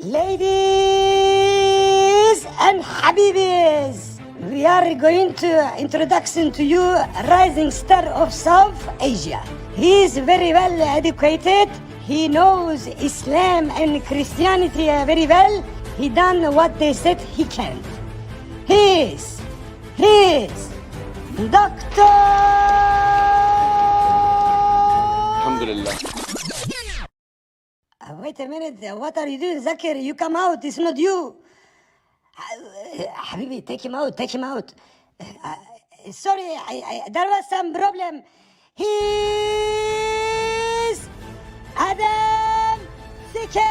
Ladies and Habibis, we are going to introduction to you a rising star of South Asia. He is very well educated. He knows Islam and Christianity very well. He done what they said he can't. He is Doctor. Alhamdulillah. Wait a minute, what are you doing, Zakir? You come out, it's not you. Habibi, take him out. Sorry, there was some problem. He's Adam Sikher.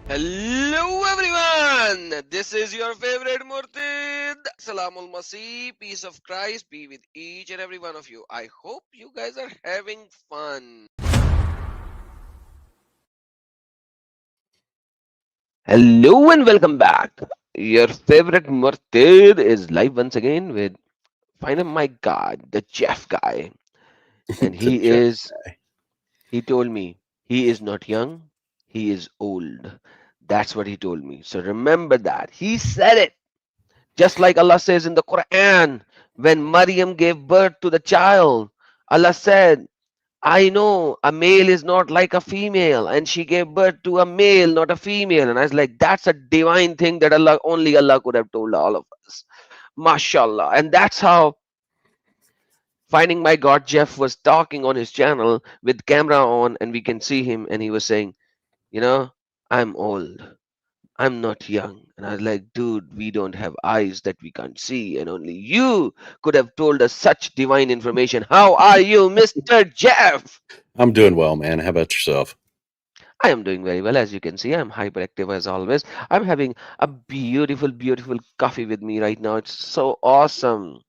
Hello everyone. This is your favorite Murtid. Salamul Masih. Peace of Christ be with each and every one of you. I hope you guys are having fun. Hello and welcome back. Your favorite Murtid is live once again with find my God, the Jeff guy. And he told me he is not young, he is old. That's what he told me. So remember that. He said it. Just like Allah says in the Quran, when Maryam gave birth to the child, Allah said, I know a male is not like a female, and she gave birth to a male, not a female. And I was like, that's a divine thing that only Allah could have told all of us. MashaAllah. And that's how Finding My God Jeff was talking on his channel with camera on, and we can see him, and he was saying, you know, I'm old. I'm not young. And I was like, dude, we don't have eyes that we can't see, and only you could have told us such divine information. How are you, Mr. Jeff? I'm doing well, man. How about yourself? I am doing very well. As you can see, I'm hyperactive as always. I'm having a beautiful, beautiful coffee with me right now. It's so awesome.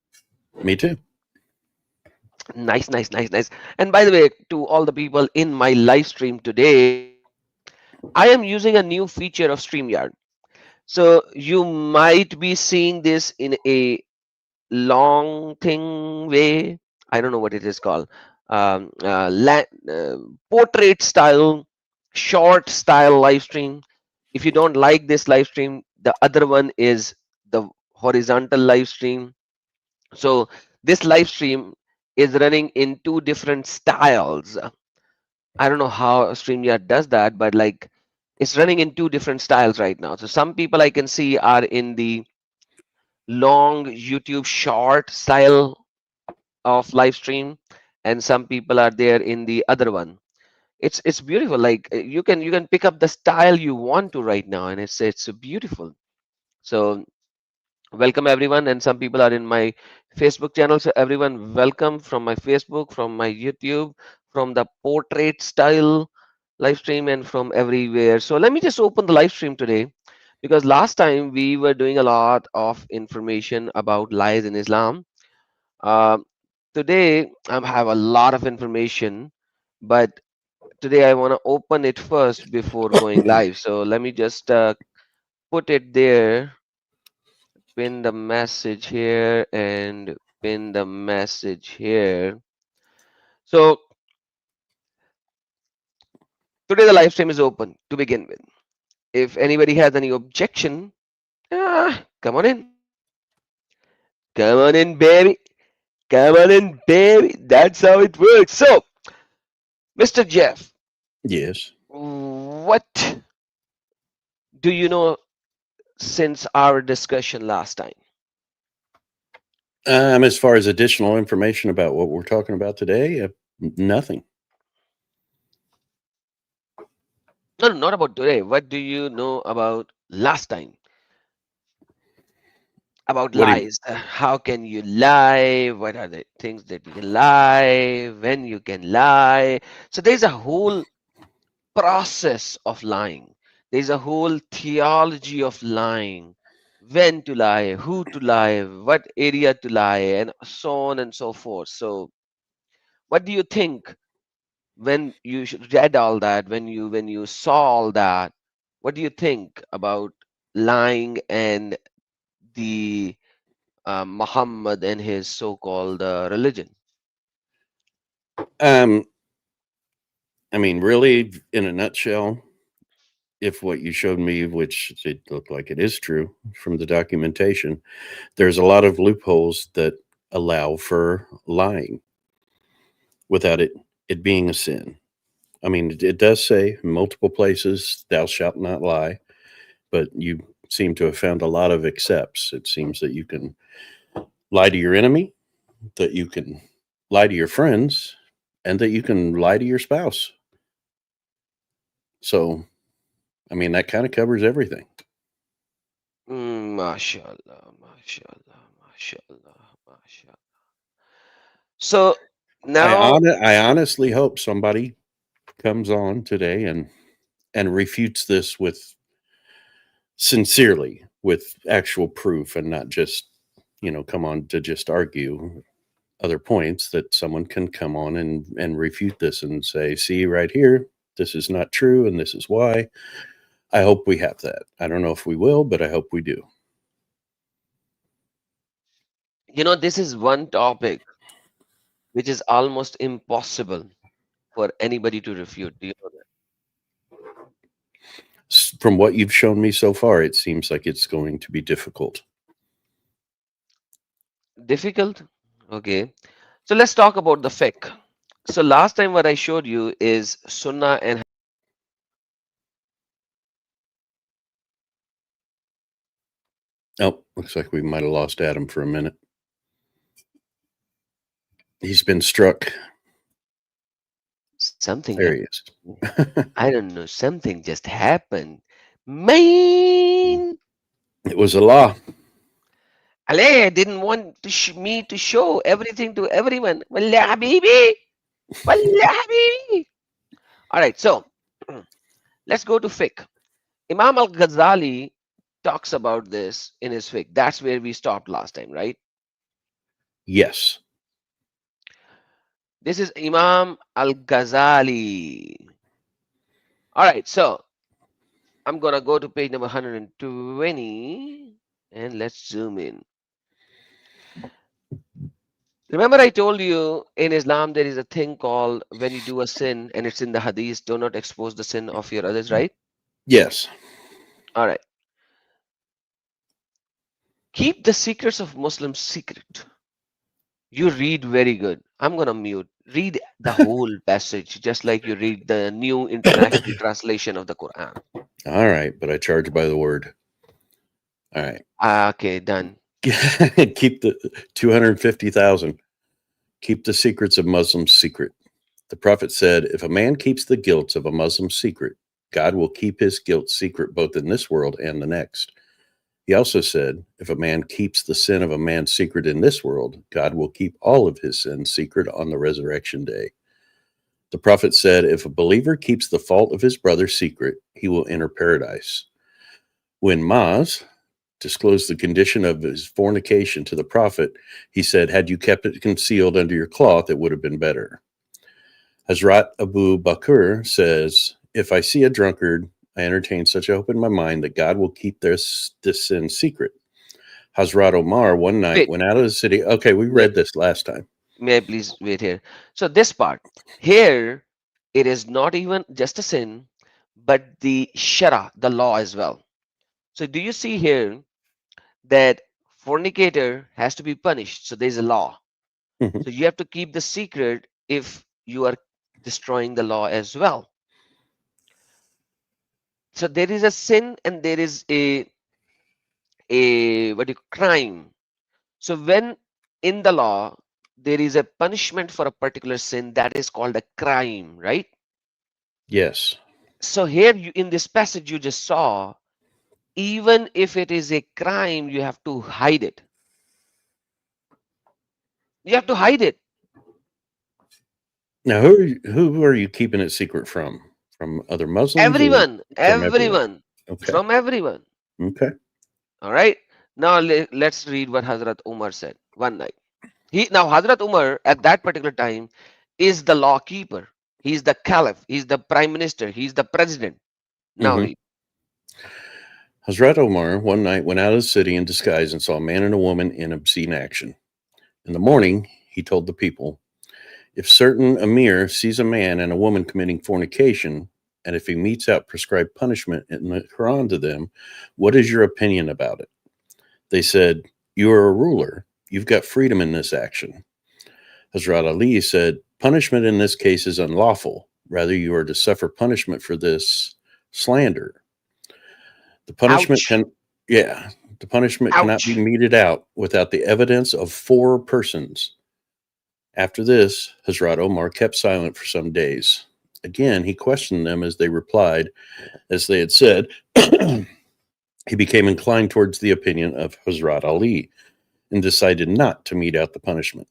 Me too. Nice, nice, nice, nice. And by the way, to all the people in my live stream today, I am using a new feature of StreamYard. So you might be seeing this in a long thing way. I don't know what it is called. Portrait style, short style live stream. If you don't like this live stream, the other one is the horizontal live stream. So this live stream is running in two different styles. I don't know how StreamYard does that, but like it's running in two different styles right now. So some people I can see are in the long YouTube short style of live stream, and some people are there in the other one. It's beautiful. Like you can pick up the style you want to right now, and it's beautiful. So welcome everyone, and some people are in my Facebook channel. So everyone, welcome from my Facebook, from my YouTube, from the portrait style live stream, and from everywhere. So let me just open the live stream today, because last time we were doing a lot of information about lies in Islam. Um, Today I have a lot of information, but today I want to open it first before going live. So let me just put it there, pin the message here, and pin the message here. So today the live stream is open to begin with. If anybody has any objection, come on in. Come on in, baby. Come on in, baby. That's how it works. So, Mr. Jeff, Yes. what do you know since our discussion last time? As far as additional information about what we're talking about today, nothing. No, not about today. What do you know about last time? About What do you, lies. How can you lie? What are the things that you can lie? When you can lie? So there's a whole process of lying. There's a whole theology of lying. When to lie, who to lie, what area to lie, and so on and so forth. So, what do you think when you read all that? When you saw all that, what do you think about lying and the Muhammad and his so-called religion? I mean, really, in a nutshell, if what you showed me, which it looked like it is true from the documentation, there's a lot of loopholes that allow for lying without it being a sin. I mean, it does say in multiple places, thou shalt not lie, but you seem to have found a lot of accepts. It seems that you can lie to your enemy, that you can lie to your friends, and that you can lie to your spouse. So, I mean, that kind of covers everything. MashaAllah, MashaAllah, MashaAllah, MashaAllah. So now, I honestly hope somebody comes on today and refutes this with sincerely, with actual proof, and not just, come on to just argue other points, that someone can come on and refute this and say, see right here, this is not true and this is why. I hope we have that. I don't know if we will, but I hope we do. this is one topic which is almost impossible for anybody to refute. Do you know that? From what you've shown me so far, it seems like it's going to be difficult. Difficult? Okay. So let's talk about the fiqh. So last time what I showed you is Sunnah and Oh, looks like we might have lost Adam for a minute. He's been struck. something. There he is. I don't know. Something just happened. Man, It was Allah. Ali didn't want me to show everything to everyone. Wallah habibi. Wallah habibi. All right. So let's go to fiqh. Imam al-Ghazali talks about this in his fiqh. That's where we stopped last time, right? Yes. This is Imam al-Ghazali. All right, so I'm going to go to page number 120 and let's zoom in. Remember I told you in Islam there is a thing called when you do a sin and it's in the hadith, do not expose the sin of your others, right? Yes. All right. Keep the secrets of Muslims secret. You read very good. I'm going to mute. Read the whole passage, just like you read the new international translation of the Quran. All right, but I charge by the word. All right. Okay, done. Keep the 250,000. Keep the secrets of Muslims secret. The Prophet said, if a man keeps the guilt of a Muslim secret, God will keep his guilt secret both in this world and the next. He also said, if a man keeps the sin of a man secret in this world, God will keep all of his sins secret on the resurrection day. The Prophet said, if a believer keeps the fault of his brother secret, he will enter paradise. When Maaz disclosed the condition of his fornication to the Prophet, he said, had you kept it concealed under your cloth, it would have been better. Hazrat Abu Bakr says, if I see a drunkard, I entertain such a hope in my mind that God will keep this sin secret. Hazrat Omar one night went out of the city. Okay, we read this last time. May I please wait here? So this part, here, it is not even just a sin, but the shara, the law as well. So do you see here that fornicator has to be punished? So there's a law. So you have to keep the secret if you are destroying the law as well. So there is a sin and there is a crime. So when in the law there is a punishment for a particular sin, that is called a crime, right? Yes. So here in this passage you just saw, even if it is a crime, you have to hide it. You have to hide it. Now, who are you keeping it secret from? From other Muslims? Everyone. Okay. From everyone. Okay. All right. Now let's read what Hazrat Umar said one night. Now Hazrat Umar at that particular time is the law keeper. He's the caliph. He's the prime minister. He's the president. Now read. Hazrat Omar one night went out of the city in disguise and saw a man and a woman in obscene action. In the morning, he told the people, if certain emir sees a man and a woman committing fornication, and if he metes out prescribed punishment in the Quran to them, what is your opinion about it? They said, you are a ruler. You've got freedom in this action. Hazrat Ali said, punishment in this case is unlawful. Rather, you are to suffer punishment for this slander. The punishment Ouch. the punishment cannot be Ouch. meted out without the evidence of 4 persons. After this, Hazrat Omar kept silent for some days. Again, he questioned them as they replied, as they had said. He became inclined towards the opinion of Hazrat Ali and decided not to mete out the punishment.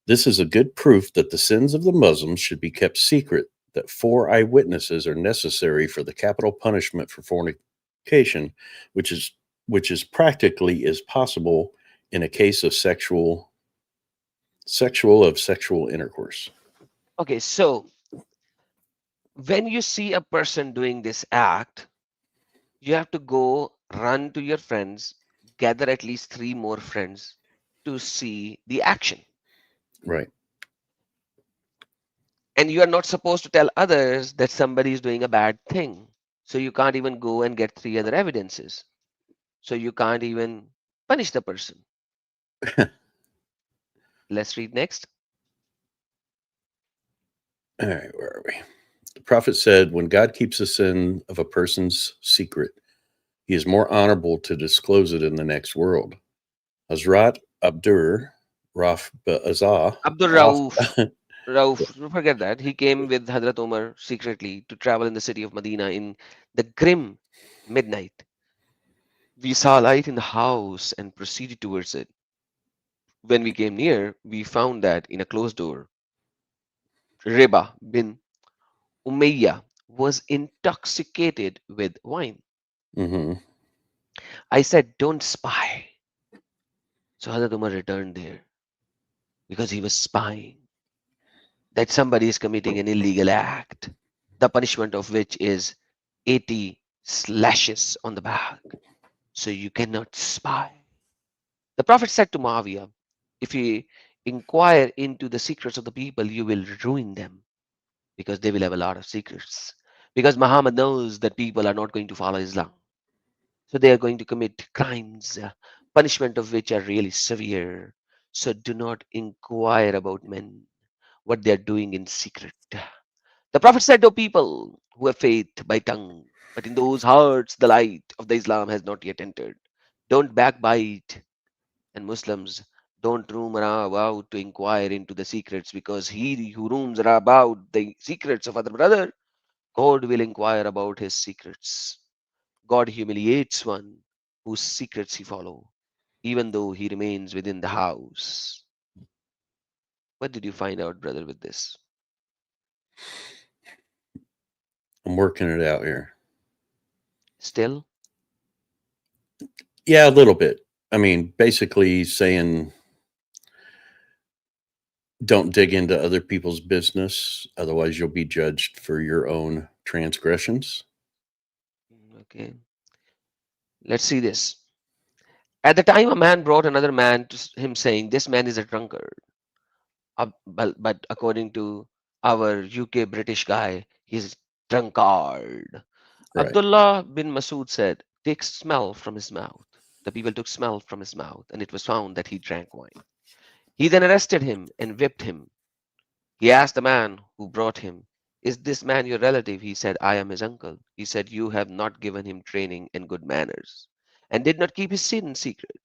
This is a good proof that the sins of the Muslims should be kept secret, that 4 eyewitnesses are necessary for the capital punishment for fornication, which is practically is possible in a case of sexual intercourse. Okay, so when you see a person doing this act, you have to go run to your friends, gather at least 3 more friends to see the action. Right. And you are not supposed to tell others that somebody is doing a bad thing. So you can't even go and get 3 other evidences. So you can't even punish the person. Let's read next. All right, where are we? The Prophet said, when God keeps the sin of a person's secret, he is more honorable to disclose it in the next world. Hazrat Abdur Raf Ba'azah. Abdul Rauf, forget that. He came with Hadrat Umar secretly to travel in the city of Medina in the grim midnight. We saw a light in the house and proceeded towards it. When we came near, we found that in a closed door, Reba bin Umayyah was intoxicated with wine. Mm-hmm. I said, don't spy. So Hadrat Umar returned there because he was spying that somebody is committing an illegal act, the punishment of which is 80 slashes on the back. So you cannot spy. The Prophet said to Muawiyah, if you inquire into the secrets of the people, you will ruin them because they will have a lot of secrets. Because Muhammad knows that people are not going to follow Islam. So they are going to commit crimes, punishment of which are really severe. So do not inquire about men, what they are doing in secret. The Prophet said, O people who have faith by tongue, but in those hearts the light of the Islam has not yet entered. Don't backbite. And Muslims, don't roam about to inquire into the secrets, because he who roams about the secrets of other brother, God will inquire about his secrets. God humiliates one whose secrets he follow, even though he remains within the house. What did you find out, brother, with this? I'm working it out here. Still? Yeah, a little bit. I mean, basically saying don't dig into other people's business, otherwise you'll be judged for your own transgressions. Okay. Let's see this. At the time, a man brought another man to him, saying, this man is a drunkard. But according to our UK British guy, he's drunkard. Right. Abdullah bin Masud said, take smell from his mouth. The people took smell from his mouth, and it was found that he drank wine. He then arrested him and whipped him. He asked the man who brought him, is this man your relative? He said, I am his uncle. He said, you have not given him training in good manners and did not keep his sin secret.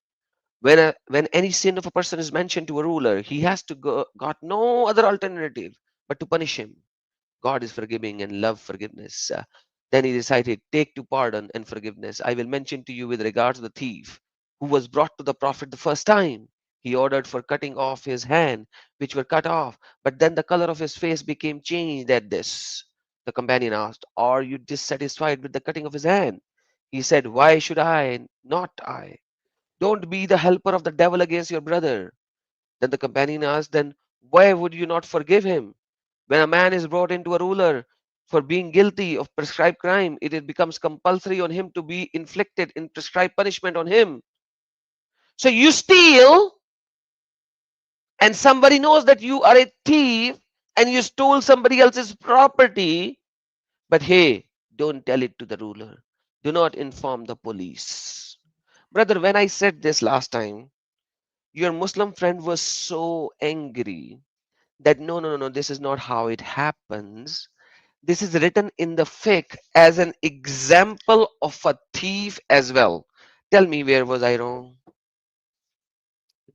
When any sin of a person is mentioned to a ruler, he has to got no other alternative but to punish him. God is forgiving and love forgiveness. Then he recited, take to pardon and forgiveness. I will mention to you with regard to the thief who was brought to the Prophet the first time. He ordered for cutting off his hand, which were cut off, but then the color of his face became changed at this. The companion asked, are you dissatisfied with the cutting of his hand? He said, why should I, not I? Don't be the helper of the devil against your brother. Then the companion asked, then why would you not forgive him? When a man is brought into a ruler for being guilty of prescribed crime, it becomes compulsory on him to be inflicted in prescribed punishment on him. So you steal, and somebody knows that you are a thief and you stole somebody else's property, But hey, don't tell it to the ruler. Do not inform the police. Brother, when I said this last time, your Muslim friend was so angry that no, this is not how it happens. This is written in the fiqh as an example of a thief as well. Tell me, where was I wrong?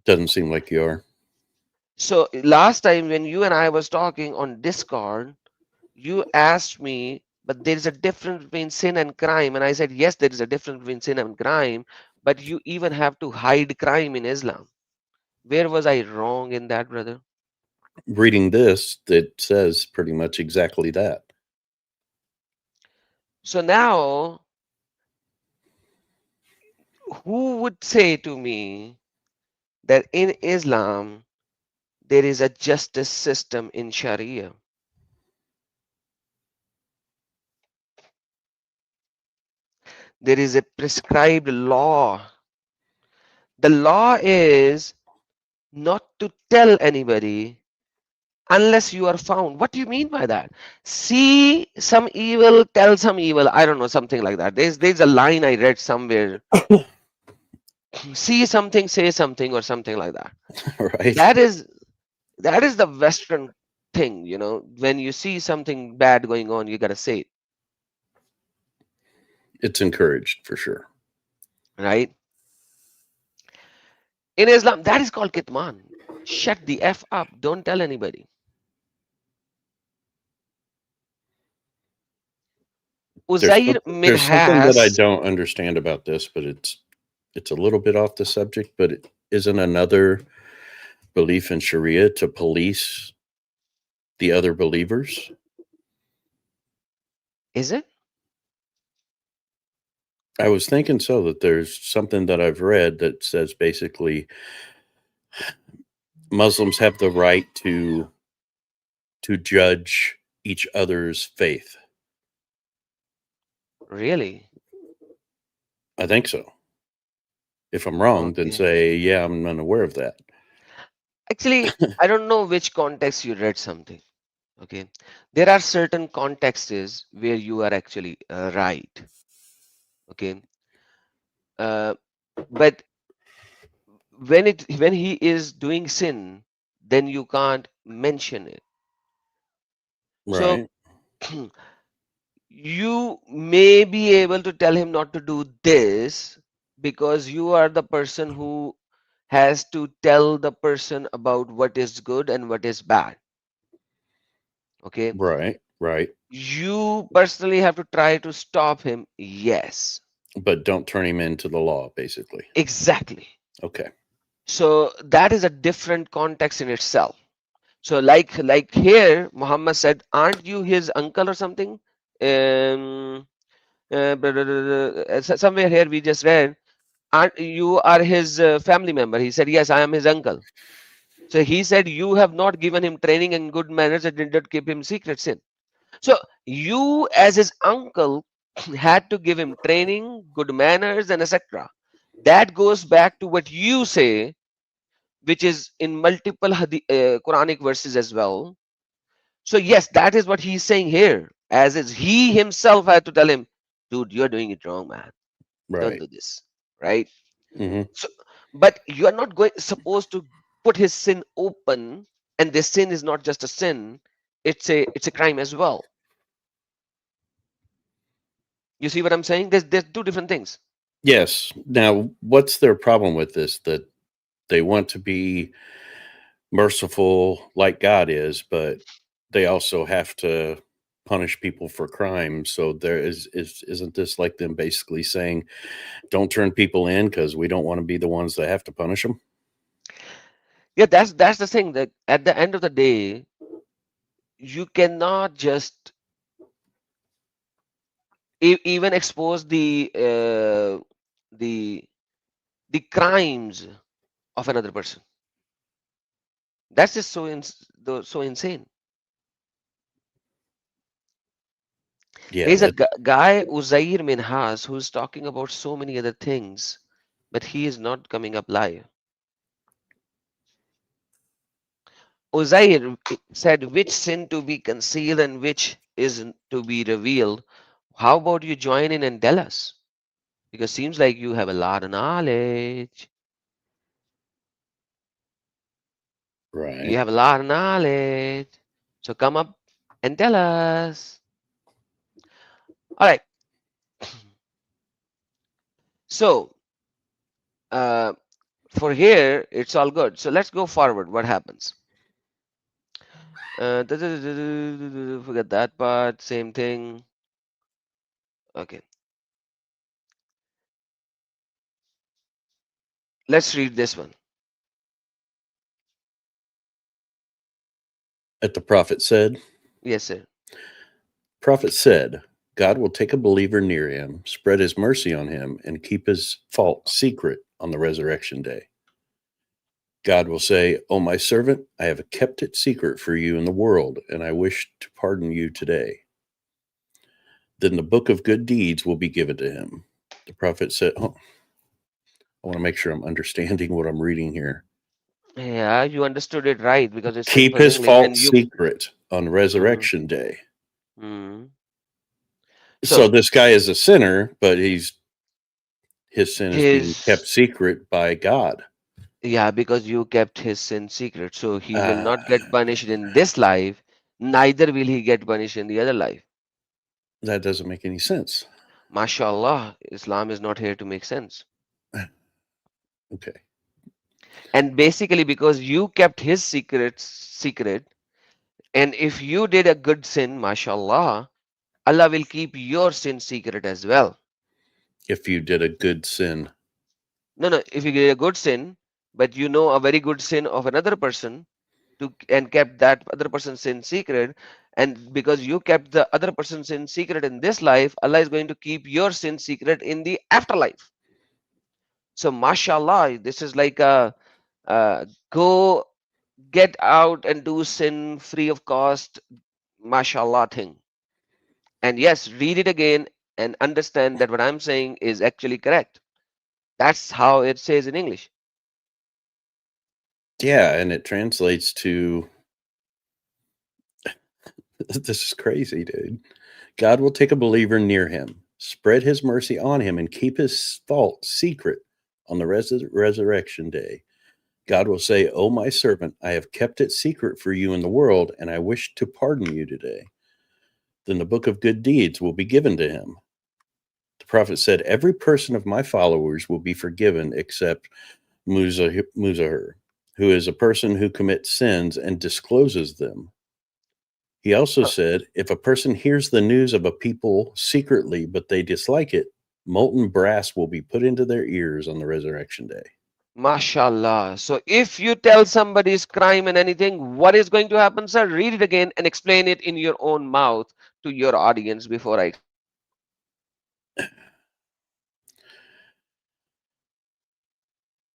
Doesn't seem like you are. So last time when you and I was talking on Discord, you asked me, but there is a difference between sin and crime. And I said, yes, there is a difference between sin and crime, but you even have to hide crime in Islam. Where was I wrong in that, brother? Reading this, that says pretty much exactly that. So now, who would say to me that in Islam, there is a justice system in Sharia? There is a prescribed law. The law is not to tell anybody unless you are found. What do you mean by that? See some evil, tell some evil. I don't know, something like that. There's a line I read somewhere. See something, say something, or something like that. Right? That is the Western thing, you know. When you see something bad going on, you gotta say it, It's encouraged for sure. right? In Islam, that is called kitman. Shut the F up. Don't tell anybody. Uzair There's something that I Minhas. don't understand about this, but it's a little bit off the subject, but it isn't another belief in Sharia to police the other believers. Is it? I was thinking so, that there's something that I've read that says basically Muslims have the right to judge each other's faith. Really? I think so. If I'm wrong, then Okay. say, yeah, I'm unaware of that. Actually, I don't know which context you read something. Okay. There are certain contexts where you are actually right. Okay. But when he is doing sin, then you can't mention it. So Right. you may be able to tell him not to do this because you are the person who has to tell the person about what is good and what is bad. Okay. Right. Right. You personally have to try to stop him. Yes, But don't turn him into the law, basically. exactly. Okay. So that is a different context in itself. So like here, Muhammad said, aren't you his uncle or something? Somewhere here we just read, aren't you are his family member? He said, yes, I am his uncle. So he said, you have not given him training and good manners and did not keep him secret sin. So you as his uncle had to give him training, good manners, and etc. That goes back to what you say, which is in multiple Quranic verses as well. So yes, that is what he's saying here. As is he himself had to tell him, dude, you're doing it wrong, man. Don't Right. do this, right? Hmm. So, but you are not going supposed to put his sin open, and this sin is not just a sin; it's a crime as well. You see what I'm saying? There's two different things. Yes. Now, what's their problem with this? That they want to be merciful like God is, but they also have to punish people for crime. So there isn't this like them basically saying, don't turn people in because we don't want to be the ones that have to punish them? Yeah, that's the thing. That at the end of the day, you cannot just even expose the the crimes of another person. That's just so insane. Yeah, There's a that guy Uzair Minhas who's talking about so many other things, but he is not coming up live. Uzair said which sin to be concealed and which is to be revealed. How about you join in and tell us? Because seems like you have a lot of knowledge. Right. You have a lot of knowledge. So come up and tell us. All right. So uh, for here, it's all good. So let's go forward. What happens? Forget that part. Same thing. Okay. Let's read this one. At the prophet said, Yes, sir. Prophet said, God will take a believer near him, spread his mercy on him, and keep his fault secret on the resurrection day. God will say, O my servant, I have kept it secret for you in the world, and I wish to pardon you today. Then the book of good deeds will be given to him. The prophet said, I want to make sure I'm understanding what I'm reading here. Yeah, you understood it right because it's Keep simple his English fault and you. secret on Mm, resurrection day. mm. So So this guy is a sinner, but his sin is being kept his, secret by God. yeah, because you kept his sin secret. So he will Uh, not get punished in this life, neither will he get punished in the other life. that doesn't make any sense. MashaAllah, Islam is not here to make sense. Okay. And basically because you kept his secret, and if you did a good sin, MashaAllah, Allah will keep your sin secret as well. If you did a good sin, No, if you did a good sin, but you know a very good sin of another person, and kept that other person's sin secret, and because you kept the other person's sin secret in this life, Allah is going to keep your sin secret in the afterlife. So mashallah, this is like a go get out and do sin free of cost, mashallah thing. And yes, read it again and understand that what I'm saying is actually correct. That's how it says in English. yeah, and it translates to this is crazy, dude. God will take a believer near him, spread his mercy on him, and keep his fault secret on the resurrection day. God will say, O my servant, I have kept it secret for you in the world, and I wish to pardon you today. Then the book of good deeds will be given to him. The prophet said, Every person of my followers will be forgiven except Muzahir, who is a person who commits sins and discloses them. He also said, If a person hears the news of a people secretly, but they dislike it, molten brass will be put into their ears on the resurrection day. Mashallah. So if you tell somebody's crime and anything, what is going to happen, sir? Read it again and explain it in your own mouth to your audience before I.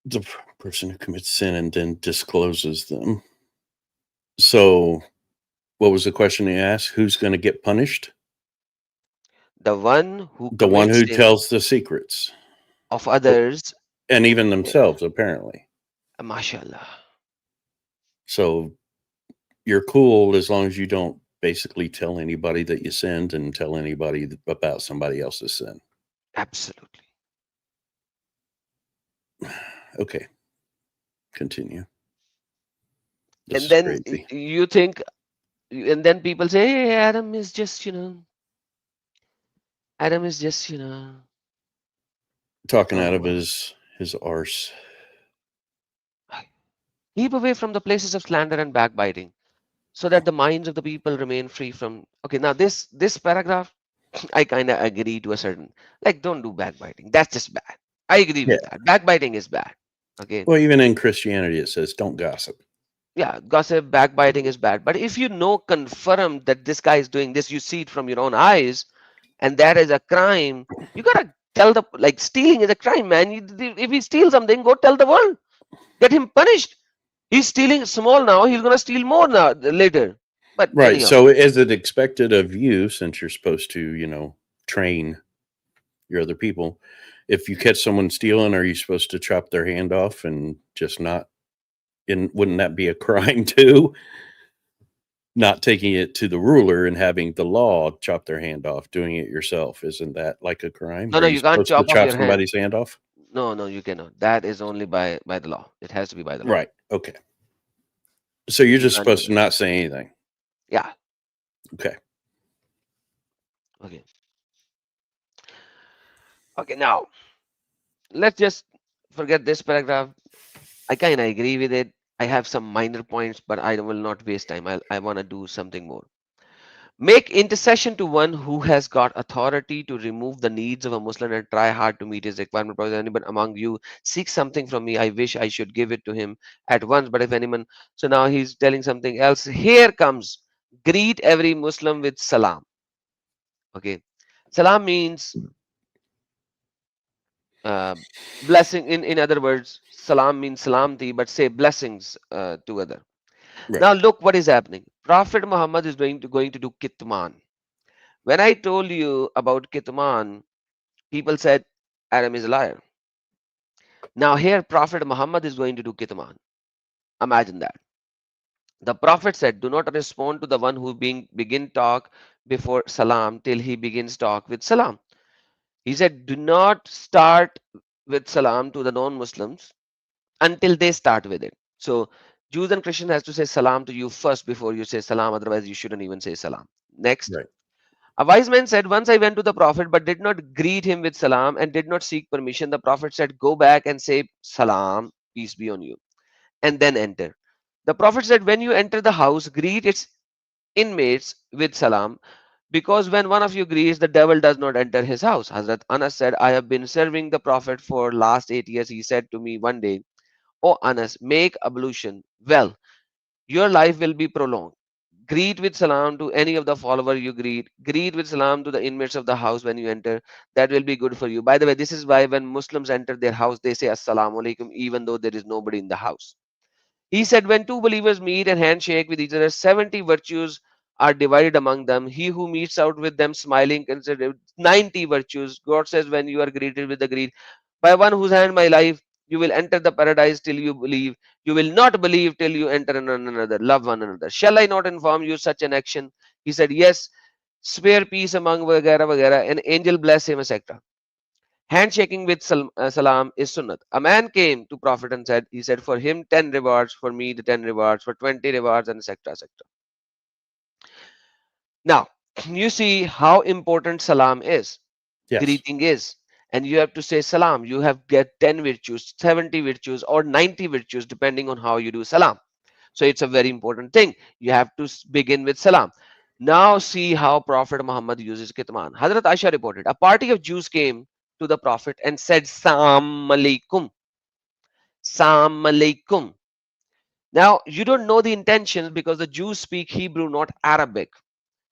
The person who commits sin and then discloses them. So, what was the question you asked? Who's going to get punished? The one who The one commits who sin tells the secrets, of others, and even themselves, apparently. mashallah. So, you're cool as long as you don't basically tell anybody that you sinned and tell anybody about somebody else's sin. Absolutely. Okay, continue. This And is then crazy. you think, and then people say, hey, Adam is just, Adam is just, Talking out of oh, his arse. keep away from the places of slander and backbiting, so that the minds of the people remain free from. Okay, now this paragraph, I kind of agree to a certain, like, don't do backbiting. That's just bad. I agree Yeah. with that. Backbiting is bad. Okay. Well, even in Christianity, it says don't gossip. Yeah, gossip, backbiting is bad. But if you know, confirm that this guy is doing this, you see it from your own eyes, and that is a crime, you gotta tell the, like, stealing is a crime, man. If he steals something, go tell the world. Get him punished. He's stealing small now, he's gonna steal more now later. But Right. anyhow. So is it expected of you, since you're supposed to, train your other people, if you catch someone stealing, are you supposed to chop their hand off and just not And wouldn't that be a crime too? Not taking it to the ruler and having the law chop their hand off, doing it yourself. Isn't that like a crime? No, Are no, you you can't supposed to chop off chop your hand. somebody's hand off? No, no, you cannot. That is only by the law. It has to be by the law. Right. Okay. So you're You just can't do supposed to that. not say anything. Yeah. Okay. Okay. Okay. Now let's just forget this paragraph. I kind of agree with it. I have some minor points, but I will not waste time. I want to do something more. Make intercession to one who has got authority to remove the needs of a Muslim and try hard to meet his requirement. If anyone among you seeks something from me, I wish I should give it to him at once. But if anyone, so now he's telling something else. Here comes, greet every Muslim with salam. Okay, salam means uh, blessing. In other words, salam means salamti, but say blessings to other. Right. Now look what is happening. Prophet Muhammad is going to do kitman. When I told you about kitman, people said Adam is a liar. Now here Prophet Muhammad is going to do kitman. Imagine that. The Prophet said, do not respond to the one who begin talk before salam till he begins talk with salam. He said, do not start with salam to the non-Muslims until they start with it. So Jews and Christians has to say salam to you first before you say salam, otherwise you shouldn't even say salam. Next. Right. A wise man said, once I went to the Prophet but did not greet him with salam and did not seek permission. The Prophet said, go back and say salam, peace be on you, and then enter. The Prophet said, when you enter the house, greet its inmates with salam, because when one of you greets, the devil does not enter his house. Hazrat Anas said, I have been serving the Prophet for last 8 years. He said to me one day, oh Anas, make ablution. Well, your life will be prolonged. Greet with salam to any of the follower you greet. Greet with salam to the inmates of the house when you enter. That will be good for you. By the way, this is why when Muslims enter their house, they say assalamu alaikum, even though there is nobody in the house. He said, when two believers meet and handshake with each other, 70 virtues are divided among them. He who meets out with them smiling considered 90 virtues. God says, when you are greeted with the greet, by one whose hand my life, you will enter the paradise till you believe. You will not believe till you enter in another. Love one another. Shall I not inform you such an action? He said, yes. Spare peace among vagara vagara. An angel bless him, etc. Handshaking with salam is sunnat. A man came to Prophet and said, he said, for him 10 rewards, for me the 10 rewards, for 20 rewards, and etc. etc. Now, you see how important salam is, Yes. greeting is. And you have to say salam. You have get 10 virtues, 70 virtues, or 90 virtues, depending on how you do salam. So it's a very important thing. You have to begin with salam. Now see how Prophet Muhammad uses kitman. Hazrat Aisha reported, a party of Jews came to the Prophet and said, Salam alaikum. Salam alaikum. Now, you don't know the intentions because the Jews speak Hebrew, not Arabic.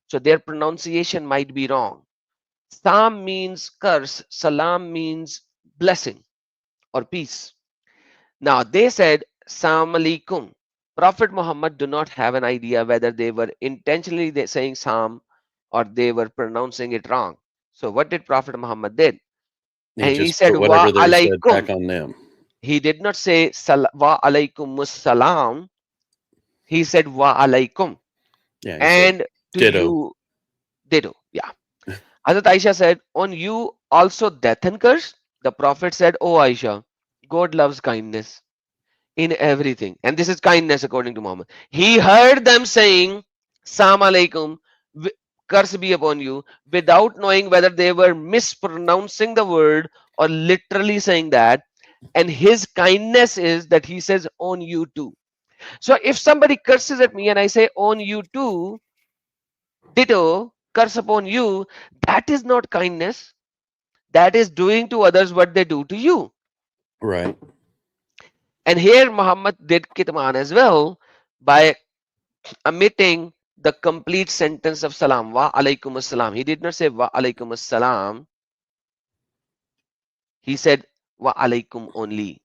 So their pronunciation might be wrong. Sam means curse, salam means blessing or peace. Now they said, Salam alaikum. Prophet Muhammad do not have an idea whether they were intentionally saying Sam or they were pronouncing it wrong. So what did Prophet Muhammad did? He And he just said, put Wa whatever they said back alaikum. on them. He did not say Wa alaikum salam. He said Wa alaikum. Yeah. He said And to ditto. you, ditto. Yeah. Hazrat Aisha said, on you also death and curse? The Prophet said, oh Aisha, God loves kindness in everything. And this is kindness according to Muhammad. He heard them saying, Salam alaikum, curse be upon you, without knowing whether they were mispronouncing the word or literally saying that. And his kindness is that he says, on you too. So if somebody curses at me and I say, on you too, ditto, curse upon you, that is not kindness. That is doing to others what they do to you. Right. And here Muhammad did kitman as well by omitting the complete sentence of salam, wa alaikum assalam. He did not say wa alaikum assalam. He said wa alaikum only.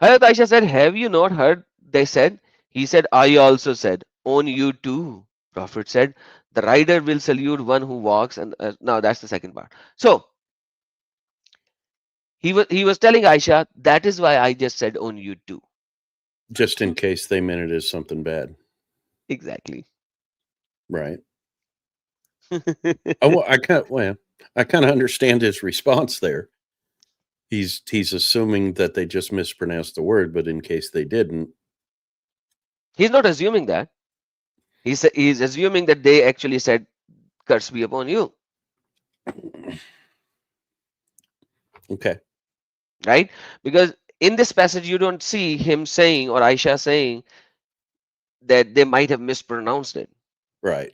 Hazrat Aisha said, have you not heard? They said, he said, I also said, on you too. Prophet said, the rider will salute one who walks. And now that's the second part. So He was telling Aisha, that is why I just said on you too. Just in case they meant it as something bad. Exactly. Right. Oh, well, I kind of understand his response there. He's assuming that they just mispronounced the word, but in case they didn't, He's not assuming that. He's assuming that they actually said, curse be upon you. okay. Right? Because in this passage, you don't see him saying or Aisha saying that they might have mispronounced it. Right.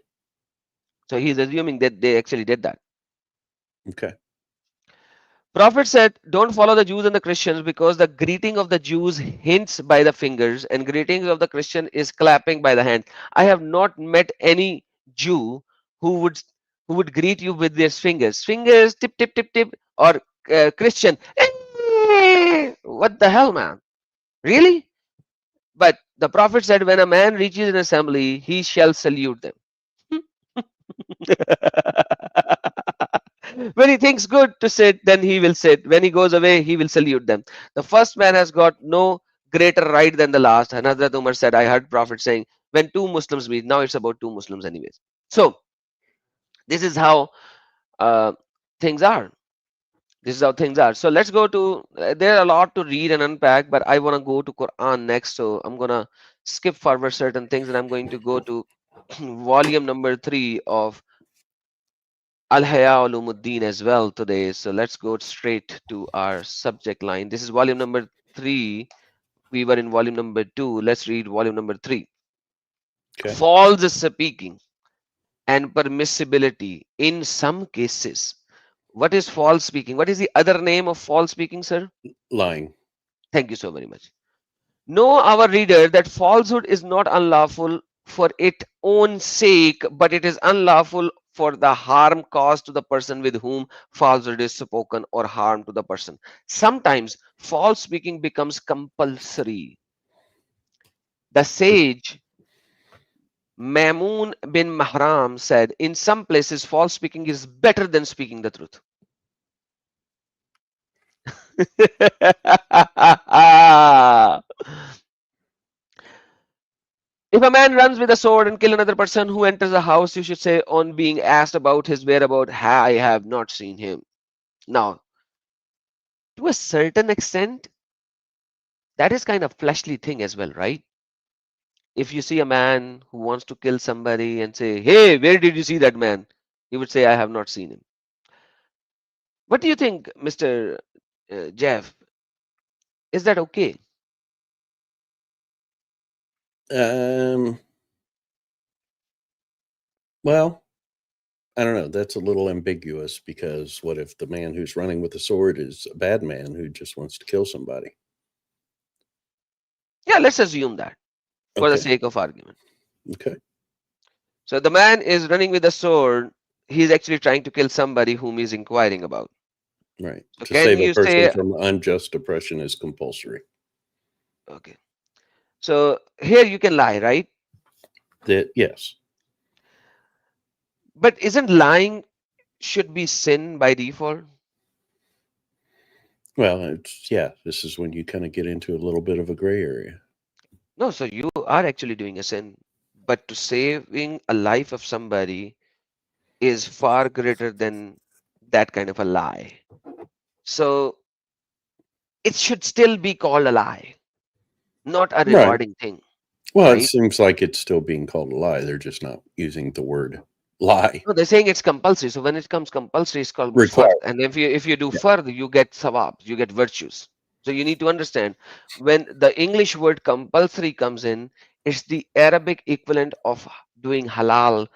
So he's assuming that they actually did that. Okay. Prophet said, don't follow the Jews and the Christians because the greeting of the Jews hints by the fingers and greeting of the Christian is clapping by the hand. I have not met any Jew who would greet you with their fingers. Fingers, tip, tip, tip, tip, or Christian. What the hell, man? Really? But the Prophet said, when a man reaches an assembly, he shall salute them. When he thinks good to sit, then he will sit. When he goes away, he will salute them. The first man has got no greater right than the last. And Hazrat Umar said, I heard Prophet saying, when two Muslims meet, now it's about two Muslims anyways. So this is how uh, things are. This is how things are. So let's go to, there are a lot to read and unpack, but I want to go to Quran next. So I'm going to skip forward certain things and I'm going to go to volume number 3 of Al-Haya Ulumuddin as well today. So let's go straight to our subject line. This is volume number 3. We were in volume number 2. Let's read volume number 3. Okay. False speaking and permissibility in some cases. What is false speaking? What is the other name of false speaking, sir? Lying. Thank you so very much. Know, our reader, that falsehood is not unlawful for its own sake, but it is unlawful for the harm caused to the person with whom falsehood is spoken or harm to the person. Sometimes false speaking becomes compulsory. The sage Mamun bin Mahram said, in some places, false speaking is better than speaking the truth. If a man runs with a sword and kill another person who enters a house, you should say, on being asked about his whereabouts, I have not seen him. Now, to a certain extent, that is kind of fleshly thing as well, right? If you see a man who wants to kill somebody and say, hey, where did you see that man? He would say, I have not seen him. What do you think, Mr. Jeff? Is that okay? Well, I don't know. That's a little ambiguous because what if the man who's running with the sword is a bad man who just wants to kill somebody? Yeah, let's assume that for the Okay. sake of argument. Okay. So the man is running with a sword. He's actually trying to kill somebody whom he's inquiring about. Right. So To can save a you person say, from unjust oppression is compulsory. okay. So here you can lie, right? That yes. But isn't lying should be sin by default? Well, it's this is when you kind of get into a little bit of a gray area. No, so you are actually doing a sin. But to saving a life of somebody is far greater than that kind of a lie. So it should still be called a lie, not a Right. rewarding thing. Well, it Right? seems like it's still being called a lie. They're just not using the word lie. No, they're saying it's compulsory. So when it comes compulsory, it's called Required. fard. And if you do Yeah. fard, you get sawab, you get virtues. So you need to understand when the English word compulsory comes in, it's the Arabic equivalent of doing halal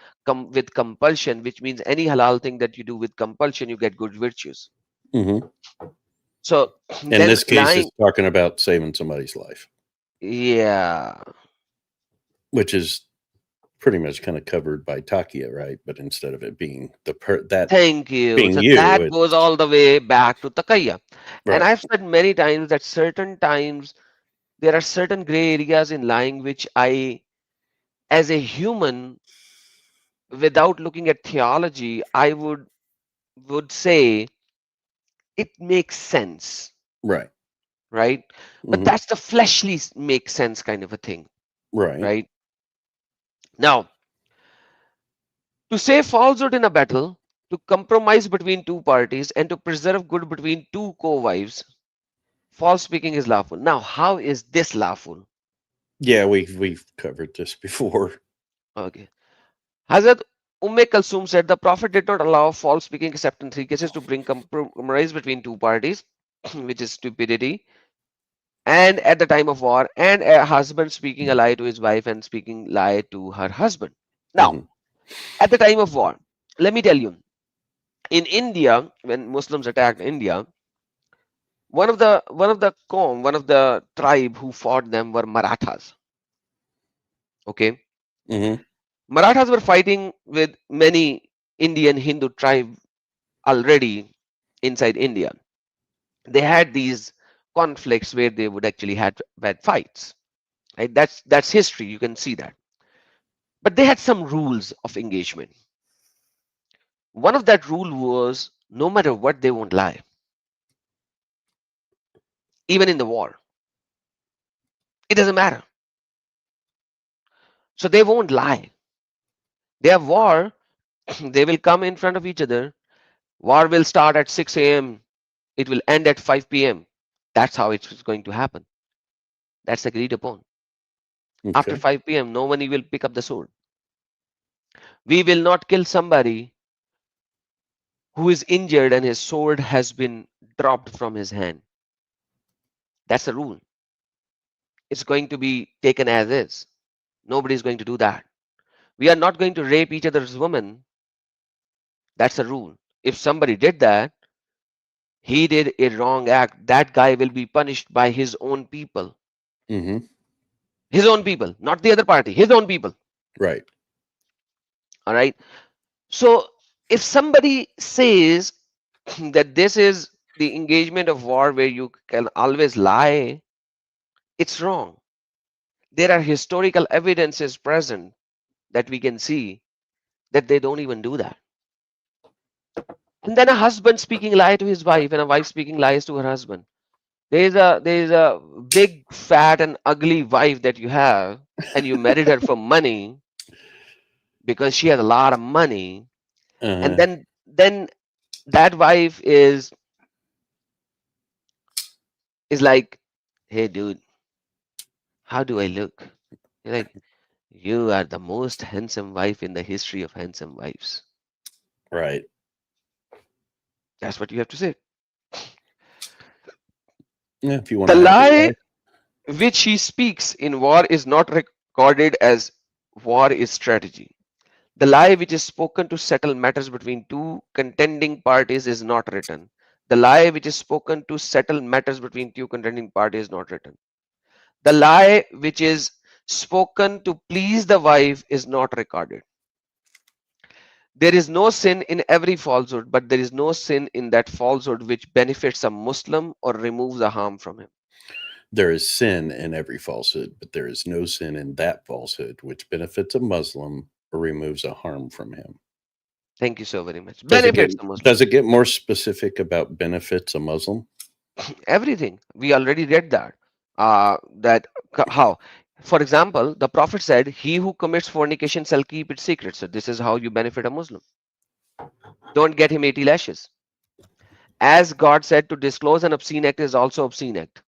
with compulsion, which means any halal thing that you do with compulsion, you get good virtues. hmm So In then this case, lying, it's talking about saving somebody's life, yeah. which is pretty much kind of covered by takia, right? But instead of it being that Thank you. being So you, that goes all the way back to taqiyya. And right? I've said many times that certain times there are certain gray areas in lying which I, as a human, without looking at theology, I would say it makes sense. Right. right? But Mhm. that's the fleshly make sense kind of a thing, Right. right? Now, to say falsehood in a battle, to compromise between two parties, and to preserve good between two co-wives, false speaking is lawful. Now, how is this lawful? Yeah, we've covered this before. Okay. Hazrat Kalsum said the Prophet did not allow false speaking except in three cases to bring compromise between two parties, which is stupidity, and at the time of war, and a husband speaking a lie to his wife and speaking lie to her husband. Now, Mhm. at the time of war, let me tell you, in India, when Muslims attacked India, one of the tribe who fought them were Marathas. Okay, Mhm. Marathas were fighting with many Indian Hindu tribe already inside India. They had these conflicts where they would actually had fights. Right? That's history. You can see that. But they had some rules of engagement. One of that rule was no matter what, they won't lie, even in the war. It doesn't matter. So they won't lie. They have war. They will come in front of each other. War will start at 6 a.m. It will end at 5 p.m. That's how it's going to happen. That's agreed upon. After Okay. 5 p.m., no one will pick up the sword. We will not kill somebody who is injured and his sword has been dropped from his hand. That's the rule. It's going to be taken as is. Nobody is going to do that. We are not going to rape each other's women. That's a rule. If somebody did that, he did a wrong act. That guy will be punished by his own people. Mhm. His own people, not the other party, his own people. Right. All right. So if somebody says that this is the engagement of war where you can always lie, it's wrong. There are historical evidences present that we can see that they don't even do that. And then a husband speaking lie to his wife and a wife speaking lies to her husband. There is a big fat and ugly wife that you have, and you married her for money because she has a lot of money, and Uh-huh. then that wife is like, hey dude, how do I look? You're like, you are the most handsome wife in the history of handsome wives. Right. That's what you have to say. Yeah, if you want The a happy lie life. which he speaks in war is not recorded as war is strategy. The lie which is spoken to settle matters between two contending parties is not written. The lie which is spoken to settle matters between two contending parties is not written. The lie which is spoken to please the wife is not recorded. There is no sin in every falsehood, but there is no sin in that falsehood which benefits a Muslim or removes a harm from him. There is sin in every falsehood, but there is no sin in that falsehood which benefits a Muslim or removes a harm from him. Thank you so very much. Does it get Benefits a Muslim. does it get more specific about benefits a Muslim? Everything. We already read that. How? For example, the Prophet said, he who commits fornication shall keep it secret. So this is how you benefit a Muslim. Don't get him 80 lashes. As God said, to disclose an obscene act is also obscene act.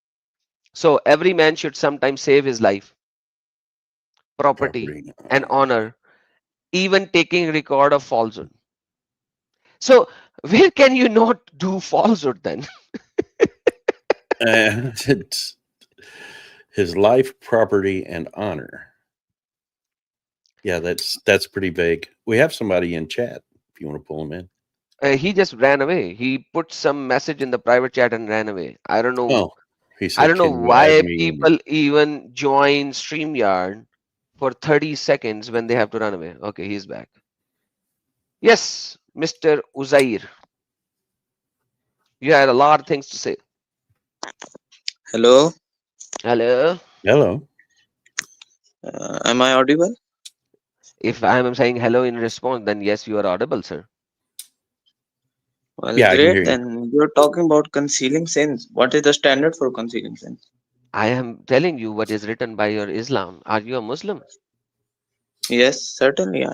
So every man should sometimes save his life, property, Property. and honor, even taking record of falsehood. So where can you not do falsehood then? It's his life, property, and honor. Yeah, that's pretty vague. We have somebody in chat if you want to pull him in. He just ran away. He put some message in the private chat and ran away. I don't know. Oh, he I said, don't know "Can you add why me in?" people even join StreamYard for 30 seconds when they have to run away. Okay, he's back. Yes, Mr. Uzair, you had a lot of things to say. Hello, Hello. Hello. am I audible? If I am saying hello in response, then yes, you are audible, sir. Well, Yeah, I can hear great. you. Then you're talking about concealing sins. What is the standard for concealing sins? I am telling you what is written by your Islam. Are you a Muslim? Yes, certainly. Yeah.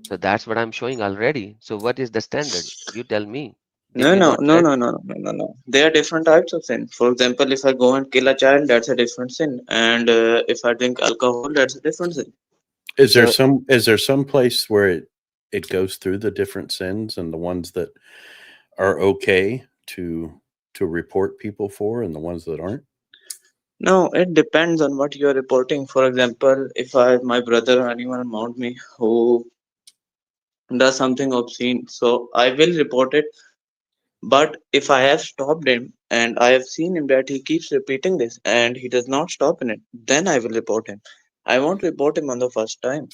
So that's what I'm showing already. So what is the standard? You tell me. Did No, you no, not no, read? no, no, no, no, no, no. There are different types of sin. For example, if I go and kill a child, that's a different sin. And if I drink alcohol, that's a different sin. So Is there some place where it goes through the different sins and the ones that are okay to report people for and the ones that aren't? No, it depends on what you are reporting. For example, if my brother or anyone around me who does something obscene, so I will report it. But if I have stopped him and I have seen him that he keeps repeating this and he does not stop in it, then I will report him. I won't report him on the first time.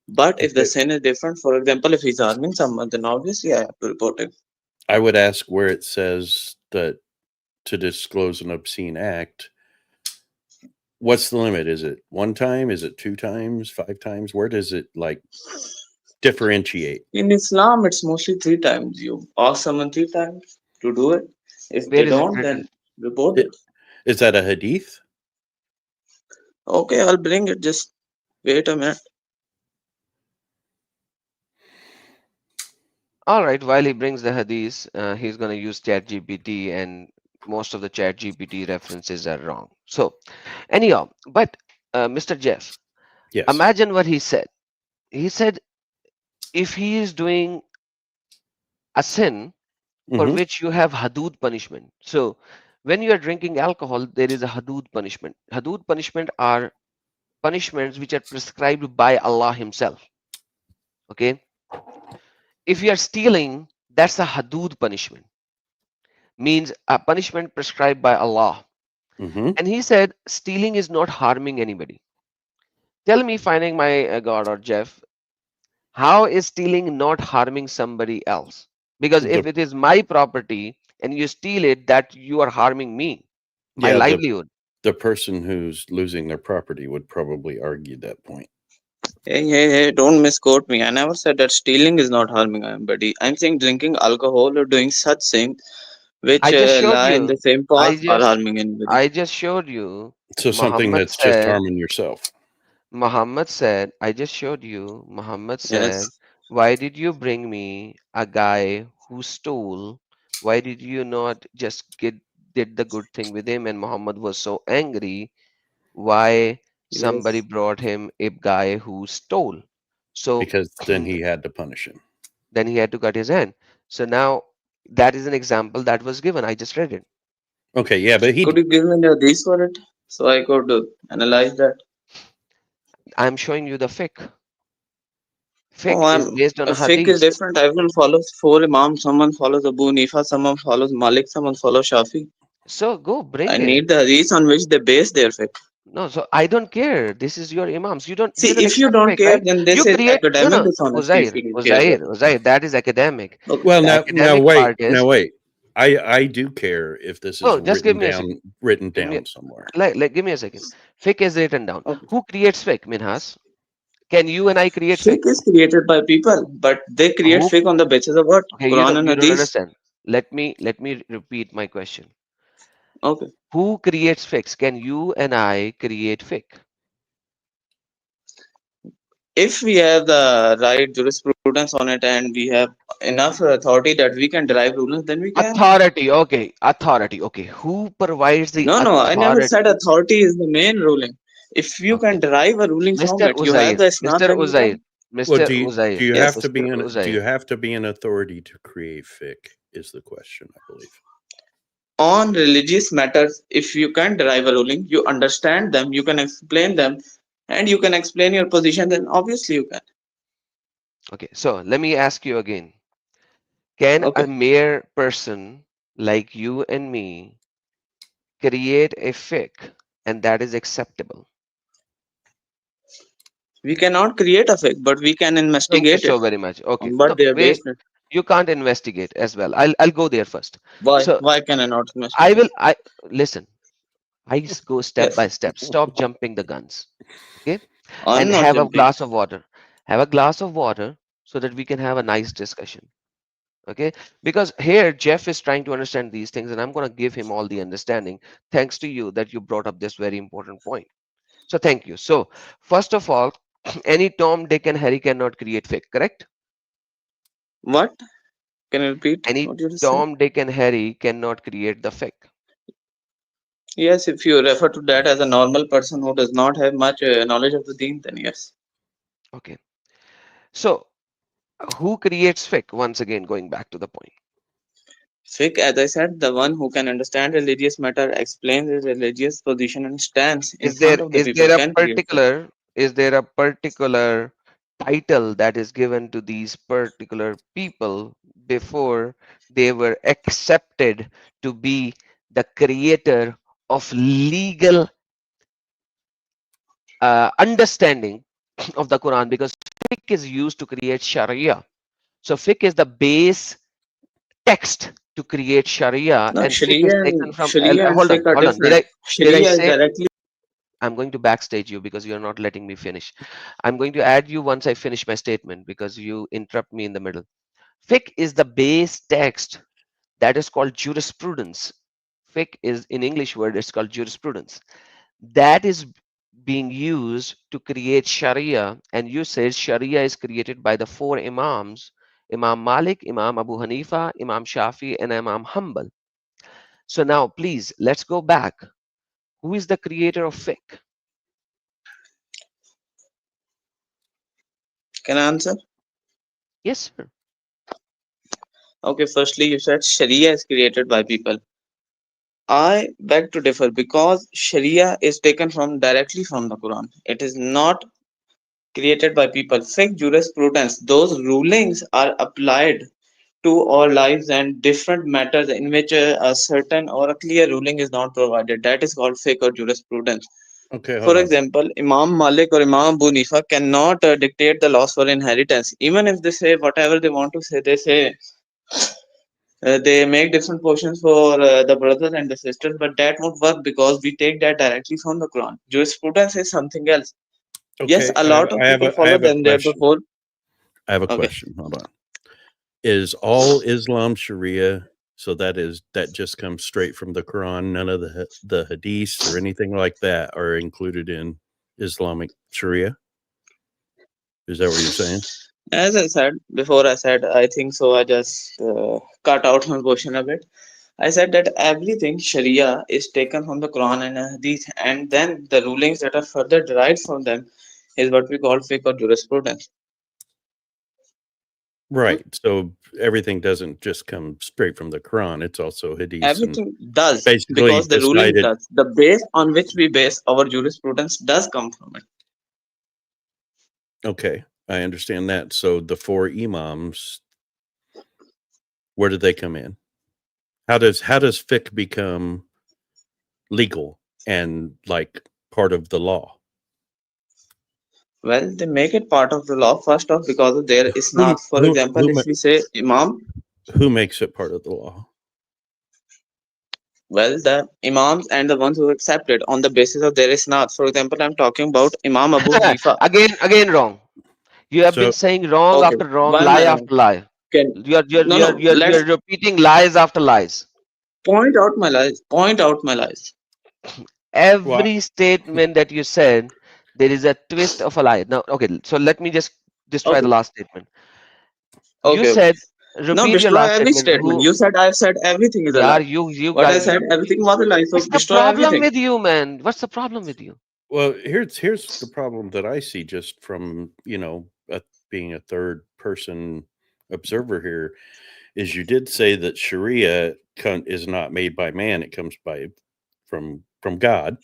But if the Okay. sin is different, for example, if he's harming someone, then obviously I have to report him. I would ask where it says that to disclose an obscene act, what's the limit? Is it one time? Is it 2 times, 5 times? Where does it like differentiate? In Islam, it's mostly 3 times. You ask someone 3 times to do it. If where they is it don't, written? then report It, it. is that a hadith? Okay, I'll bring it. Just wait a minute. All right, while he brings the hadith, he's going to use ChatGPT, and most of the ChatGPT references are wrong. So, anyhow, but Mr. Jeff, Yes. imagine what he said. He said if he is doing a sin for Mhm. which you have hadud punishment. So, when you are drinking alcohol, there is a hadud punishment. Hadud punishment are punishments which are prescribed by Allah Himself. Okay, if you are stealing, that's a hadud punishment, means a punishment prescribed by Allah. Mhm. And he said, stealing is not harming anybody. Tell me, finding my God or Jeff, how is stealing not harming somebody else? Because if The it is my property and you steal it, that you are harming me, my yeah, livelihood. the person who's losing their property would probably argue that point. Hey, hey, hey, don't misquote me. I never said that stealing is not harming anybody. I'm saying drinking alcohol or doing such things which I just showed lie in the you. same I path are just harming anybody. I just showed you. So something Muhammad that's just said, harming yourself. I just showed you, Muhammad said, Yes, why did you bring me a guy who stole? Why did you not just did the good thing with him? And Muhammad was so angry. Why somebody yes. brought him a guy who stole? So Because then he had to punish him. then he had to cut his hand. So now that is an example that was given. I just read it. Okay, yeah, but Could he you give me the these for it so I could analyze that? I'm showing you the fiqh. Oh, Fiqh is based on a fiqh is hadith. different. Everyone follows four imams. Someone follows Abu Hanifa, someone follows Malik, someone follows Shafi. So go I bring it. need the hadith on which they base their fiqh. No, so I don't care. This is your imams. See, You don't if you accept don't fake, care, right? then this You is create academic no dishonesty if you don't care about it. Uzair. That is academic. Okay. well The now academic wait, part is I do care if this is no, just give me a second. written Give me down somewhere. give me a second. Fake is written down. Okay. Who creates fake, Minhas? Can you and I create fake? Fiqh is created by people, but they create Who fiqh on the basis of what? okay, Quran and you don't Hadith. understand. Let me repeat my question. Okay. Who creates fakes? Can you and I create fake? If we have the right jurisprudence on it and we have enough authority that we can derive rulings, then we can. Authority, okay. Authority, okay. Who provides the No, no, I never authority? said authority is the main ruling. If you Okay. can derive a ruling from Mr. it, you have Uzair, the isnad, Mr. then you Uzair, can. Well, Mr. Uzair, Yes. Mr. do you Uzair. have to be an authority to create fiqh is the question, I believe. On religious matters, if you can derive a ruling, you understand them, you can explain them, and you can explain your position, then obviously you can. Okay, so let me ask you again. Can a Okay. mere person like you and me create a fiqh and that is acceptable? We cannot create a fake, but we can Thank you investigate it so very much. Okay, on no, what they are wait, based on. you can't investigate as well. I'll go there first. Why? So Why can I not I investigate? will I listen. Go step by Yes. step. Stop jumping the guns. Okay, I'm and not have a jumping. glass of water. Have a glass of water so that we can have a nice discussion. Okay, because here Jeff is trying to understand these things, and I'm going to give him all the understanding thanks to you that you brought up this very important point. So thank you. So first of all, any Tom, Dick, and Harry cannot create fake, correct? What? Can you repeat Any what you just said? Tom, Dick, and Harry cannot create the fake. Yes, if you refer to that as a normal person who does not have much knowledge of the deen, then yes. Okay, so who creates fake? Once again, going back to the point. Fiqh, as I said, the one who can understand religious matter, explain his religious position and stance in Is front there of the is people there a can create fiqh. particular is there a particular title that is given to these particular people before they were accepted to be the creator of legal understanding of the Quran? Because fiqh is used to create Sharia. So fiqh is the base text to create Sharia, No, and fiqh is Sharia taken and from. Fiqh are Hold on. Did different. I Sharia is say? directly. I'm going to backstage you because you're not letting me finish. I'm going to add you once I finish my statement because you interrupt me in the middle. Fiqh is the base text that is called jurisprudence. Fiqh is in English word, it's called jurisprudence. That is being used to create Sharia, and you said Sharia is created by the four Imams: Imam Malik, Imam Abu Hanifa, Imam Shafi, and Imam Hanbal. So now, please, let's go back. Who is the creator of fiqh? Can I answer? Yes, sir. Okay, firstly, you said Sharia is created by people. I beg to differ because Sharia is taken from directly from the Quran. It is not created by people. Fake jurisprudence, those rulings are applied to our lives and different matters in which a certain or a clear ruling is not provided. That is called fake or jurisprudence. Okay, hold For on. example, Imam Malik or Imam Abu Hanifa cannot dictate the laws for inheritance. Even if they say whatever they want to say, they say they make different portions for the brothers and the sisters, but that won't work because we take that directly from the Quran. Jurisprudence is something else. Yes, Okay, a lot of people I follow have a them there question. before. I have a Okay. question. Hold on. Is all Islam Sharia? So that just comes straight from the Quran. None of the hadiths or anything like that are included in Islamic Sharia. Is that what you're saying? As I said before, I said I think so. I just cut out my portion a bit. I said that everything Sharia is taken from the Quran and Hadith, and then the rulings that are further derived from them is what we call fiqh or jurisprudence. Right. So everything doesn't just come straight from the Quran. It's also hadiths and Everything does basically because the ruling decided. does. The base on which we base our jurisprudence does come from it. Okay, I understand that. So the four imams, where do they come in? How does fiqh become legal and like part of the law? Well, they make it part of the law first off because of their Who isnad. For who example, who if ma- we say Imam, who makes it part of the law? well, the Imams and the ones who accept it on the basis of their isnad. For example, I'm talking about Imam Abu Hanifa. Again wrong. You have been So saying wrong Okay, after wrong, why am lie I wrong? after lie. Can no, You're let's repeating lies after lies. point out my lies. Point out my lies. well, Every statement that you said, there is a twist of a lie. Now, okay, so let me just destroy the Okay, last statement. You okay. said, Now repeat your destroy last every statement. statement. Who? You said I've said everything is a Yeah, lie. you What I guys. said, everything was a lie. So What's the destroy problem everything. with you, man? What's the problem with you? well, here's the problem that I see just from being a third person observer here is you did say that Sharia is not made by man; it comes from God,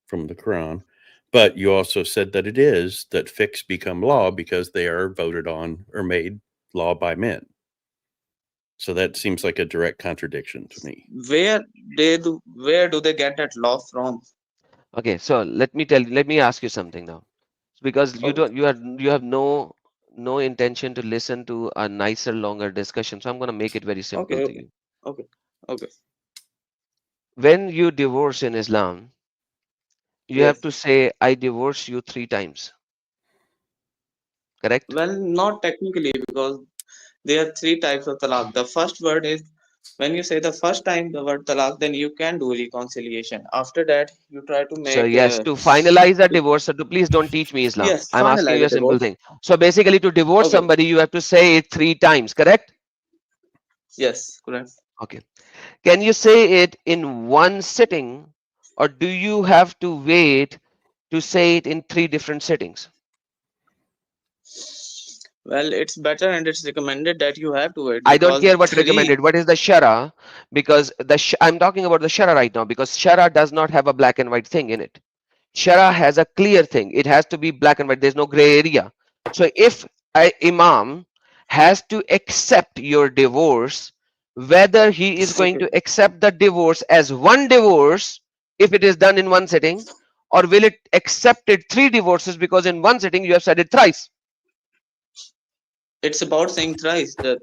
from the Quran. But you also said that it is that fiqhs become law because they are voted on or made law by men. So that seems like a direct contradiction to me. Where do they get that law from? Okay, so let me ask you something now. Because you Okay, don't, you have no intention to listen to a nicer, longer discussion. So I'm going to make it very simple okay, to okay, you. okay, okay. When you divorce in Islam, you have Yes. to say, I divorce you 3 times, correct? Well, not technically because There are three types of talaq. The first word is when you say the first time the word talaq, then you can do reconciliation. After that, you try to So make yes, to finalize a divorce, so please don't teach me Islam. yes, I'm asking finalize you the a simple divorce. thing. So basically, to divorce Okay. somebody, you have to say it 3 times, correct? Yes, correct. Okay. Can you say it in one sitting, or do you have to wait to say it in 3 different sittings? Well, it's better and it's recommended that you have to wait I don't because care what three. recommended. What is the shara? Because I'm talking about the shara right now, because shara does not have a black and white thing in it. Shara has a clear thing. It has to be black and white. There's no gray area. So if a imam has to accept your divorce, whether he is going Okay. to accept the divorce as one divorce, if it is done in one sitting, or will it accept it 3 divorces because in one sitting you have said it thrice? It's about saying thrice. The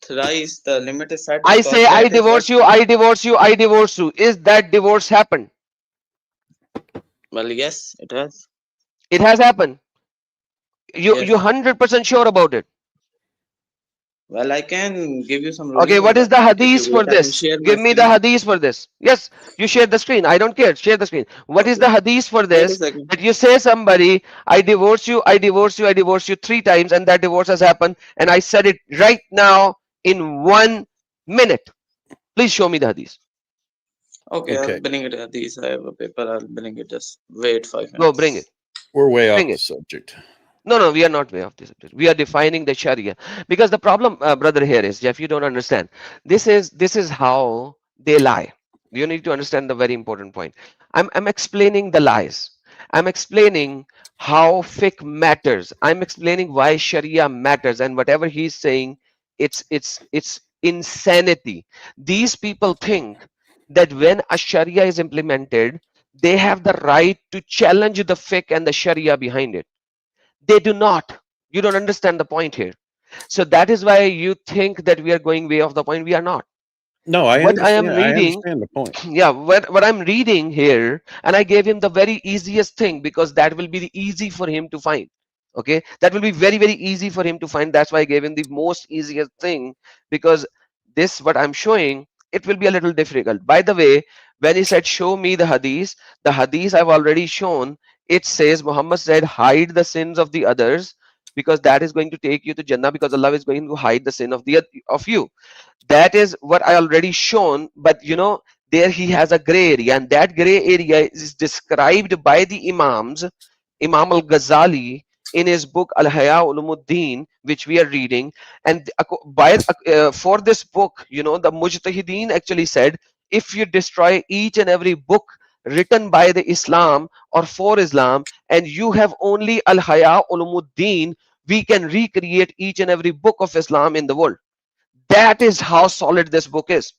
thrice, the limit is set I because say I that is what. divorce you, I divorce you, I divorce you. Is that divorce happened? Well, yes, it has. It has happened. You Yes. 100% sure about it? Well, I can give you some Okay, ruling on what is that. the If you hadith for wait, I can this? share my Give me the screen. hadith for this. Yes, you share the screen. I don't care. Share the screen. What is Okay. the hadith for Wait a this? second. That you say somebody, I divorce you, I divorce you, I divorce you 3 times, and that divorce has happened, and I said it right now in 1 minute. Please show me the hadith. Okay, I'll Okay. bring it at these. I have a paper. I'll bring it. Just wait five Go bring it. minutes. We're way off Bring the it. subject. No, no, we are not way off the subject. We are defining the Sharia because the problem, brother, here is Jeff. You don't understand. This is how they lie. You need to understand the very important point. I'm explaining the lies. I'm explaining how fiqh matters. I'm explaining why Sharia matters, and whatever he's saying, it's insanity. These people think that when a Sharia is implemented, they have the right to challenge the fiqh and the Sharia behind it. They do not. You don't understand the point here. So that is why you think that we are going way off the point. We are not. No, I What I am understand. I reading, understand the point. yeah, what I'm reading here, and I gave him the very easiest thing because that will be easy for him to find. Okay, that will be very, very easy for him to find. That's why I gave him the most easiest thing, because this, what I'm showing, it will be a little difficult. By the way, when he said, show me the hadith I've already shown. It says Muhammad said, hide the sins of the others, because that is going to take you to Jannah, because Allah is going to hide the sin of of you. That is what I already shown, but there he has a gray area, and that gray area is described by the Imams, Imam al-Ghazali, in his book Al-Haya Ulumuddin, which we are reading. And for this book, the Mujtahideen actually said, if you destroy each and every book written by the Islam or for Islam, and you have only Al-Haya Ulumuddin, we can recreate each and every book of Islam in the world. That is how solid this book is.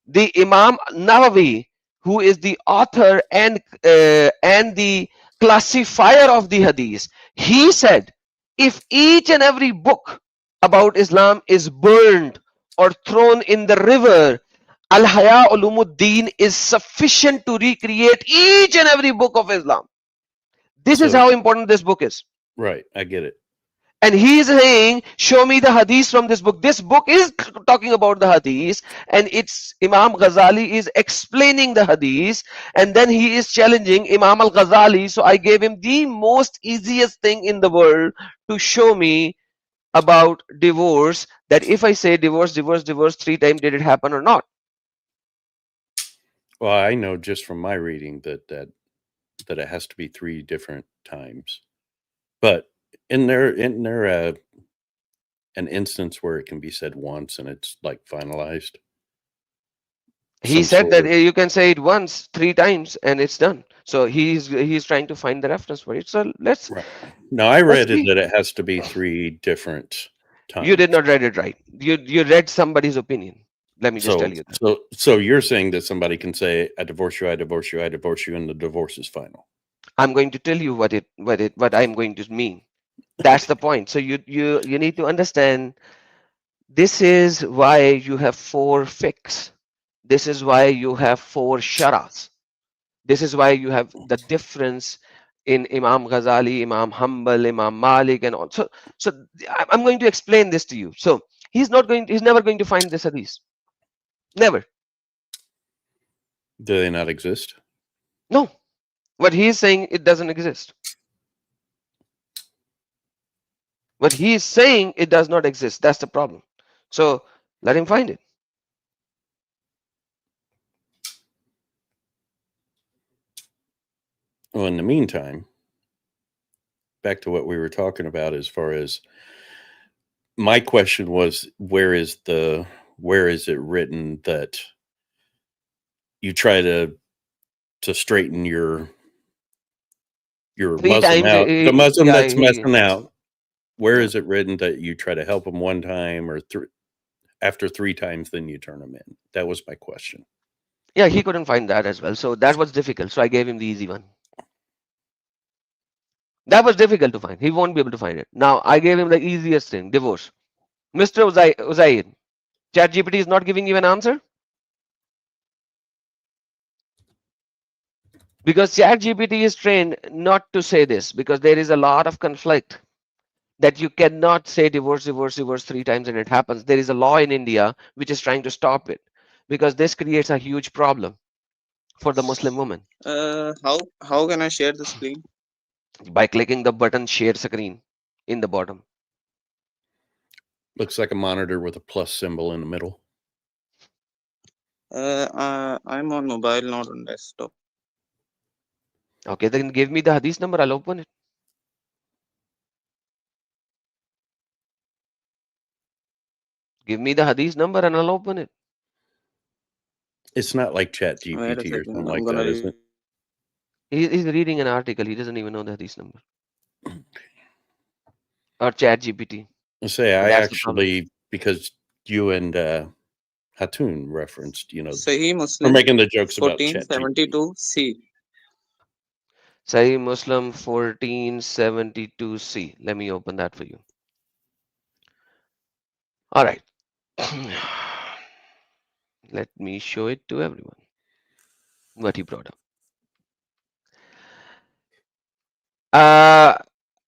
The Imam Nawawi, who is the author and the classifier of the Hadith, he said, if each and every book about Islam is burned or thrown in the river, Al-Haya Ulumuddin is sufficient to recreate each and every book of Islam. This is So, how important this book is. right, I get it. And he is saying, show me the hadith from this book. This book is talking about the hadith, and it's Imam Ghazali is explaining the hadith, and then he is challenging Imam al-Ghazali. So I gave him the most easiest thing in the world to show me about divorce, that if I say divorce, divorce, divorce 3 times, did it happen or not? Well, I know just from my reading that it has to be 3 different times. But in there an instance where it can be said once and it's like finalized? He Some said sort that of you can say it once, 3 times, and it's done. So he's trying to find the reference for it. So let's right. No, I read it see. that it has to be 3 different times. You did not read it right. You read somebody's opinion. Let me just tell you that. So you're saying that somebody can say, I divorce you, I divorce you, I divorce you, and the divorce is final. I'm going to tell you what I'm going to mean. That's the point. So you need to understand. This is why you have 4 fiqhs. This is why you have 4 sharas. This is why you have the difference in Imam Ghazali, Imam Hanbal, Imam Malik, and all. So I'm going to explain this to you. So he's never going to find this hadith. Never. Do they not exist? No. What he is saying, it doesn't exist. What he is saying, it does not exist. That's the problem. So let him find it. Well, in the meantime, back to what we were talking about as far as my question was, where is it written that you try to straighten your Three Muslim times, out, the Muslim yeah, that's messing out? Where is it written that you try to help them one time, or after 3 times, then you turn them in? That was my question. Yeah, he couldn't find that as well. So that was difficult. So I gave him the easy one. That was difficult to find. He won't be able to find it. Now I gave him the easiest thing: divorce. Mr. Uzair, ChatGPT is not giving you an answer because ChatGPT is trained not to say this, because there is a lot of conflict that you cannot say divorce, divorce, divorce 3 times and it happens. There is a law in India which is trying to stop it, because this creates a huge problem for the Muslim woman. How can I share the screen? By clicking the button share screen in the bottom. Looks like a monitor with a plus symbol in the middle. I'm on mobile, not on desktop. Okay, then give me the hadith number. I'll open it. Give me the hadith number and I'll open it. It's not like Chat Wait a GPT or second. something I'm like gonna that, is it? He's reading an article. He doesn't even know the hadith number. Or Chat GPT. I say, So I that's the problem. actually, because you and Hatun referenced, Sahih we're Muslim making the jokes about Chat GPT. 1472C. Sahih Muslim 1472C. Let me open that for you. All right. Let me show it to everyone. What he brought up.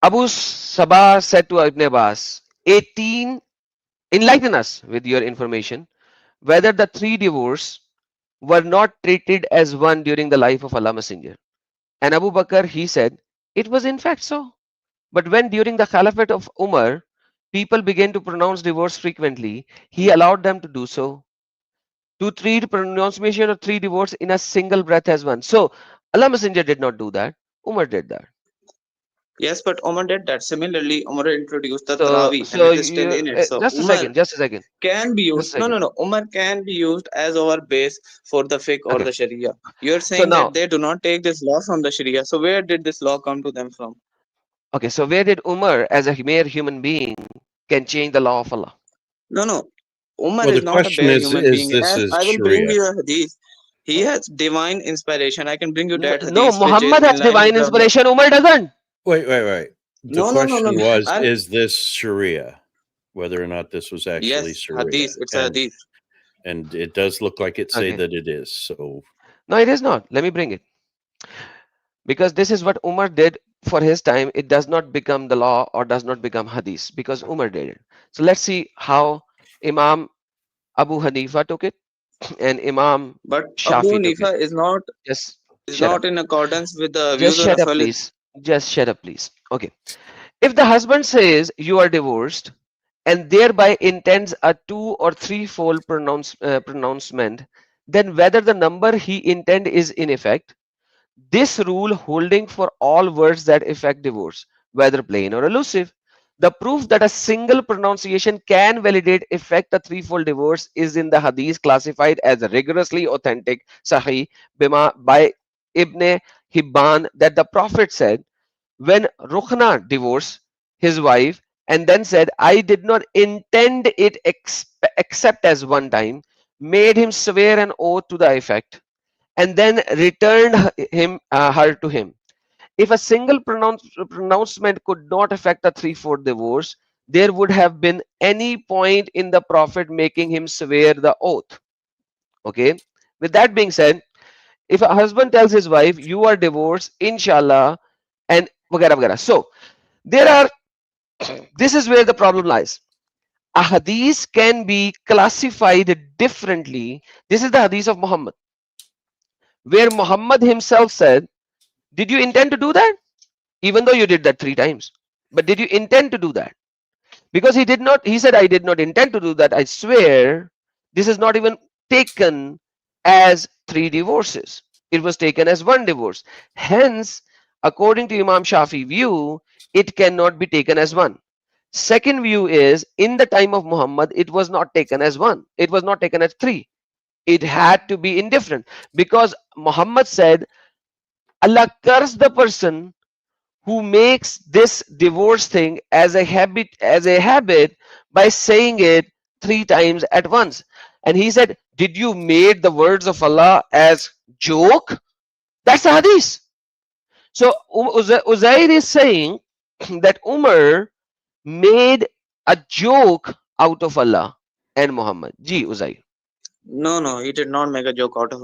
Abu Sabah said to Ibn Abbas, 18, enlighten us with your information, whether the 3 divorces were not treated as one during the life of Allah Messenger. And Abu Bakr, he said, it was in fact so. But when during the Caliphate of Umar, people began to pronounce divorce frequently, he allowed them to do so. To treat pronunciation of 3 divorces in a single breath as one. So Allah Messenger did not do that. Umar did that. Yes, but Umar did that. Similarly, Umar introduced the So, Taraweeh and so it is still you in it. So just a Umar second, just a second, can be just used. a second. No. Umar can be used as our base for the fiqh or Okay. the Sharia. You're So saying now, that they do not take this law from the Sharia. So where did this law come to them from? okay. So where did Umar, as a mere human being, can change the law of Allah? No. Umar Well, is the not a question bare is human being. this As is I will bring Sharia? you a hadith. He has divine inspiration. I can bring you that No, hadith which is Muhammad in has line with divine the. inspiration. Umar doesn't. Wait. The question No. was, is this Sharia? Whether or not this was actually Yes, Sharia. hadith. It's a hadith. And it does look like it say Okay. that it is. So No, it is not. Let me bring it. Because this is what Umar did for his time. It does not become the law or does not become hadith because Umar did it. So let's see how Imam Abu Hanifa took it and Imam But Abu Shafi took it. Hanifa is not Just shut up. in accordance with the Just views of shut up, Rasul. please. Just shut up, please. Okay. If the husband says you are divorced and thereby intends a 2 or 3-fold pronouncement, then whether the number he intend is in effect, this rule holding for all words that effect divorce, whether plain or allusive. The proof that a single pronunciation can validate effect a 3-fold divorce is in the hadith classified as rigorously authentic Sahih by Ibn Hibban that the Prophet said, when Rukhna divorced his wife and then said, I did not intend it except as one time, made him swear an oath to the effect, and then returned her to him. If a single pronouncement could not affect a 3/4 divorce, there would have been any point in the Prophet making him swear the oath. Okay. With that being said, if a husband tells his wife, you are divorced, inshallah, and वगैरह वगैरह. So there are, this is where the problem lies. A hadith can be classified differently. This is the hadith of Muhammad, where Muhammad himself said, did you intend to do that? Even though you did that 3 times. But did you intend to do that? Because he did not, he said, I did not intend to do that. I swear, this is not even taken as 3 divorces. It was taken as 1 divorce. Hence, according to Imam Shafi view, it cannot be taken as 1. Second view is, in the time of Muhammad, it was not taken as 1. It was not taken as 3. It had to be indifferent, because Muhammad said, Allah curse the person who makes this divorce thing as a habit by saying it 3 times at once. And he said, did you made the words of Allah as joke? That's the hadith. So Uzair is saying that Umar made a joke out of Allah and Muhammad. Ji Uzair. No, no, he did not make a joke out of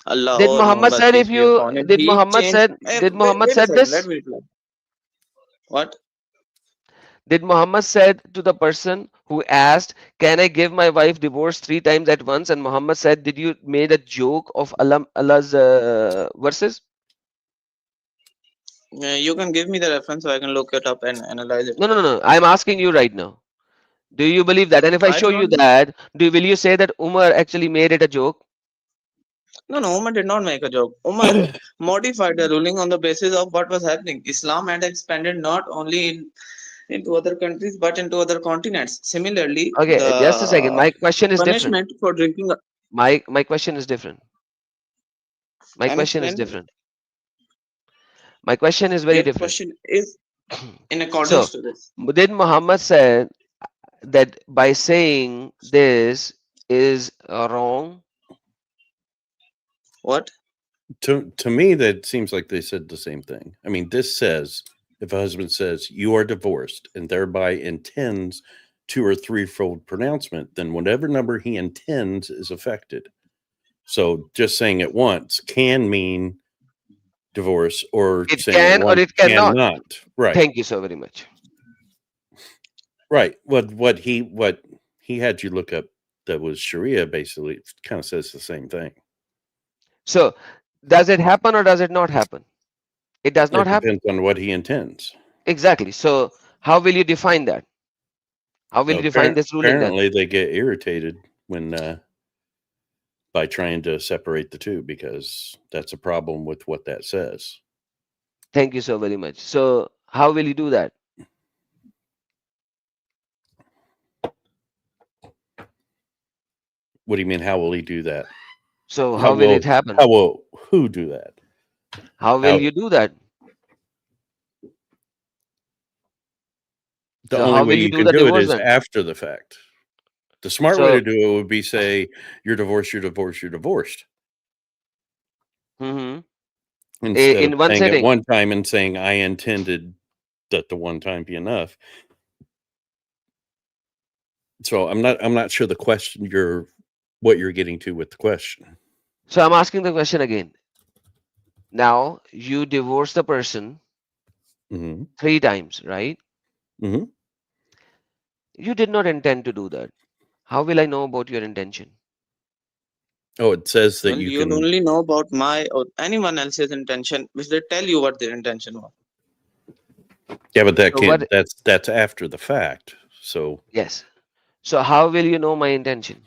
Allah Did or Muhammad Muhammad, said, peace if be you upon him. did He Muhammad changed. said did Muhammad Wait a said second, let this? me reply. What? Did Muhammad said to the person who asked, can I give my wife divorce 3 times at once? And Muhammad said, did you made a joke of Allah's verses? You can give me the reference so I can look it up and analyze it. No, no, no, no. I'm asking you right now. Do you believe that? And if I I show do you not. that, will you say that Umar actually made it a joke? No, no, Umar did not make a joke. Umar modified the ruling on the basis of what was happening. Islam had expanded not only into other countries but into other continents. Similarly, Okay, just a second. the My question is different. punishment for drinking. My question is different. My I'm question is explaining. different. My question is very Your different. question is in So, accordance to this. did Muhammad said that by saying this is wrong? What? To me, that seems like they said the same thing. I mean, this says if a husband says you are divorced and thereby intends 2 or 3-fold pronouncement, then whatever number he intends is affected. So just saying it once can mean divorce, or It saying it can or once it cannot. cannot. Right. Thank you so very much. Right. What he had you look up that was Sharia basically kind of says the same thing. So, does it happen or does it not happen? It does not It happen. depends on what he intends. Exactly. So, how will you define that? How will you define this ruling then? Apparently, they get irritated when by trying to separate the two, because that's a problem with what that says. Thank you so very much. So, how will you do that? What do you mean? How will he do that? So, how will it happen? How will who do that? How will you do that? The So only how way will you you do can the do it divorce is then? after the fact. The smart way So, to do it would be say you're divorced, you're divorced, you're divorced, mhm. instead of In one saying it sitting. one time and saying I intended that the one time be enough. So I'm not sure the question what you're getting to with the question. So I'm asking the question again. Now you divorce the person Mm-hmm. 3 times, right? Mm-hmm. You did not intend to do that. How will I know about your intention? Oh, it says that Well, you you'll can. only know about my or anyone else's intention, which they tell you what their intention was. Yeah, but that So can't. what? That's after the fact. So Yes. So how will you know my intention?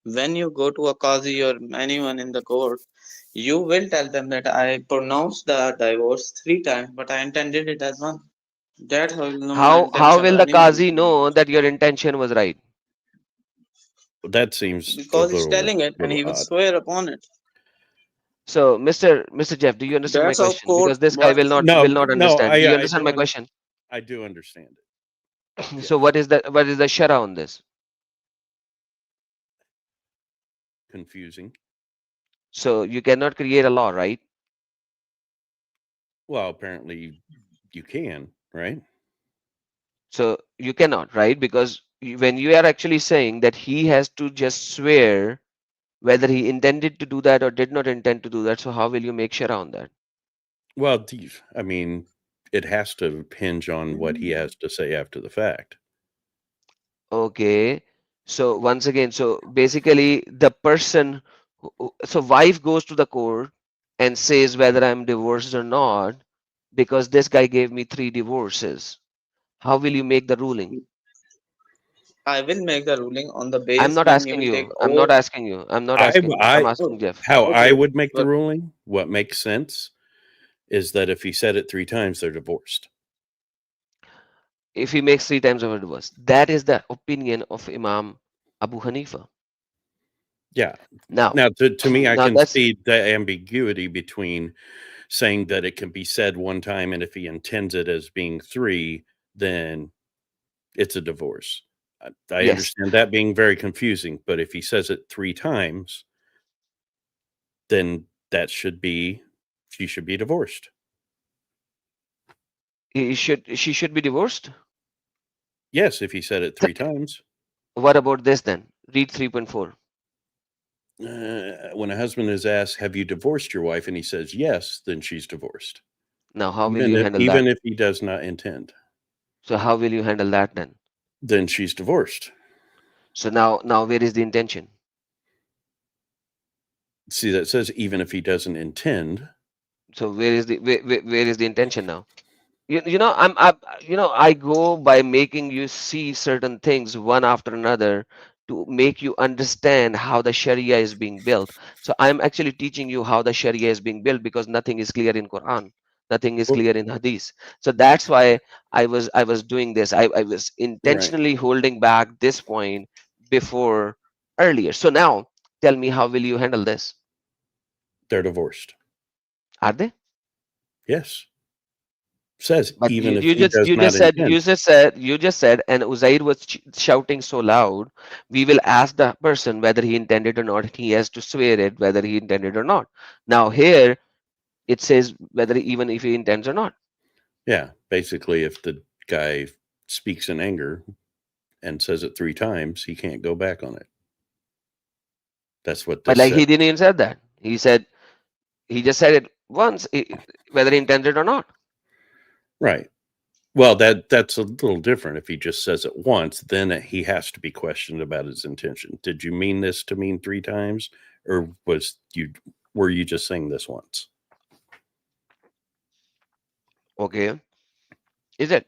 When you go to a qazi or anyone in the court, you will tell them that I pronounced the divorce 3 times, but I intended it as one. That's how you know my How intention, will or the anyone Qazi intention. know that your intention was right? that seems a Because he's telling it and little he will odd. swear upon it. So Mr. Jeff, do you understand my That's how question? court Because this guy works. No, will not no, understand. Do you I understand my question? I do understand it. So Yes, what is the shara on this? confusing. So you cannot create a law, right? Well, apparently you can, right? So you cannot, right? Because when you are actually saying that he has to just swear whether he intended to do that or did not intend to do that. So how will you make sure on that? Well, I mean, it has to hinge on what he has to say after the fact. Okay. So once again, so basically the person, so wife goes to the court and says whether I'm divorced or not because this guy gave me 3 divorces. How will you make the ruling? I will make the ruling on the I'm base not when he asking will take you. I'm not oath. asking you. I'm not I, asking you. I'm I, asking Jeff. how I Okay, would make the but ruling, what makes sense is that if he said it 3 times, they're divorced. If he makes 3 times of a divorce, that is the opinion of Imam Abu Hanifa. Yeah. Now, Now, to me, I now can that's see the ambiguity between saying that it can be said 1 time, and if he intends it as being 3, then it's a divorce. I yes. understand that being very confusing, but if he says it 3 times, then she should be divorced. She should be divorced. Yes, if he said it 3 times. What about this then? Read 3.4. When a husband is asked, "Have you divorced your wife?" and he says yes, then she's divorced. Now, how will you handle that? Even if he does not intend, So how will you handle that then? then she's divorced. So now where is the intention? See, that says even if he doesn't intend. So where is the intention now? You know I go by making you see certain things one after another to make you understand how the Sharia is being built. So I'm actually teaching you how the Sharia is being built because nothing is clear in Quran, nothing is Well, clear in Hadith. So that's why I was doing this. I was right, intentionally holding back this point before earlier. So now tell me, how will you handle this? they're divorced. Are they? Yes, says But even if he does not intend. you just said, and Uzair was shouting so loud, we will ask the person whether he intended or not. He has to swear it whether he intended or not. Now here it says whether even if he intends or not. Yeah, basically, if the guy speaks in anger and says it 3 times, he can't go back on it. That's what But this like says. he didn't even said that. He just said it once, whether he intended or not. Right. Well, that's a little different. If he just says it once, then he has to be questioned about his intention. Did you mean this to mean 3 times, or were you just saying this once? Okay, is it?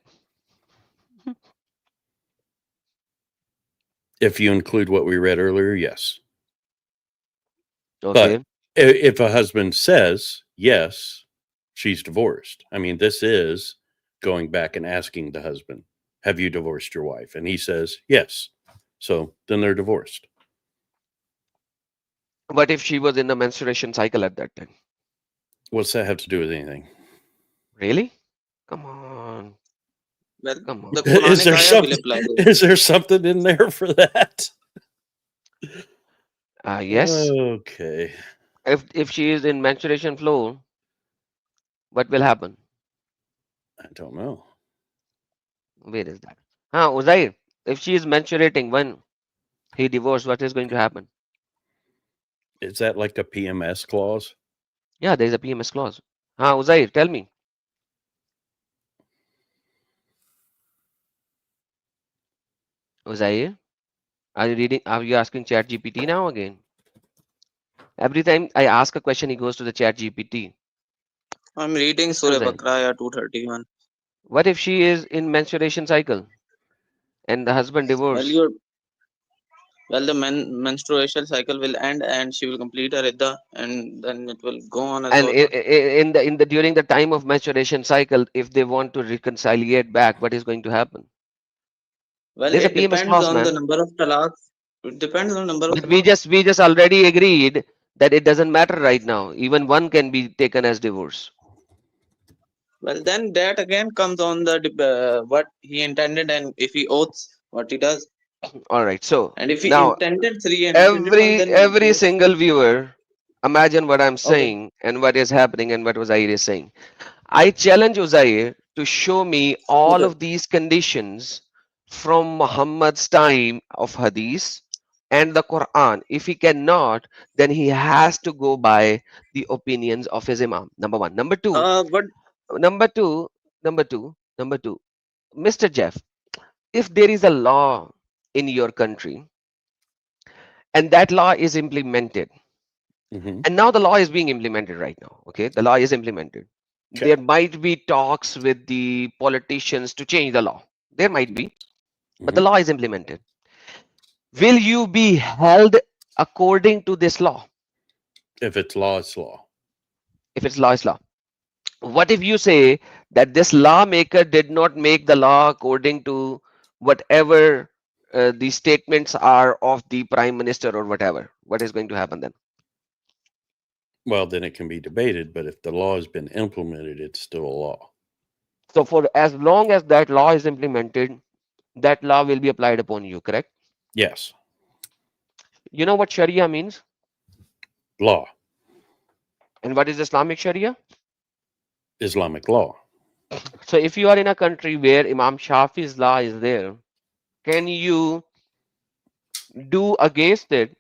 If you include what we read earlier, yes. Okay. But if a husband says yes, she's divorced. I mean, this is going back and asking the husband, "Have you divorced your wife?" And he says yes. So then they're divorced. What if she was in the menstruation cycle at that time? What's that have to do with anything? Really? Come on. well, Come on. the Is Quranic there ayah will something? apply to it. Is there something in there for that? Yes. Okay. If she is in menstruation flow, what will happen? I don't know. Where is that? Uzair, if she is menstruating when he divorced, what is going to happen? Is that like a PMS clause? Yeah, there is a PMS clause. Uzair, tell me. Uzair, are you reading? Are you asking Chat GPT now again? Every time I ask a question, he goes to the Chat GPT. I'm reading Surah Uzair, Baqarah ayah 231. what if she is in menstruation cycle and the husband Well, divorced? the menstruation cycle will end and she will complete her iddah, and then it will go on as And normal. in the during the time of menstruation cycle, if they want to reconciliate back, what is going to happen? Well, There's a it PMS depends clause, on the man. number of talaqs. It depends on the number of But we talaqs. just we just already agreed that it doesn't matter right now. Even one can be taken as divorce. Well, then that again comes on the what he intended, and if he oaths what he does, All right. So and if he now intended 3 and intended 1, every then every yes. single viewer, imagine what I'm Okay. saying and what is happening and what Uzair is saying. I challenge Uzair to show me all Okay. of these conditions from Muhammad's time of Hadith and the Quran. If he cannot, then he has to go by the opinions of his Imam. Number one. But Number two, number two. Mr. Jeff, if there is a law in your country and that law is implemented, Hmm. and now the law is being implemented right now, okay, the law is implemented, Okay. there might be talks with the politicians to change the law, there might be, but the Hmm. law is implemented. Will you be held according to this law? If it's law, it's law. If it's law, is law. What if you say that this lawmaker did not make the law according to whatever the statements are of the prime minister or whatever? What is going to happen then? Well, then it can be debated, but if the law has been implemented, it's still a law. So for as long as that law is implemented, that law will be applied upon you, correct? Yes, You know what Sharia means? law, And what is Islamic Sharia? Islamic law. So if you are in a country where Imam Shafi's law is there, can you do against it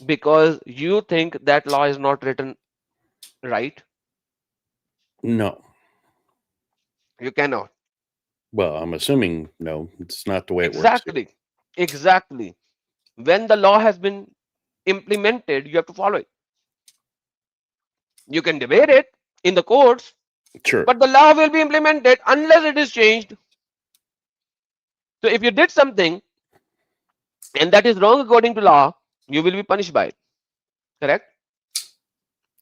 because you think that law is not written right? No. You cannot. Well, I'm assuming no, it's not the way it works. Exactly. Exactly. When the law has been implemented, you have to follow it. You can debate it in the courts, Sure. but the law will be implemented unless it is changed. So if you did something and that is wrong according to law, you will be punished by it. Correct?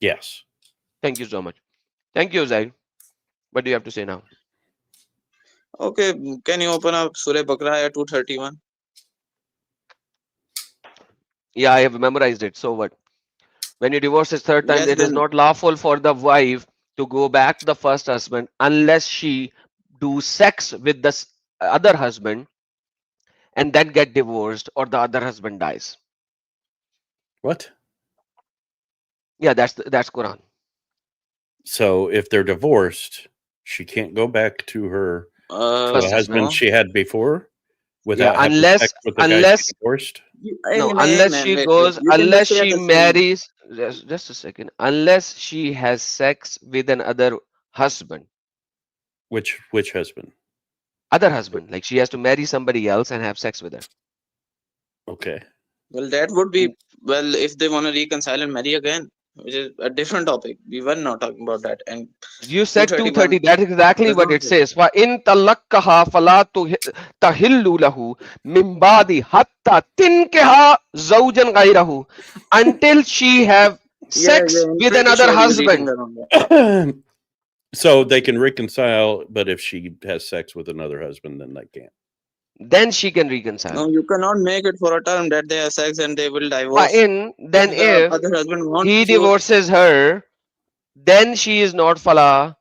Yes. Thank you so much. Thank you, Zaid. What do you have to say now? okay, can you open up Surah Baqarah at 231? Yeah, I have memorized it. So what? When you divorce a third time, Yes, it is then not lawful for the wife to go back to the first husband unless she do sex with the other husband and then get divorced or the other husband dies. What? Yeah, that's Quran. So if they're divorced, she can't go back to her First husband. husband no. she had before Yeah, without having unless sex with the guy she unless divorced. no, Hey, unless man, she wait. goes, You can unless just say she the same. marries, just a second, unless she has sex with another husband, Which husband? other husband, like she has to marry somebody else and have sex with her. Okay. Well, that would be, well, if they want to reconcile and marry again, which is a different topic. We were not talking about that. And You said 231 230. That's exactly does what not it say. says. وَإِن طَلَّقَّهَا فَلَا تَحِلُّ لَهُ مِن بَعْدِ حَتَّى تِنكِحَ زَوْجًا غَيْرَهُ until she have Yeah, sex yeah, I'm with pretty another sure you're reading husband. the wrong one. So they can reconcile, but if she has sex with another husband, then they can't. Then she can reconcile. No, you cannot make it for a term that they have sex and they will divorce. Then If the if other husband wants he you, divorces her, then she is not fala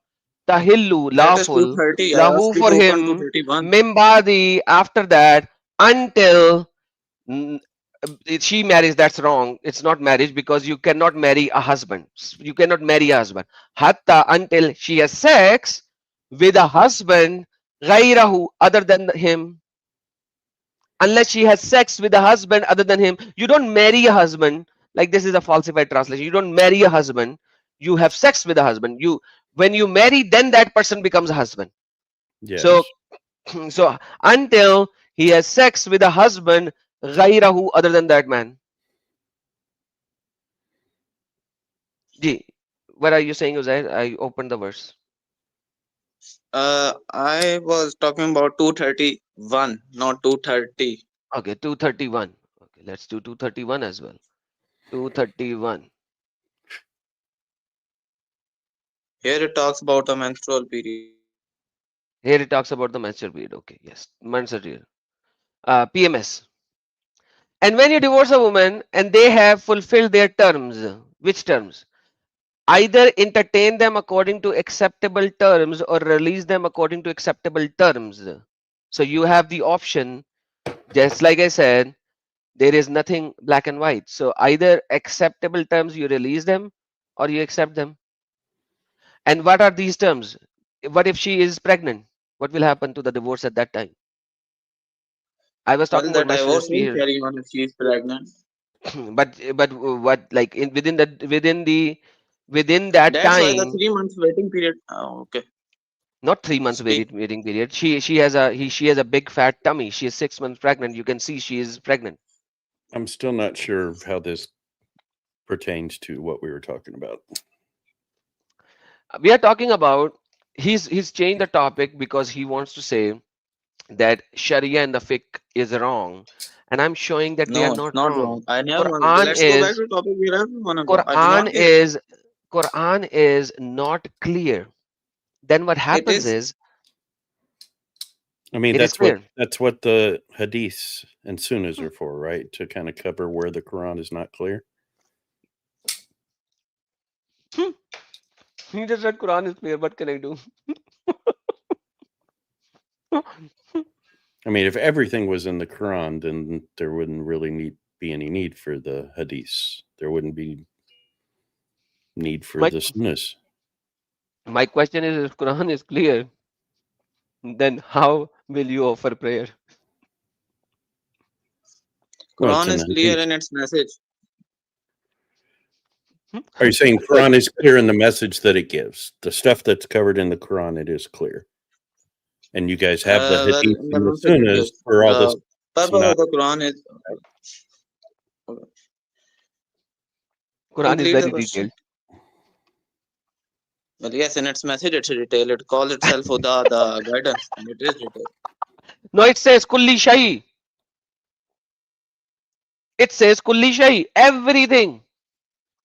tahillu that is lawful 230. I asked lahu you for to open him 231. mimbadi after that until mm, she marries. That's wrong. It's not marriage because you cannot marry a husband. You cannot marry a husband hatta until she has sex with a husband ghairahu other than him. Unless she has sex with a husband other than him, you don't marry a husband. Like this is a falsified translation. You don't marry a husband. You have sex with a husband. You when you marry, then that person becomes a husband. Yes. So so until he has sex with a husband ghairahu other than that man. Ji, what are you saying, Uzair? I opened the verse. I was talking about 231, not 230. Okay, 231. Okay, let's do 231 as well. 231. Here it talks about a menstrual period. Here it talks about the menstrual period. Okay, yes, menstrual period. PMS. And when you divorce a woman and they have fulfilled their terms, which terms? Either entertain them according to acceptable terms or release them according to acceptable terms. So you have the option, just like I said, there is nothing black and white. So either acceptable terms you release them or you accept them. And what are these terms? What if she is pregnant? What will happen to the divorce at that time? I was Well, talking the about my divorce will sincere. carry on if she is pregnant. But what, like, in within that That's why the time, 3 months waiting period. Oh, okay. not 3 months Speak. waiting period. She has a big fat tummy. She is 6 months pregnant. You can see she is pregnant. I'm still not sure how this pertains to what we were talking about. We are talking about, he's changed the topic because he wants to say that Sharia and the fiqh is wrong, and I'm showing that they are No, it's not not wrong. wrong. I never want. Quran Let's go back is to the topic where I wanna go. I did Quran not get. is Quran is not clear. Then what It happens is. is I mean, it is clear. that's what the hadiths and sunnahs are for, right? To kind of cover where the Quran is not clear. He just said Quran is clear. What can I do? I mean, if everything was in the Quran, then there wouldn't really be any need for the hadiths. There wouldn't be need for My the sunnahs. my question is, if Quran is clear, then how will you offer prayer? Well, it's Quran in is the clear hadith. in its message. Are you saying Quran is clear in the message that it gives? The stuff that's covered in the Quran, it is clear. And you guys have the Well, hadith in the and the message it sunnahs gives. for all this. The purpose of the Quran is. Quran is Complete the very question. detailed. Well, yes, in its message it's detailed. It calls itself Huda, the guidance, and it is detailed. No, it says kulli shay. It says kulli shay. Everything.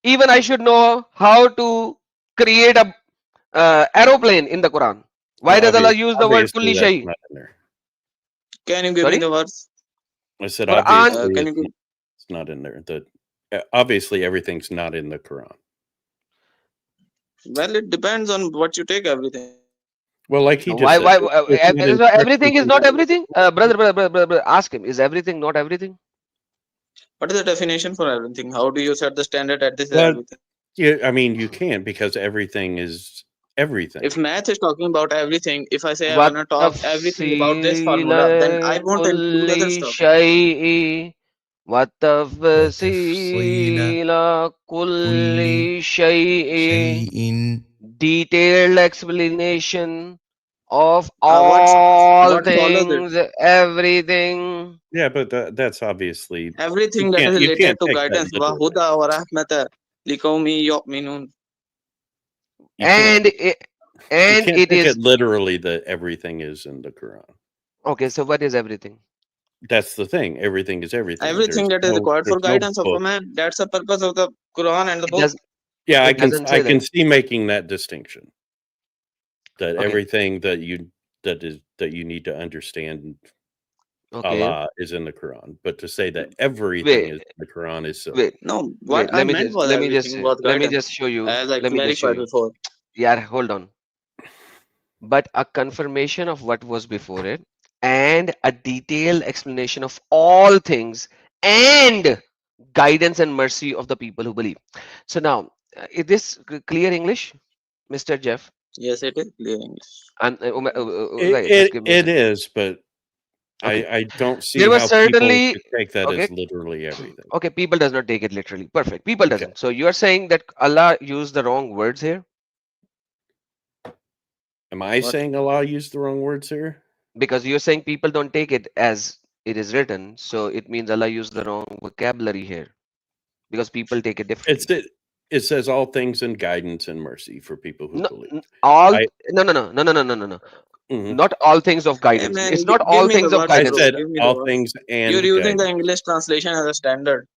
Even I should know how to create a aeroplane in the Quran. Why does Allah use the word Obviously, kulli that's shay? not in there. Can you give me Sorry? the verse? I said, Quran. obviously, Can you give? it's not in there. Obviously, everything's not in the Quran. Well, it depends on what you take everything. Well, like he just Why? said, Why? it's not So everything is instructions not in- everything. Brother, ask him. Is everything not everything? What is the definition for everything? How do you set the standard at this is Well, everything? yeah, I mean, you can't because everything is everything. If math is talking about everything, if I say I What wanna talk everything about this formula, then I won't include other kulli stuff. shay'i وتفصيل kulli shay'i. شيء Detailed explanation of What's all what follows it? things, everything. Yeah, but that's obviously Everything that is you related can't to take that guidance. literally. Wahuda wa rahmata liqawmi yu'minun. You can't, And you and can't it take is it literally that everything is in the Quran. okay. So what is everything? That's the thing. Everything is everything. Everything that is required for there's no guidance of a book. man. That's the purpose of the Quran and the It book. does. Yeah, It doesn't say I can that. see making that distinction. That Okay. everything that you need to understand Okay. Allah is in the Quran, but to say that everything is in the Quran is silly. Wait. No, what Wait. I meant was everything was Let me guidance, just show you. as I Let me just show clarified you. before. Yeah. Hold on. But a confirmation of what was before it, and a detailed explanation of all things, and guidance and mercy of the people who believe. So now, is this clear English, Mr. Jeff? Yes, it is clear English. And right, just give me a It second. is, but Okay. I don't see There was how people certainly could take that okay. as literally everything. Okay, people does not take it literally. Perfect. People Okay. doesn't. So you are saying that Allah used the wrong words here Am I What? saying Allah used the wrong words here? because you're saying people don't take it as it is written. So it means Allah used the wrong vocabulary here because people take it differently. It says all things in guidance and mercy for people who No, believe. all I- no. Mhm. Not all things of Hey guidance. man, It's not give all me the things of verse, I guidance. bro. said Give me the all verse. things and You're using the guidance. English translation as a standard.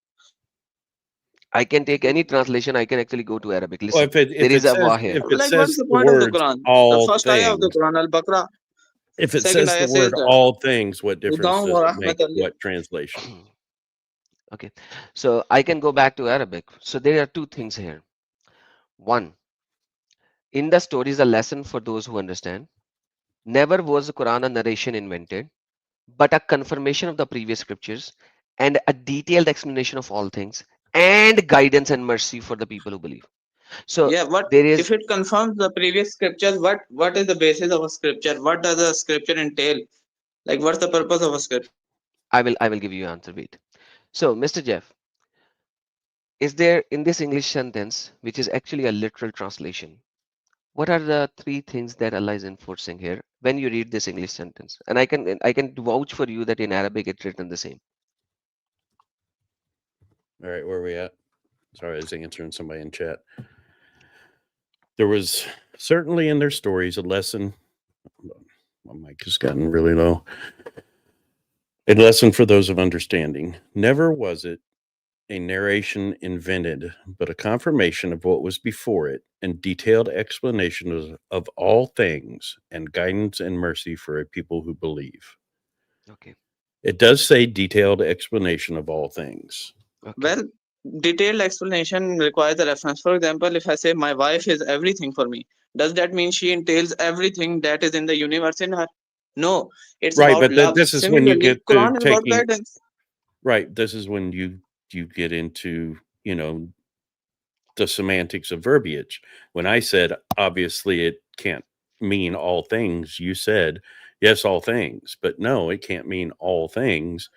I can take any translation. I can actually go to Arabic. Well, Listen, if there is it a says wa here. if it Like, says what's the the point of the words Quran? The all first ayah of the things, Quran, Al-Baqarah, if it second says the ayah says word that. all things, what difference Hudan does wa it make? rahmatan lil- What translation? Okay, so I can go back to Arabic. So there are two things here. One, in the story is a lesson for those who understand. Never was the Quran a narration invented, but a confirmation of the previous scriptures and a detailed explanation of all things and guidance and mercy for the people who believe. So Yeah, what there is if it confirms the previous scriptures? What is the basis of a scripture? What does a scripture entail? Like, what's the purpose of a scripture? I will give you answer. Wait. So, Mr. Jeff, is there in this English sentence, which is actually a literal translation, what are the three things that Allah is enforcing here when you read this English sentence? And I can vouch for you that in Arabic it's written the same. All right, where are we at? Sorry, I was answering somebody in chat. There was certainly in their stories a lesson. My mic has gotten really low. A lesson for those of understanding. Never was it a narration invented, but a confirmation of what was before it, and detailed explanation of all things, and guidance and mercy for a people who believe. Okay. It does say detailed explanation of all things. Okay. Well, detailed explanation requires a reference. For example, if I say my wife is everything for me, does that mean she entails everything that is in the universe in her? No, it's Right, about but love. this is when you Similarly, get to Quran is about taking guidance. right. This is when you get into, the semantics of verbiage. When I said obviously it can't mean all things, you said yes, all things, but no, it can't mean all things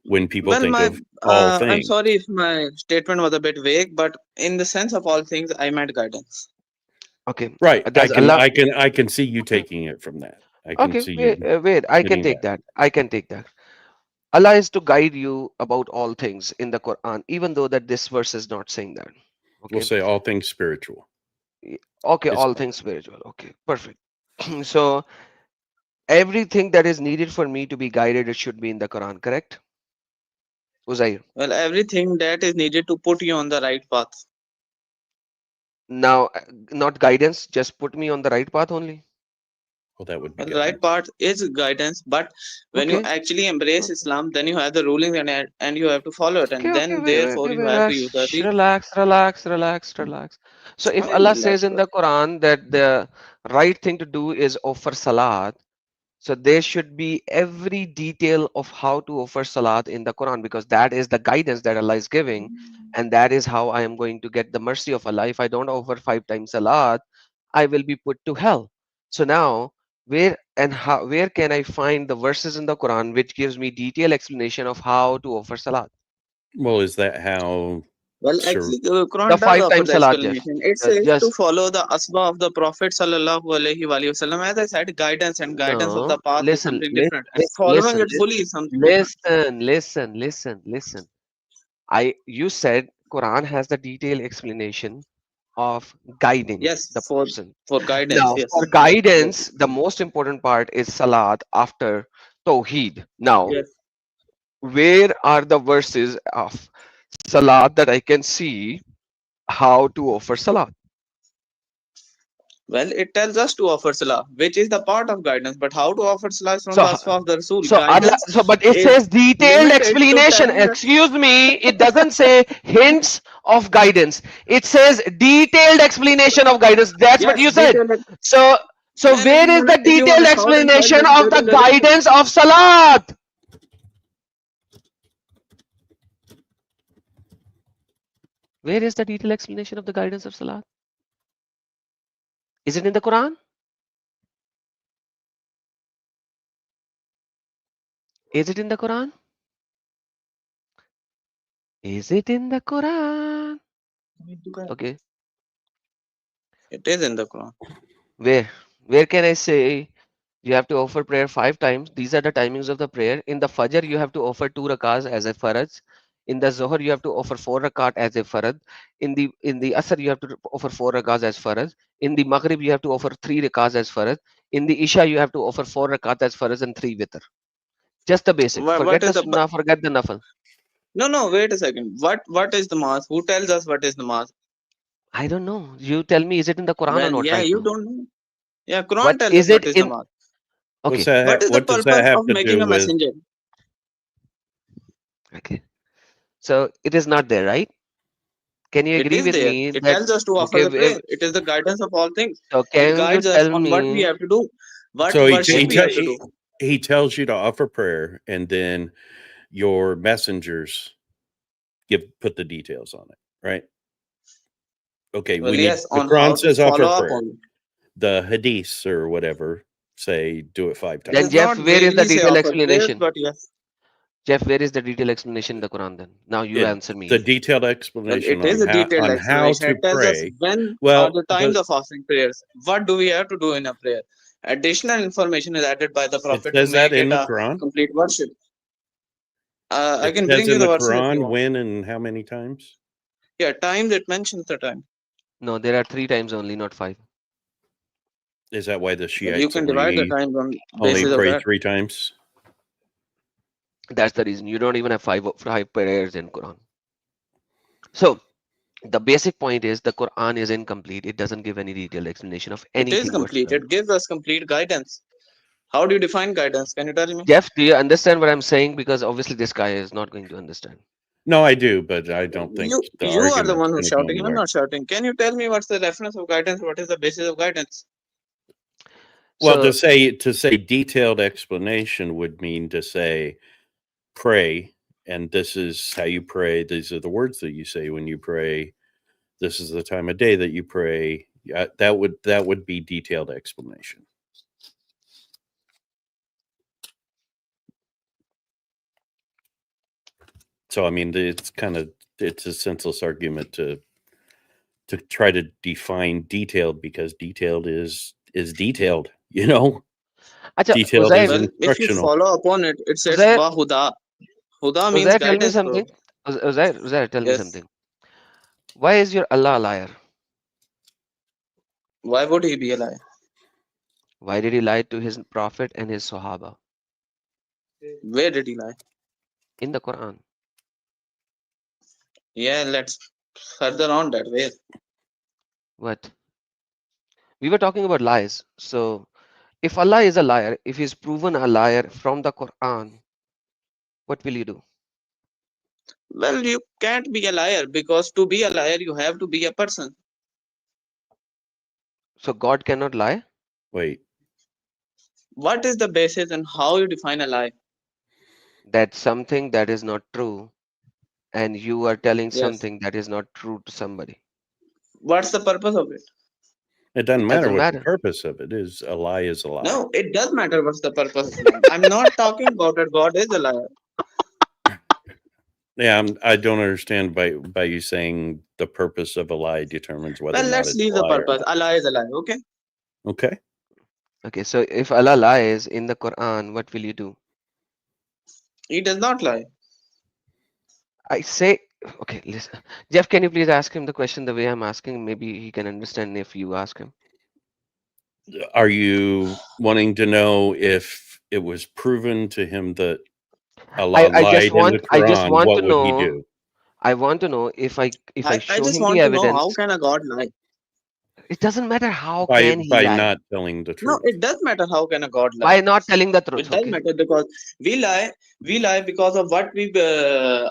when people Well, think of all I'm things. sorry if my statement was a bit vague, but in the sense of all things, I meant guidance. Okay. Right. I Does can Allah? I can see you taking it from that. I can Okay. see Wait. you Wait. I can getting take that. that. I can take that. Allah is to guide you about all things in the Quran, even though that this verse is not saying that. We'll Okay. say all things spiritual. Okay. It's All things spiritual. Okay. Perfect. So everything that is needed for me to be guided, it should be in the Quran, correct? Uzair. Well, everything that is needed to put you on the right path. Now, not guidance, just put me on the right path only. well, that would be Well, the guidance. right path is guidance, but when you Okay. actually embrace Okay. Islam, then you have the rulings and you have to follow it, and Okay. Okay. then Wait. Wait. therefore Wait. you have to Relax. use the deed. Relax. Relax. Relax. Relax. So, It's if fine, Allah says relax, in bro. the Quran that the right thing to do is offer salat, so there should be every detail of how to offer salat in the Quran, because that is the guidance that Allah is giving, and that is how I am going to get the mercy of Allah. If I don't offer 5 times salat, I will be put to hell. So now, where can I find the verses in the Quran which gives me detailed explanation of how to offer salat? Well, is that how Well, sir actually, the The Quran does five offer times the salat, Jeff. explanation. It says to Just follow the asba of the Prophet sallallahu alaihi wasallam. As I said, guidance and guidance of the no. path is Listen, something listen, different, and following listen, it fully is something different. listen, listen, listen, listen. You said Quran has the detailed explanation of guiding Yes, the for person. guidance. Now, for Yes, guidance, the most important part is salat after Tawheed. Now, yes. where are the verses of salat that I can see how to offer salat? Well, it tells us to offer salah, which is the part of guidance. But how to offer salah is from the So, asfa of the Rasul. so Allah, Guidance but it is says detailed limited to explanation. telling us. Excuse me, it doesn't say hints of guidance. It says detailed explanation of guidance. That's what Yes, you said. detailed. So, Man, where is the if you want detailed a short and sweet explanation version, of there the is a reference. guidance of salat? Where is the detailed explanation of the guidance of salat? Is it in the Quran? Is it in the Quran? Is it in the Quran? Okay. It is in the Quran. Where? Where can I say you have to offer prayer 5 times? These are the timings of the prayer. In the Fajr, you have to offer 2 rakats as a faraj. In the Zohar, you have to offer 4 rakat as a farad. In the Asr, you have to offer 4 rakats as faraj. In the Maghrib, you have to offer 3 rakats as faraj. In the Isha, you have to offer 4 rakat as faraj and 3 witr. Just the basic. What Forget is the the? sunnah, forget the nafal. No. Wait a second. What is the mass? Who tells us what is the mass? I don't know. You tell me, is it in the Quran or Well, not yeah, right you now? don't know. Yeah, Quran What tells us is what it is the in? mass. Okay. What is the what does that purpose have of to making do a with messenger? Okay. So it is not there, right? Can you It agree is with there. me It that tells us to offer okay? the prayer. It is the guidance of all things. So It can you guides us tell on what we me? have to do, what so worship we have to do. he tells you to offer prayer, and then your messengers put the details on it, right? Okay, Well, we need yes, the on how Quran to says follow offer up prayer. on it. The hadiths or whatever say do it 5 It Then times. does Jeff, not where is the vaguely say detailed offer prayers, explanation? but yes. Jeff, where is the detailed explanation in the Quran then? Now you It, answer me. the detailed Well, explanation it is a detailed on how explanation. to It tells us pray. when are Well, the times of offering prayers. What do we have to do in a prayer? Additional information is added by the it Prophet to says that make in it the a Quran. complete worship. I It can says bring you in the the verses if you Quran want. when and how many times. Yeah, times it mentions the time. No, there are 3 times only, not 5. Is that why the Well, you Shiites can divide the only times on basis of pray that. 3 times? That's the reason. You don't even have five prayers in Quran. So the basic point is the Quran is incomplete. It doesn't give any detailed explanation of It is anything complete. whatsoever. It gives us complete guidance. How do you define guidance? Can you tell me? Jeff, do you understand what I'm saying? Because obviously this guy is not going to understand. No, I do, but I don't think the You are the argument's one who's going to go shouting. I'm anywhere. not shouting. Can you tell me what's the reference of guidance? What is the basis of guidance? Well, So to say detailed explanation would mean to say pray, and this is how you pray. These are the words that you say when you pray. This is the time of day that you pray. Yeah, that would be detailed explanation. So I mean, it's a senseless argument to try to define detailed, because detailed is detailed. Acha, Detailed Uzair, is Well, if you instructional. follow upon it, it says Uzair, wa huda. Huda means Uzair, tell me guidance, bro. something. Uzair, tell me Yes. something. Why is your Allah a liar? Why would he be a liar? Why did he lie to his prophet and his Sahaba Where did he lie? in the Quran? Yeah, let's further on that way. What? We were talking about lies. So if Allah is a liar, if he's proven a liar from the Quran, what will you do? Well, you can't be a liar because to be a liar, you have to be a person. So God cannot lie? Wait, What is the basis and how you define a lie? That's something that is not true, and you are telling Yes. something that is not true to somebody. What's the purpose of it? it doesn't It matter doesn't what the matter. purpose of it is. A lie is a lie. No, it does matter what's the purpose of lie. I'm not talking about that God is a liar. Yeah, I don't understand by you saying the purpose of a lie determines whether Well, or not let's it's a leave the lie or purpose. not. A lie is a lie, okay? Okay. Okay, so if Allah lies in the Quran, what will you do? He does not lie. I say, okay, listen. Jeff, can you please ask him the question the way I'm asking? Maybe he can understand if you ask him. Are you wanting to know if it was proven to him that Allah I just lied in the want I just Quran? want to What would he know. do? I want to know if I I show just him the want to know how evidence. can a God lie? It doesn't matter how By can he lie. not telling the No, truth. it does matter how can a God lie. By not telling the truth, It does okay? matter because we lie because of what we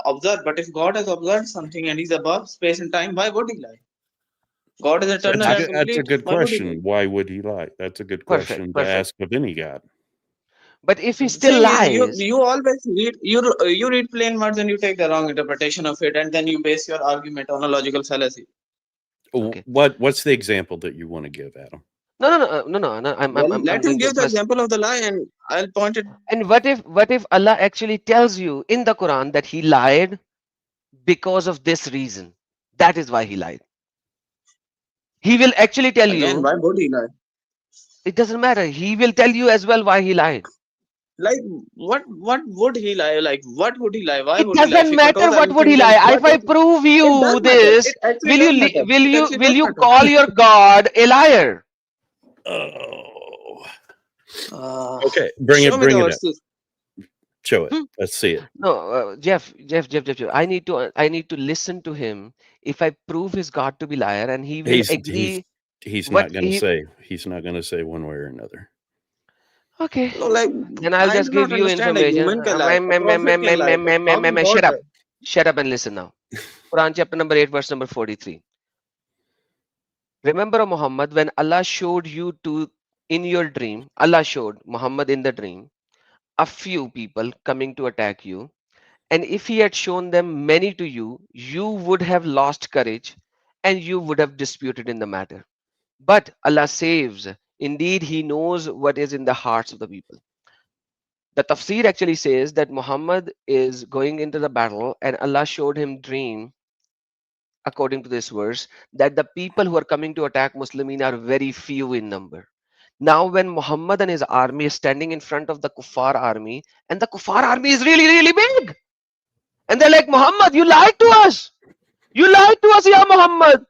observe. But if God has observed something and he's above space and time, why would he lie? God is So eternal That's and that's a complete. good Why would he lie? question. Why would he lie? That's a good perfect, question to perfect. ask of any God. But if he The still thing is, lies, you always read you read plain words and you take the wrong interpretation of it, and then you base your argument on a logical fallacy. okay. What's the example that you want to give, Adam? No. Well, I'm let him going to give the first. example of the lie, and I'll point it. And what if Allah actually tells you in the Quran that he lied because of this reason? That is why he lied. He will actually tell Again, you. why would he lie? It doesn't matter. He will tell you as well why he lied. Like what would he lie? Like what would he lie? Why It would he lie? If doesn't he matter controls what would everything, he then lie. what If I is prove it does you matter. this, It actually does matter. It actually will does you matter. call your God a liar? Oh, Uh, okay. show me the Bring it up. verses. Show it. Hmm? Let's see it. No, Jeff. I need to listen to him. If I prove his God to be liar, and he will agree, He's what not going to he say. He's not going to say one way or another. okay. No, like Then I'll I just do give not you understand. A information. human can lie, a prophet can lie, but how can God Shut up. lie? Shut up and listen now. Quran chapter number 8, verse number 43. Remember, O Muhammad, when Allah showed you to in your dream, Allah showed Muhammad in the dream a few people coming to attack you. And if he had shown them many to you, you would have lost courage and you would have disputed in the matter. But Allah saves. Indeed, He knows what is in the hearts of the people. The tafsir actually says that Muhammad is going into the battle and Allah showed him dream, according to this verse, that the people who are coming to attack Muslimin are very few in number. Now, when Muhammad and his army is standing in front of the Kuffar army, and the Kuffar army is really, really big, and they're like, Muhammad, you lied to us. You lied to us, Ya Muhammad.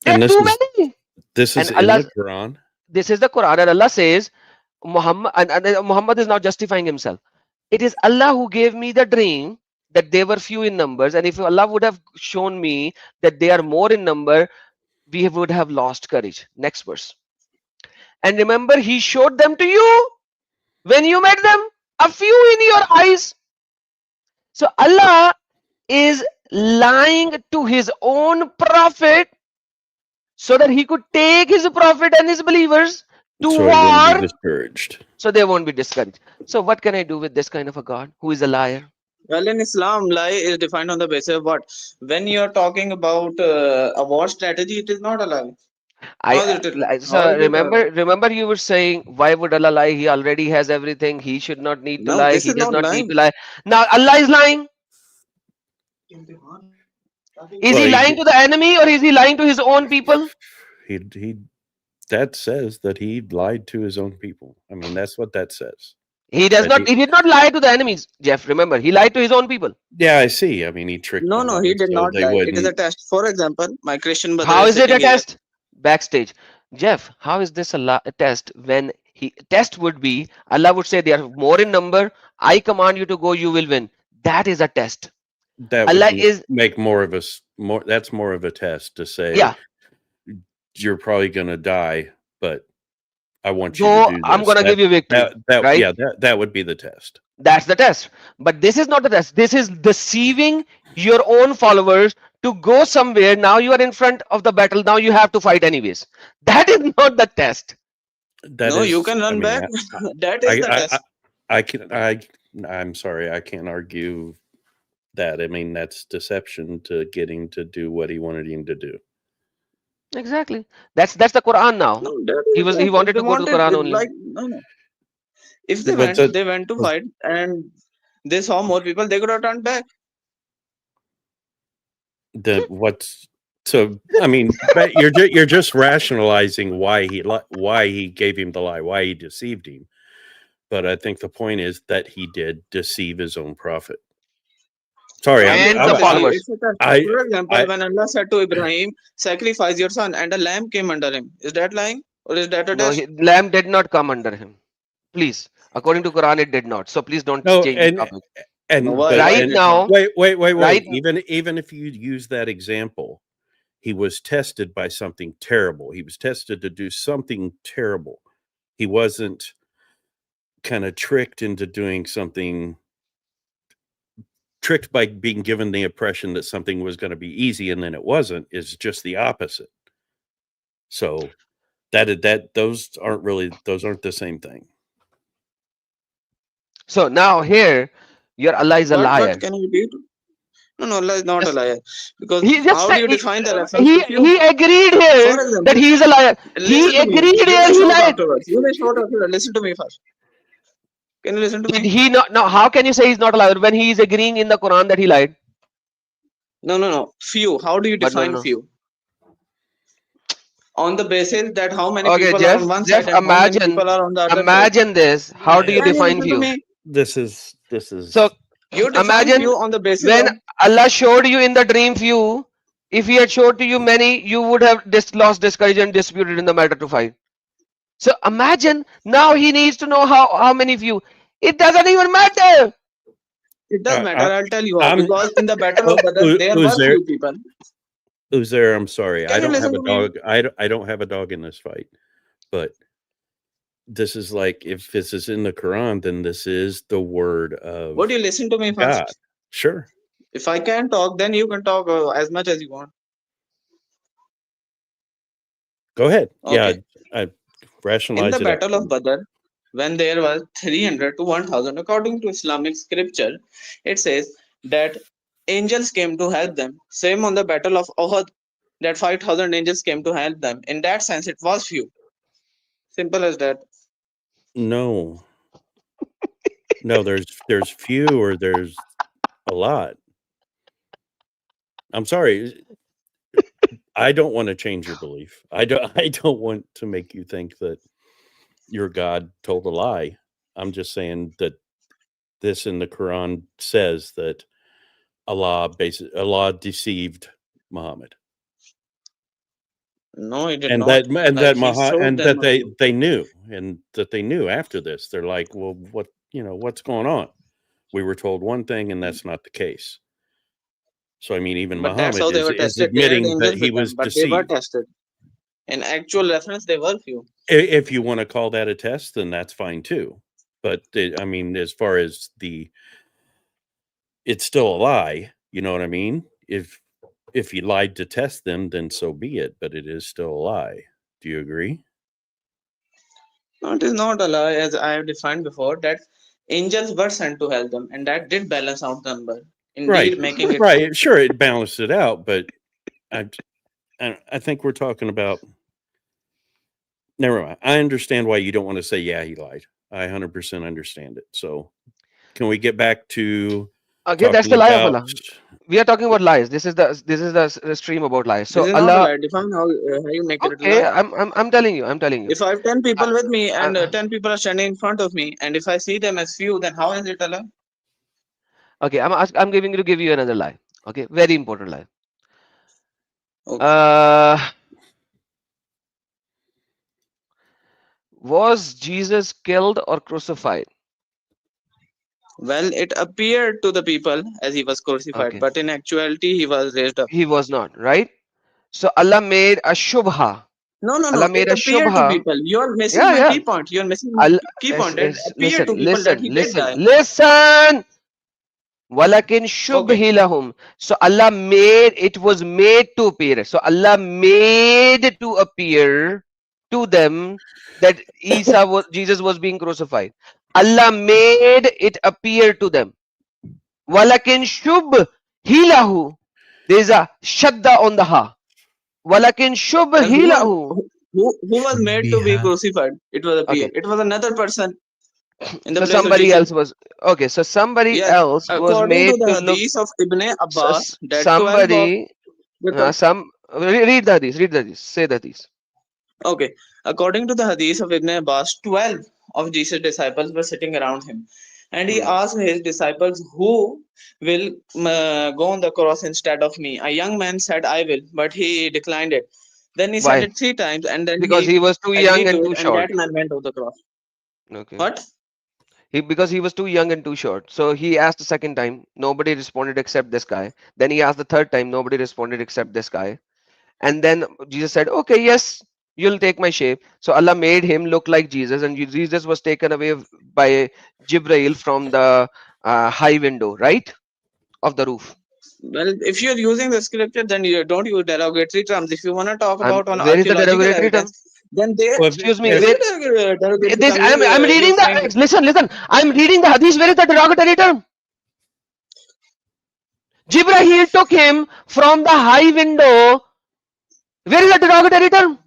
There And are this too is many. this is And in Allah, the Quran. this is the Quran, and Allah says, Muhammad, and Muhammad is not justifying himself. It is Allah who gave me the dream that they were few in numbers, and if Allah would have shown me that they are more in number, we would have lost courage. Next verse. And remember, he showed them to you when you met them, a few in your eyes. So Allah is lying to his own prophet so that he could take his prophet and his believers to So he wouldn't be war discouraged. so they won't be discouraged. So what can I do with this kind of a God who is a liar? Well, in Islam, lie is defined on the basis of what? When you are talking about a war strategy, it is not a lie. I How is it? How so is it a lie? remember you were saying, why would Allah lie? He already has everything. He should not need to No, lie. this He is does not not need lying. to lie. Now Allah is lying. Is Well, he he lying did- to the enemy or is he lying to his own people? he that says that he lied to his own people. I mean, that's what that says. He does That not. He did not lie to the enemies, Jeff. Remember, he lied to his own people. Yeah, I see. I mean, he tricked No, them no, up he did so not they lie. It is a wouldn't. test. For example, my Christian brother How is is it a sitting here. test? Backstage, Jeff. How is this a test? When he test would be, Allah would say they are more in number. I command you to go. You will win. That is a test. That Allah would is make more of us more. That's more of a test to say, yeah. you're probably going to die, but I want you So to do I'm this. gonna give you victory, right? Yeah, that would be the test. That's the test. But this is not the test. This is deceiving your own followers to go somewhere. Now you are in front of the battle. Now you have to fight anyways. That is not the test. That No, you is- can I run mean, back. That is the test. I'm sorry, I can't argue that. I mean, that's deception to getting to do what he wanted him to do. Exactly. That's the Quran now. No, that He is was the he test. wanted If they to go to the wanted, Quran only. like, no. If they But went, they went to fight, and they saw more people. They could have turned back. So I mean, but you're just rationalizing why he gave him the lie, why he deceived him. But I think the point is that he did deceive his own prophet. Sorry, And I'm, the I'm, followers. It's a test. I- For example, I- when Allah said to Ibrahim, "Sacrifice your son," and a lamb came under him, is that lying or is that a No, test? lamb did not come under him. Please, according to Quran, it did not. So please don't No, change the topic. and Why? but- Right and- now, wait. right- Even if you use that example, he was tested by something terrible. He was tested to do something terrible. He wasn't kind of tricked into doing something, tricked by being given the impression that something was going to be easy and then it wasn't, is just the opposite. So those aren't the same thing. so now here, your Allah is a liar. But can you repeat? No, Allah is not a Just- liar. Because He just how do said- you define the reference to few? he agreed here For example, that he is a liar. listen He to me. agreed You here may he shout lied. afterwards. You may shout afterwards. Listen to me first. Can you listen to Did me? he not? No. How can you say he's not a liar when he is agreeing in the Quran that he lied? No. Few. How do you But no, define no. few? On the basis that how many Okay, people Jeff, are on one Jeff, side and how many imagine- people are on the other side. Imagine this. How do you Can you define listen to few? me? This is So You define Imagine few on the basis when of Allah showed you in the dream few, if He had showed to you many, you would have lost discourage and disputed in the matter to fight. So imagine now he needs to know how many few. It doesn't even matter. it does matter. I'll tell you how. I'm- Because in the battle of Badr, Who- there who's were there? few people. Who's there? I'm sorry. Can I you don't have listen a to me? dog. I don't have a dog in this fight. But this is like, if this is in the Quran, then this is the word of Would you listen to me first? God. Sure. If I can talk, then you can talk as much as you want. Go ahead. Okay. Yeah. I In rationalize the it out. battle of Badr, when there was 300 to 1000, according to Islamic scripture, it says that angels came to help them. Same on the battle of Uhud, that 5000 angels came to help them. In that sense, it was few. Simple as that. No. No, there's few or there's a lot. I'm sorry. I don't want to change your belief. I don't want to make you think that your God told a lie. I'm just saying that this in the Quran says that Allah deceived Muhammad. No, he did And not. Like, he showed them. they knew, and that they knew after this. They're like, well, what's going on? We were told one thing, and that's not the case. So I mean, even But that's how Muhammad they were is tested. They had admitting that angels he with them, was but they were deceived. tested. In actual reference, they were few. If you want to call that a test, then that's fine too. But I mean, as far as it's still a lie. You know what I mean? If he lied to test them, then so be it. But it is still a lie. Do you agree? No, it is not a lie, as I have defined before, that angels were sent to help them, and that did balance out the number. Indeed, Right. making it Right. Sure, it balanced it out, but I think we're talking about. Never mind. I understand why you don't want to say, yeah, he lied. I 100% understand it. So, can we get back to Okay, that's talking the lie of about? Allah. We are talking about lies. This is the stream about lies. So This is not a Allah. lie. Define how you make it a Okay, lie. I'm telling you. I'm telling you. If I have 10 people with me and uh, 10 people are standing in front of me, and if I see them as few, then how is it a lie? Okay, I'm give you another lie. Okay, very important lie. Okay. Was Jesus killed or crucified? Well, it appeared to the people as he was crucified, Okay, but in actuality, he was raised up. he was not, right? So Allah made a shubha. No, no, no. Allah made It a appeared to shubha. people. You are missing Yeah, my yeah. key point. You are missing my key point. That appeared to people that he did die. Listen. Walakin shubhi lahum. So Allah made, it was made to appear. So Allah made to appear to them that Jesus was being crucified. Allah made it appear to them. Walakin shubhi lahu. There's a shadda on the ha. Walakin shubhi lahu. Who was made to be crucified? It was appear. Okay. It was another person in the So place of somebody Jesus. else was okay. So somebody Yes, else was according made to the to look. hadith of Ibn Abbas, that 12 of Somebody the read the hadith. Read the hadith. Say the hadith. okay, according to the hadith of Ibn Abbas, 12 of Jesus' disciples were sitting around him, and he asked his disciples, "Who will go on the cross instead of me?" A young man said, "I will," but he declined it. Then he said Why? it 3 times, and then Because he he was too young agreed and to too it, and short. that man went on the cross. Okay. What? Because he was too young and too short. So he asked the second time. Nobody responded except this guy. Then he asked the third time. Nobody responded except this guy. And then Jesus said, "Okay, yes, you'll take my shape." So Allah made him look like Jesus, and Jesus was taken away by Jibreel from the high window, right, of the roof. Well, if you're using the scripture, then you don't use derogatory terms. If you want to talk about on Where is the archaeological derogatory term? evidence, then they Excuse me. this Where, is the derogatory this term I'm you reading find. the listen. I'm reading the hadith. Where is the derogatory term? Jibreel took him from the high window. Where is the derogatory term?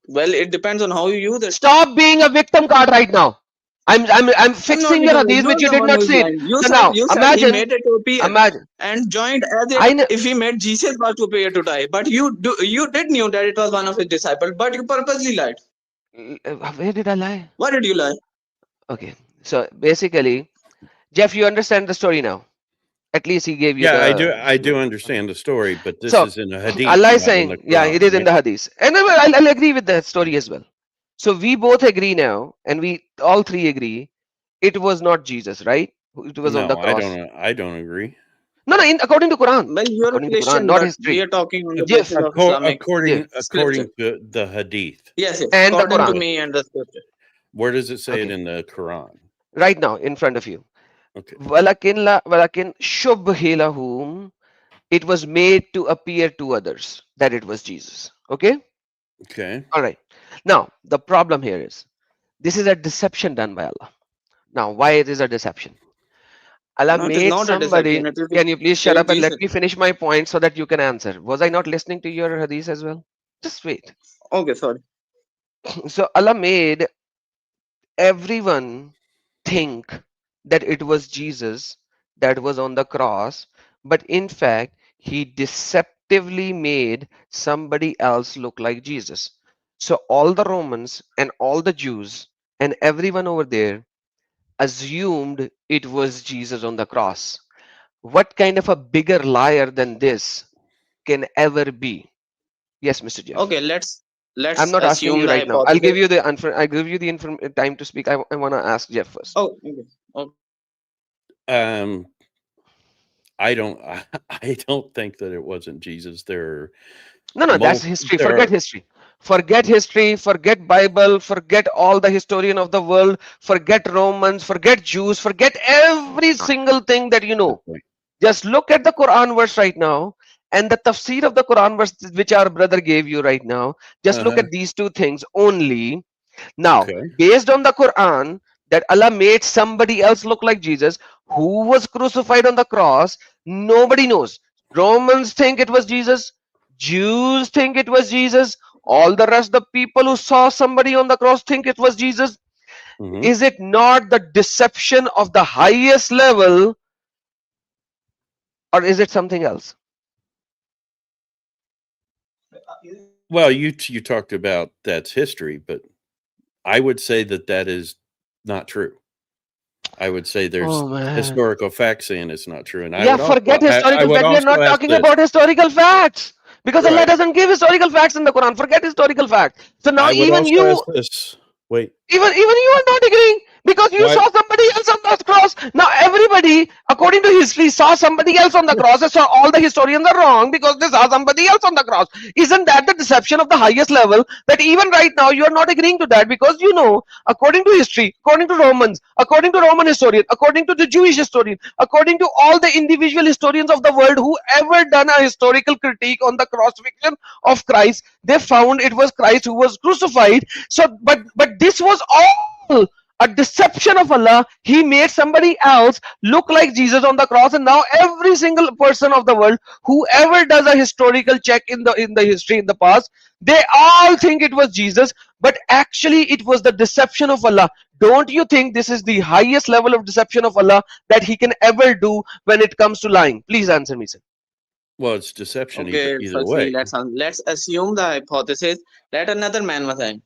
Well, it depends on how you use it. Stop being a victim card right now. I'm fixing your hadith which you did not see. So now You said imagine. he made it to appear Imagine. and joined as if he made Jesus was to appear to die. But you did knew that it was one of his disciples, but you purposely lied. Where did I lie? Why did you lie? Okay. So basically, Jeff, you understand the story now. At least he gave you Yeah, the. I do understand the story, but this So is in a hadith. Allah is not in saying, the yeah, Quran, it is in right? the hadith. And I'll agree with that story as well. So we both agree now, and we all three agree, it was not Jesus, right? It was on the No, cross. I don't agree. No, according to Quran. Well, you're a According to Quran, Christian, not but history. we are talking on the Jeff, basis of Islamic According scripture. to the hadith. Yes, And the according to Quran. me and the scripture. Where does it say it Okay. in the Quran? Right now, in front of you. Okay. Walakin shubhi lahum. It was made to appear to others that it was Jesus. Okay? Okay. All right. Now, the problem here is this is a deception done by Allah. Now, why it is a deception? Allah No, it is made not a somebody. deception. It is Can you please shut say up and let Jesus. me finish my point so that you can answer? Was I not listening to your hadith as well? Just wait. Okay, sorry. So Allah made everyone think that it was Jesus that was on the cross, but in fact, he deceptively made somebody else look like Jesus. So all the Romans and all the Jews and everyone over there assumed it was Jesus on the cross. What kind of a bigger liar than this can ever be? Yes, Mr. Jeff. Okay, let's I'm let's not asking assume you the right now. I'll give hypothesis. you the I'll give you the time to speak. I want to ask Jeff first. Oh, okay. Okay. Um, I don't. I don't think that it wasn't Jesus. There No, no, that's are history. there Forget are history. Forget history. Forget Bible. Forget all the historian of the world. Forget Romans. Forget Jews. Forget every single thing that you know. Just look at the Quran verse right now and the tafsir of the Quran verse which our brother gave you right now. Just look Uh-huh. at these two things only. Now, Okay. based on the Quran, that Allah made somebody else look like Jesus, who was crucified on the cross, nobody knows. Romans think it was Jesus, Jews think it was Jesus, all the rest, the people who saw somebody on the cross think it was Jesus. Mhm. Is it not the deception of the highest level, or is it something else? Well, you talked about that's history, but I would say that that is not true. I would say there's Oh man. historical facts saying it's not true, and Yeah, forget I historical would facts. We are also not ask talking this. about historical facts because Allah Right. doesn't give historical facts in the Quran. Forget historical facts. So now I would even also you, ask this. Wait, even you are not agreeing because you why? saw somebody else on the cross. Now everybody, according to history, saw somebody else on the cross. So all the historians are wrong because they saw somebody else on the cross. Isn't that the deception of the highest level? That even right now you are not agreeing to that because you know, according to history, according to Romans, according to Roman historian, according to the Jewish historian, according to all the individual historians of the world who ever done a historical critique on the crucifixion of Christ, they found it was Christ who was crucified. So, but this was all a deception of Allah. He made somebody else look like Jesus on the cross, and now every single person of the world, whoever does a historical check in the history in the past, they all think it was Jesus, but actually it was the deception of Allah. Don't you think this is the highest level of deception of Allah that He can ever do when it comes to lying? Please answer me, sir. Well, it's deception Okay. either Firstly, way. let's assume the hypothesis that another man was hanged.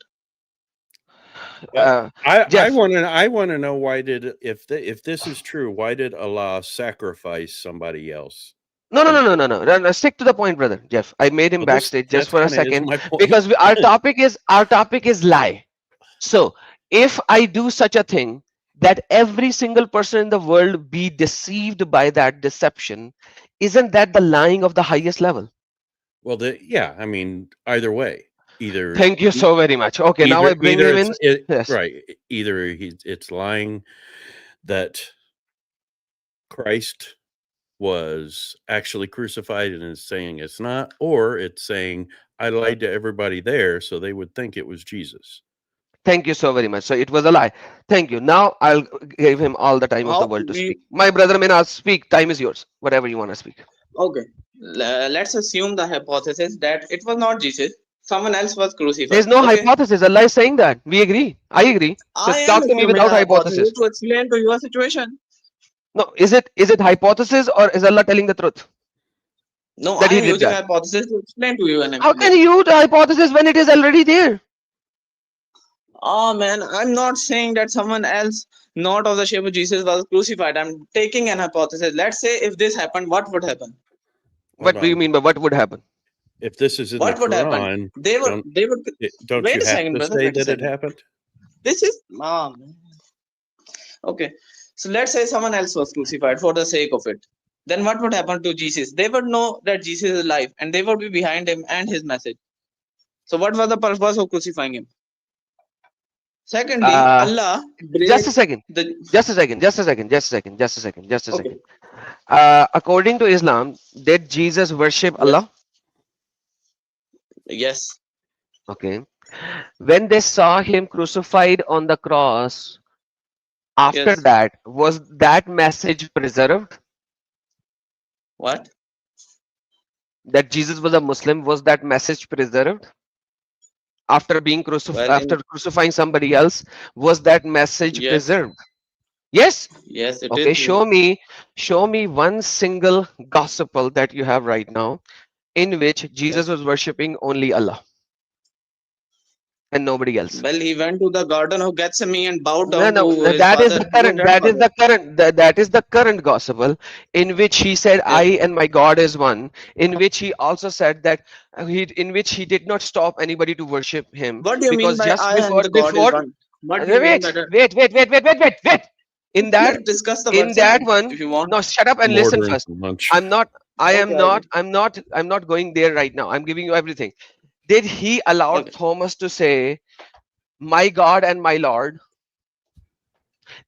Uh, I Jeff. want to know why did if this is true, why did Allah sacrifice somebody else? No. Stick to the point, brother. Jeff, I made him Well, this- backstage just that for a kinda is second my point. because our topic is lie. So if I do such a thing that every single person in the world be deceived by that deception, isn't that the lying of the highest level? Well, yeah, I mean, either way, either Thank you so very much. Okay, now I bring him in. Yes. right, either it's lying that Christ was actually crucified and is saying it's not, or it's saying I lied to everybody there so they would think it was Jesus. Thank you so very much. So it was a lie. Thank you. Now I'll give him all the time of the How world to we speak. My brother may not speak. Time is yours. Whatever you want to speak. okay. Let's assume the hypothesis that it was not Jesus. Someone else was crucified. There's no Okay. hypothesis. Allah is saying that. We agree. I agree. So I am talk to me assuming without a hypothesis hypothesis. to explain to your situation. No, is it hypothesis or is Allah telling the truth? No, That I he am did using that. hypothesis to explain to you an How can explanation. you use a hypothesis when it is already there? Oh man, I'm not saying that someone else not of the shape of Jesus was crucified. I'm taking an hypothesis. Let's say if this happened, what would happen? What Hold do you on. mean by what would happen? If this is in What the would happen? Quran, They would don't wait you a have second, to brother. say Wait a that it second. happened? This is okay. So let's say someone else was crucified for the sake of it. Then what would happen to Jesus? They would know that Jesus is alive and they would be behind him and his message. So what was the purpose of crucifying him? Secondly, Allah Just a breaks second. the Just a second. okay. According to Islam, did Jesus worship Yes. Allah? Yes. Okay. When they saw him crucified on the cross, after Yes. that, was that message preserved? What? That Jesus was a Muslim, was that message preserved? After being Well, after crucifying somebody else, was that message yes. preserved? Yes. Yes, it Okay, is true. show me one single gospel that you have right now in which Jesus Yes. was worshipping only Allah and nobody else. Well, he went to the Garden of Gethsemane and bowed No, down no, to no, his that is father, the to his current, grandfather. that is the current gospel in which he said, Yes. I and my God is one, in which he also said that in which he did not stop anybody to worship him What do you mean because by just I and the God is before, one? What do you mean by that? wait. In that, Let's discuss the in verses that if one, you want. no, shut up and I'm listen ordering first. some lunch. I'm not, Okay, I will. I'm not going there right now. I'm giving you everything. Did he allowed Okay. Thomas to say, my God and my Lord?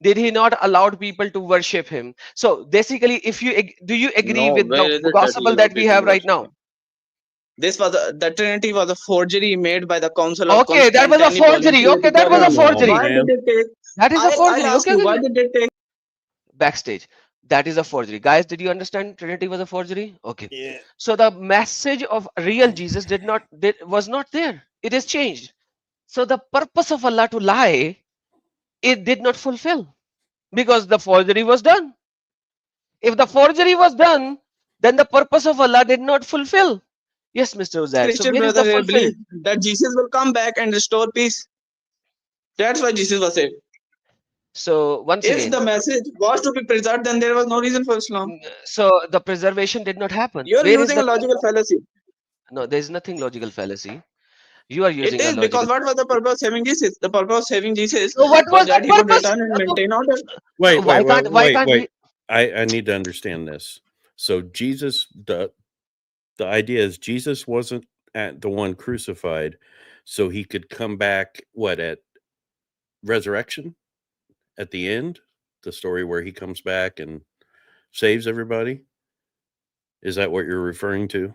Did he not allow people to worship him? So basically, if you do you agree No, with the where is it that he gospel allowed that we people have to right worship now? him? The Trinity was a forgery made by the Council of Okay, that was a Constantinople in forgery. Okay, that was a 334 AD. Come on, forgery. Why did man. it take? That is a I'll forgery. ask Okay, you, okay, why okay. did it take? Backstage. That is a forgery. Guys, did you understand Trinity was a forgery? Okay. Yeah. So the message of real Jesus was not there. It is changed. So the purpose of Allah to lie, it did not fulfill because the forgery was done. If the forgery was done, then the purpose of Allah did not fulfill. Yes, Mr. My Uzair. So Christian where is brother the here fulfilled? believe that Jesus will come back and restore peace. That's why Jesus was saved. So once If again, the message was to be preserved, then there was no reason for Islam. so the preservation did not happen. You're Where is using a the logical fallacy. no? There is nothing logical fallacy. You are It using a is because logical. what was the purpose of saving Jesus? The purpose of saving Jesus So what was was the that he would purpose? return and maintain order. Wait, wait, wait, Why wait, can't wait. we? I need to understand this. So Jesus, the idea is Jesus wasn't at the one crucified, so he could come back. What, at resurrection at the end? The story where he comes back and saves everybody. Is that what you're referring to?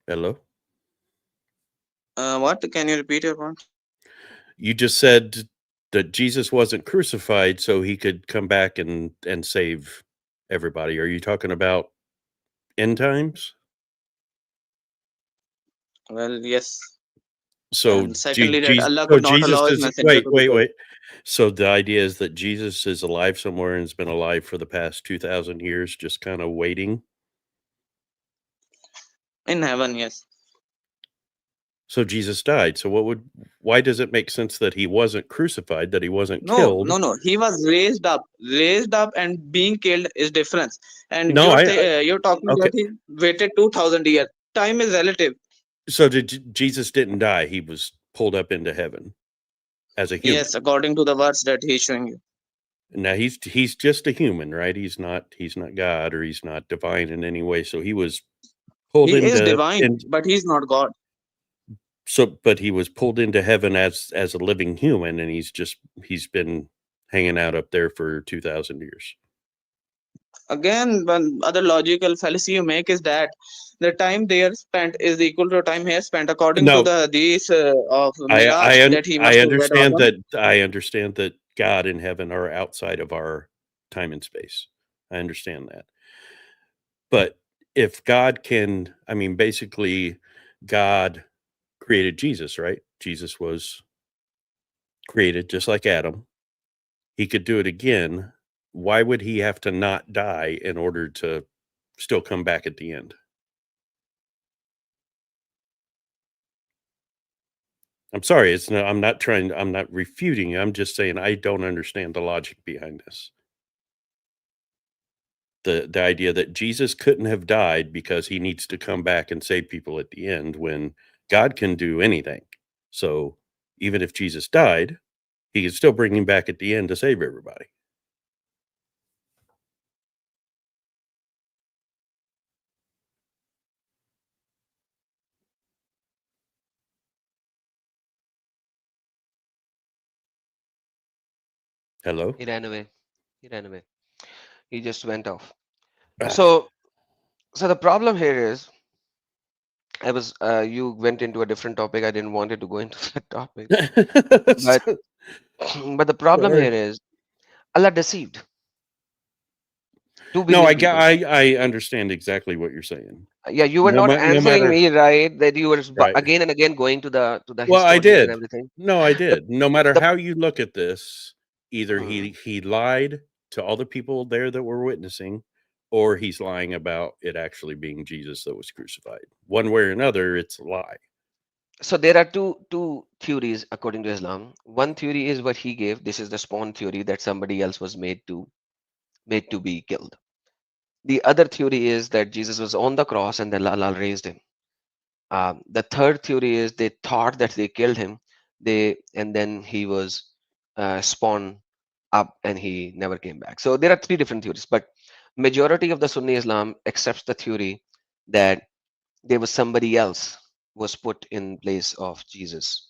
Hello. What? Can you repeat your point? You just said that Jesus wasn't crucified so he could come back and save everybody. Are you talking about end times? Well, yes. So And secondly, that Jesus, Allah so could not Jesus allow his is messenger to be killed. wait. So the idea is that Jesus is alive somewhere and has been alive for the past 2,000 years, just kind of waiting. In heaven, yes. So Jesus died. So why does it make sense that he wasn't crucified, that he wasn't No, killed? no, no. He was raised up. Raised up and being killed is difference. And No, you're talking okay. that he waited 2,000 years. Time is relative. So Jesus didn't die. He was pulled up into heaven as a human. Yes, according to the words that he's showing you. Now he's just a human, right? He's not God, or he's not divine in any way. So he was pulled He is into divine, but he's not God. but he was pulled into heaven as a living human, and he's been hanging out up there for 2,000 years. Again, one other logical fallacy you make is that the time there spent is equal to time here spent according to No, the hadith of Miraj that he must I have read understand Adam. that I understand that God and heaven are outside of our time and space. I understand that. But if God can, I mean, basically, God created Jesus, right? Jesus was created just like Adam. He could do it again. Why would he have to not die in order to still come back at the end? I'm sorry, I'm not refuting you. I'm just saying I don't understand the logic behind this. The idea that Jesus couldn't have died because he needs to come back and save people at the end when God can do anything. So even if Jesus died, he could still bring him back at the end to save everybody. Hello? He ran away. He ran away. He just went off. Ah. So the problem here is you went into a different topic. I didn't want it to go into that topic. But but the problem Sorry. here is Allah deceived. 2 No, billion people. I understand exactly what you're saying. Yeah, you were No, not no answering matter me right. That you were right. again and again going to the Well, I historians and did. everything. No, I The did. No matter the how you look at this, either Hmm. he lied to all the people there that were witnessing, or he's lying about it actually being Jesus that was crucified. One way or another, it's a lie. So there are two theories according to Islam. One theory is what he gave. This is the spawn theory that somebody else was made to be killed. The other theory is that Jesus was on the cross and then Allah raised him. The third theory is they thought that they killed him. And then he was spawned up and he never came back. So there are three different theories, but majority of the Sunni Islam accepts the theory that there was somebody else was put in place of Jesus.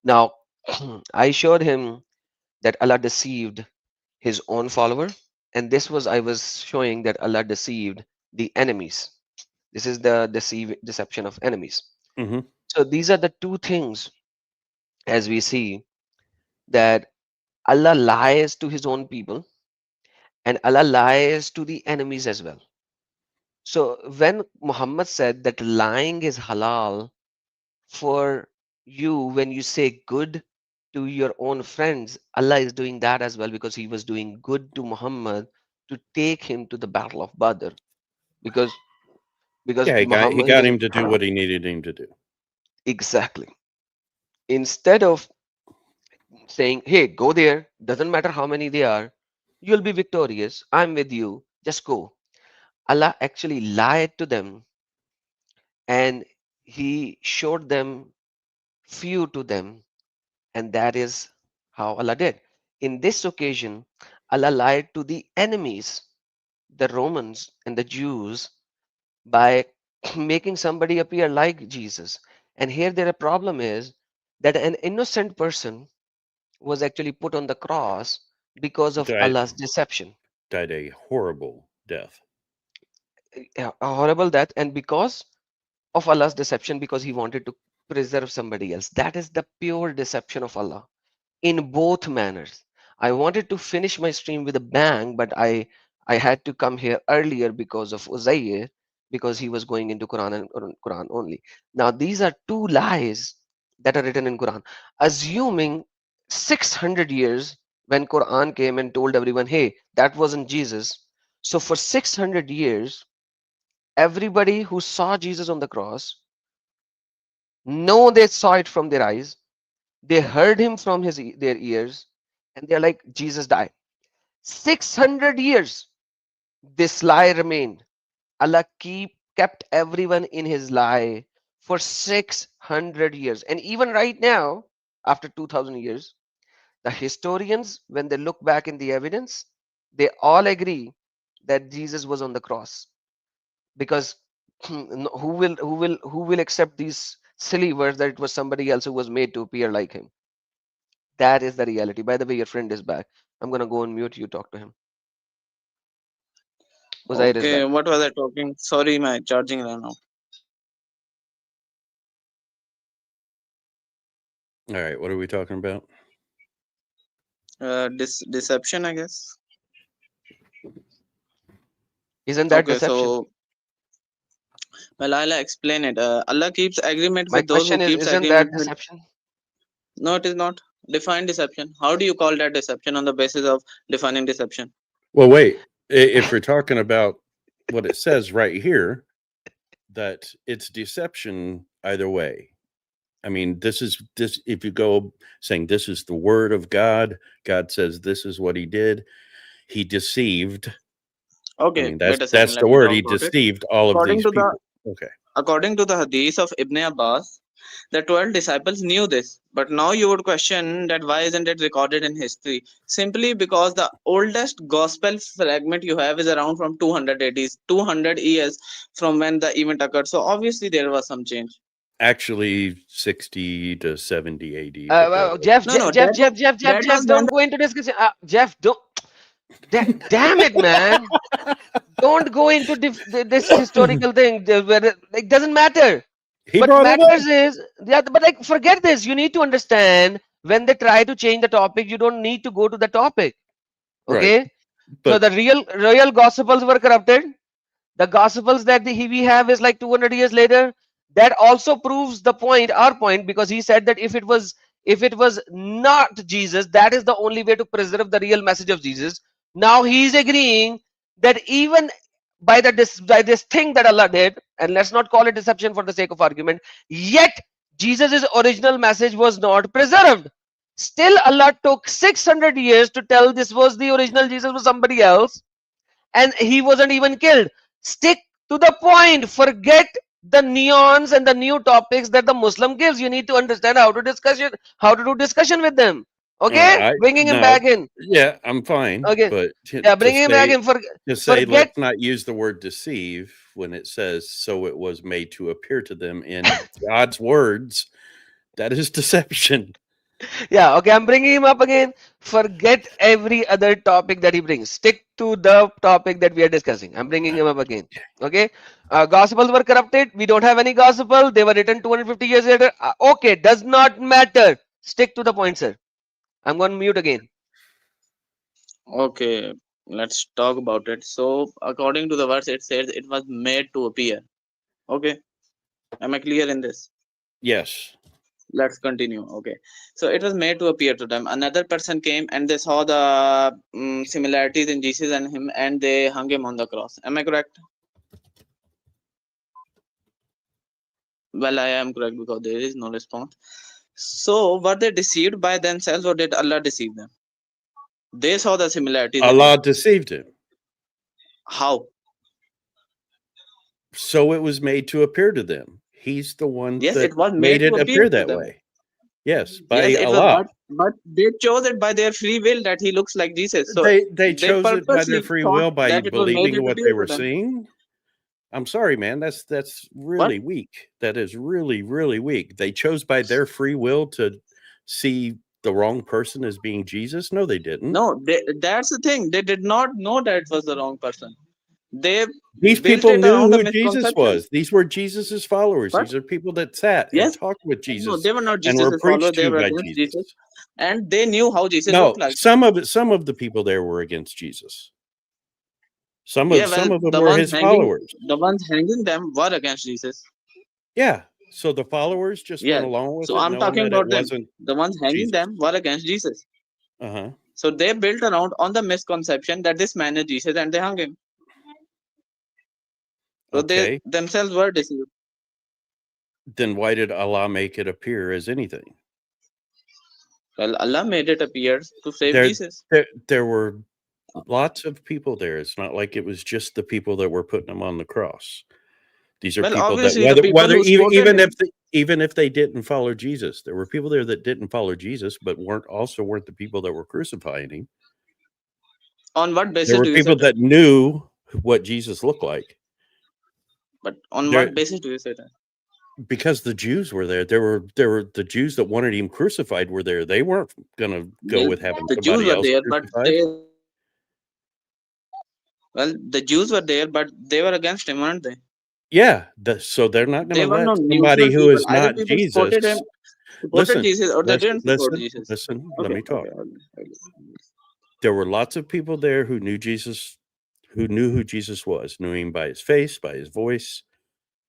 Now, I showed him that Allah deceived his own follower, and this was I was showing that Allah deceived the enemies. This is the deception of enemies. Hmm. So these are the two things, as we see, that Allah lies to his own people and Allah lies to the enemies as well. So when Muhammad said that lying is halal for you when you say good to your own friends, Allah is doing that as well because he was doing good to Muhammad to take him to the battle of Badr because Yeah, he Muhammad he got was him to do what he needed him to do. exactly, instead of saying, hey, go there, doesn't matter how many they are, you'll be victorious, I'm with you, just go. Allah actually lied to them and he showed them few to them, and that is how Allah did. In this occasion, Allah lied to the enemies, the Romans and the Jews, by making somebody appear like Jesus. And here the problem is that an innocent person was actually put on the cross because of Died Allah's deception. died a horrible death. A horrible death, and because of Allah's deception, because he wanted to preserve somebody else. That is the pure deception of Allah in both manners. I wanted to finish my stream with a bang, but I had to come here earlier because of Uzair, because he was going into Quran and Quran only. Now these are two lies that are written in Quran, assuming 600 years when Quran came and told everyone, hey, that wasn't Jesus. So for 600 years, everybody who saw Jesus on the cross, know they saw it from their eyes, they heard him from their ears, and they're like, Jesus died. 600 years, this lie remained. Allah kept everyone in his lie for 600 years. And even right now, after 2000 years, the historians, when they look back in the evidence, they all agree that Jesus was on the cross. Because who will accept these silly words that it was somebody else who was made to appear like him? That is the reality. By the way, your friend is back. I'm gonna go on mute. You talk to him. Uzair is Okay, back. what was I talking? Sorry, my charging ran out. All right, what are we talking about? Deception, I guess. Isn't that Okay, deception? so well, I'll explain it. Allah keeps agreement My with those who question is, keeps isn't that agreement with. deception? No, it is not. Define deception. How do you call that deception on the basis of defining deception? Well, wait. If we're talking about what it says right here, that it's deception either way. I mean, this. If you go saying this is the word of God, God says this is what He did. He deceived. I Okay, mean, wait a second. that's Let the me word. talk He about it. deceived all of According these to the people. Okay. according to the hadith of Ibn Abbas, the 12 disciples knew this, but now you would question that why isn't it recorded in history? Simply because the oldest gospel fragment you have is around from 200 AD, 200 years from when the event occurred. So obviously there was some change. Actually, 60 to 70 AD. But Well, Jeff, No, no, Jeff, Jeff, Jeff, Jeff, that was Jeff, when don't go into discussion. Jeff, don't. Damn it, man! Don't go into this historical thing. Where it doesn't matter. he What brought it up. matters is, yeah, but like, forget this. You need to understand when they try to change the topic, you don't need to go to the topic. Right. Okay? So But the real gospels were corrupted. The gospels that we have is like 200 years later. That also proves the point, our point, because he said that if it was not Jesus, that is the only way to preserve the real message of Jesus. Now he is agreeing that even by this thing that Allah did, and let's not call it deception for the sake of argument, yet Jesus' original message was not preserved. Still, Allah took 600 years to tell this was the original Jesus was somebody else, and he wasn't even killed. Stick to the point. Forget the neons and the new topics that the Muslim gives. You need to understand how to do discussion with them. Okay, I bringing him no, back in. yeah, I'm fine. Okay, But yeah, bringing him back in. to say Forget. let's not use the word deceive when it says so it was made to appear to them in God's words. That is deception. Yeah, okay, I'm bringing him up again. Forget every other topic that he brings. Stick to the topic that we are discussing. I'm bringing him up again. Okay, gospels were corrupted. We don't have any gospel. They were written 250 years later. Okay, does not matter. Stick to the point, sir. I'm going to mute again. Okay, let's talk about it. So, according to the verse, it says it was made to appear. Okay, am I clear in this? Yes. Let's continue. Okay, so it was made to appear to them. Another person came and they saw the similarities in Jesus and him, and they hung him on the cross. Am I correct? Well, I am correct because there is no response. So, were they deceived by themselves, or did Allah deceive them? They saw the similarities. Allah deceived him. How? So it was made to appear to them. He's the one Yes, that it was made it to appear to that them. way. Yes, by Yes, it Allah. was, but they chose it by their free will that he looks like Jesus. So They chose it by their purposely free thought will by that it was made believing to what appear they to were them. seeing. I'm sorry, man. That's really weak. That is really, really weak. They chose by their free will to see the wrong person as being Jesus. No, they didn't. No, that's the thing. They did not know that it was the wrong person. These built people it knew around a who Jesus misconception. was. These were Jesus's followers. But- These are people that sat and Yes. talked with No, Jesus they were not and were Jesus' followers. preached They to were by against Jesus. Jesus, and they knew how Jesus No, looked like. some of the people there were against Jesus. Some of them were his followers. The ones hanging them were against Jesus. Yeah. So the followers just Yeah. went along with So it, I'm knowing talking that about it them. wasn't The ones hanging Jesus. them were against Jesus. Uh-huh. So they built around on the misconception that this man is Jesus, and they hung him. So Okay. they themselves were deceived. Then why did Allah make it appear as anything? Well, Allah made it appear to save There- Jesus. There were lots of people there. It's not like it was just the people that were putting him on the cross. These are Well, people that obviously the people whether who supported even if they didn't follow Jesus, there were people there that didn't follow Jesus, but weren't the people that were crucifying him. On what basis There were do you people say that? that knew what Jesus looked like. But on There- what basis do you say that? Because the Jews were there. There were the Jews that wanted him crucified were there. They weren't going to go Well, with having the Jews somebody were else there, but crucified. the Jews were there, but they were against him, weren't they? Yeah, so they're not going They to were let not somebody neutral who is people. Either not people Jesus. supported him, Listen, Jesus, or they didn't support Jesus. Listen. Let Okay, me talk. okay. There were lots of people there who knew Jesus, who knew who Jesus was, knew him by his face, by his voice.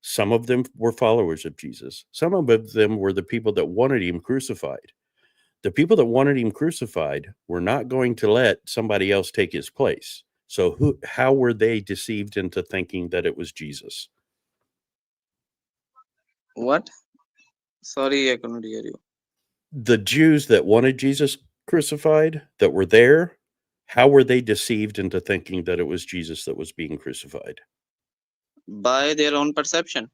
Some of them were followers of Jesus. Some of them were the people that wanted him crucified. The people that wanted him crucified were not going to let somebody else take his place. So how were they deceived into thinking that it was Jesus? What? Sorry, I couldn't hear you. The Jews that wanted Jesus crucified, that were there, how were they deceived into thinking that it was Jesus that was being crucified? By their own perception,